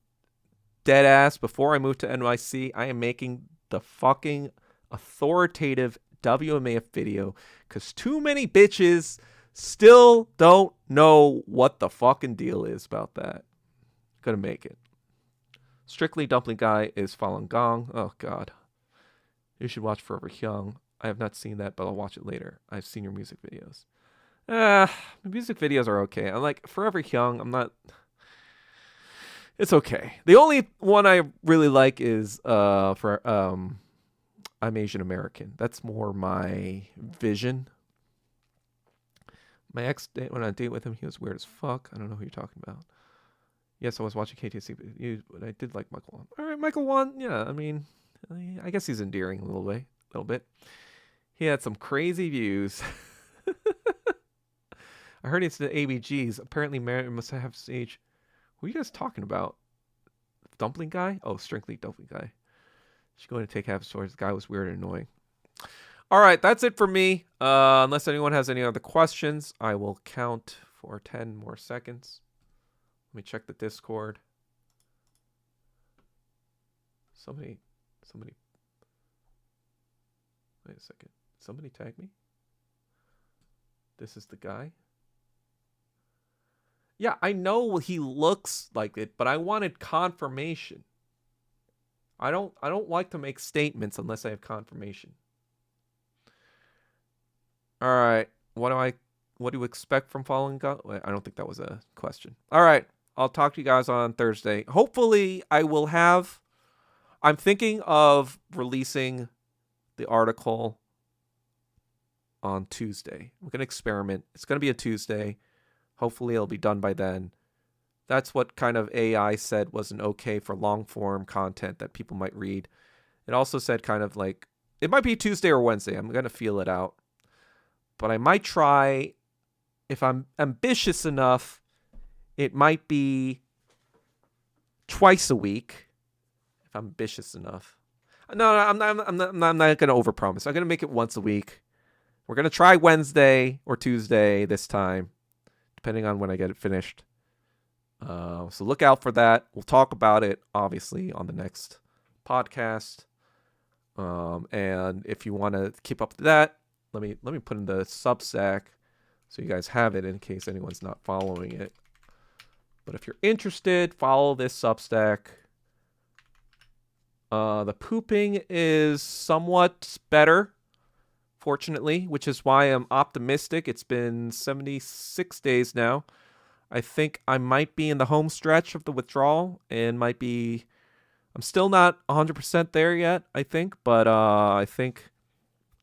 dead ass. Before I move to NYC, I am making the fucking authoritative WMAF video because too many bitches still don't know what the fucking deal is about that. Gonna make it. Strictly Dumpling Guy is Falun Gong. Oh god. You should watch Forever Young. I have not seen that, but I'll watch it later. I've seen your music videos. Music videos are okay. I'm like Forever Young. I'm not. It's okay. The only one I really like is for I'm Asian American. That's more my vision. My ex, when I date with him, he was weird as fuck. I don't know who you're talking about. Yes, I was watching KTC, but I did like Michael Wan. All right, Michael Wan. Yeah, I mean, I guess he's endearing a little bit. He had some crazy views. I heard it's the ABGs. Apparently, Mary must have stage. Who are you guys talking about? Dumpling Guy? Oh, Strictly Dumpling Guy. She's going to take half a story. The guy was weird and annoying. All right, that's it for me. Unless anyone has any other questions, I will count for 10 more seconds. Let me check the Discord. Somebody. Wait a second. Somebody tag me? This is the guy? Yeah, I know he looks like it, but I wanted confirmation. I don't like to make statements unless I have confirmation. All right. What do you expect from following God? Wait, I don't think that was a question. All right. I'll talk to you guys on Thursday. Hopefully I'm thinking of releasing the article on Tuesday. I'm going to experiment. It's going to be a Tuesday. Hopefully it'll be done by then. That's what kind of AI said wasn't okay for long form content that people might read. It also said kind of like, it might be Tuesday or Wednesday. I'm going to feel it out. But I might try, if I'm ambitious enough, it might be twice a week. If I'm ambitious enough. No, I'm not going to overpromise. I'm going to make it once a week. We're going to try Wednesday or Tuesday this time, depending on when I get it finished. So look out for that. We'll talk about it, obviously, on the next podcast. And if you want to keep up to that, let me put in the Substack so you guys have it in case anyone's not following it. But if you're interested, follow this Substack. The pooping is somewhat better, fortunately, which is why I'm optimistic. It's been 76 days now. I think I might be in the home stretch of the withdrawal and I'm still not 100% there yet, I think, but I think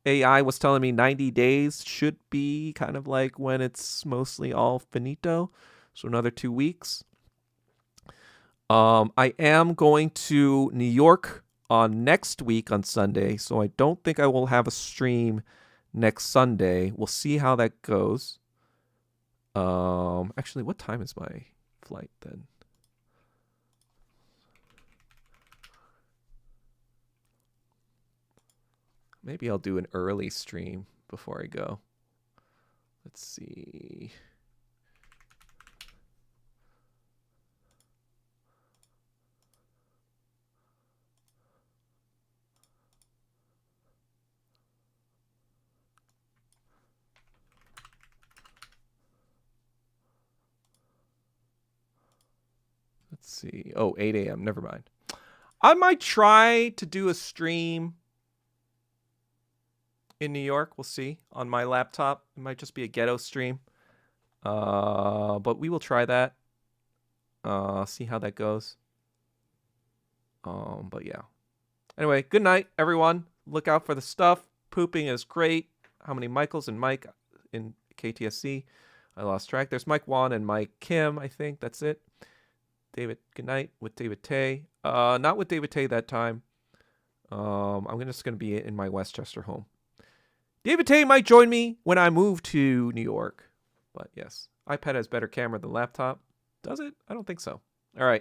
AI was telling me 90 days should be kind of like when it's mostly all finito. So another 2 weeks. I am going to New York on next week on Sunday, so I don't think I will have a stream next Sunday. We'll see how that goes. Actually, what time is my flight then? Maybe I'll do an early stream before I go. Let's see. Let's see. Oh, 8 a.m. Never mind. I might try to do a stream in New York. We'll see on my laptop. It might just be a ghetto stream. But we will try that. See how that goes. But yeah. Anyway, good night, everyone. Look out for the stuff. Pooping is great. How many Michaels and Mike in KTSC? I lost track. There's Mike Wan and Mike Kim, I think. That's it. David, good night with David Tay. Not with David Tay that time. I'm just going to be in my Westchester home. David Tay might join me when I move to New York. But yes, iPad has better camera than laptop. Does it? I don't think so. All right.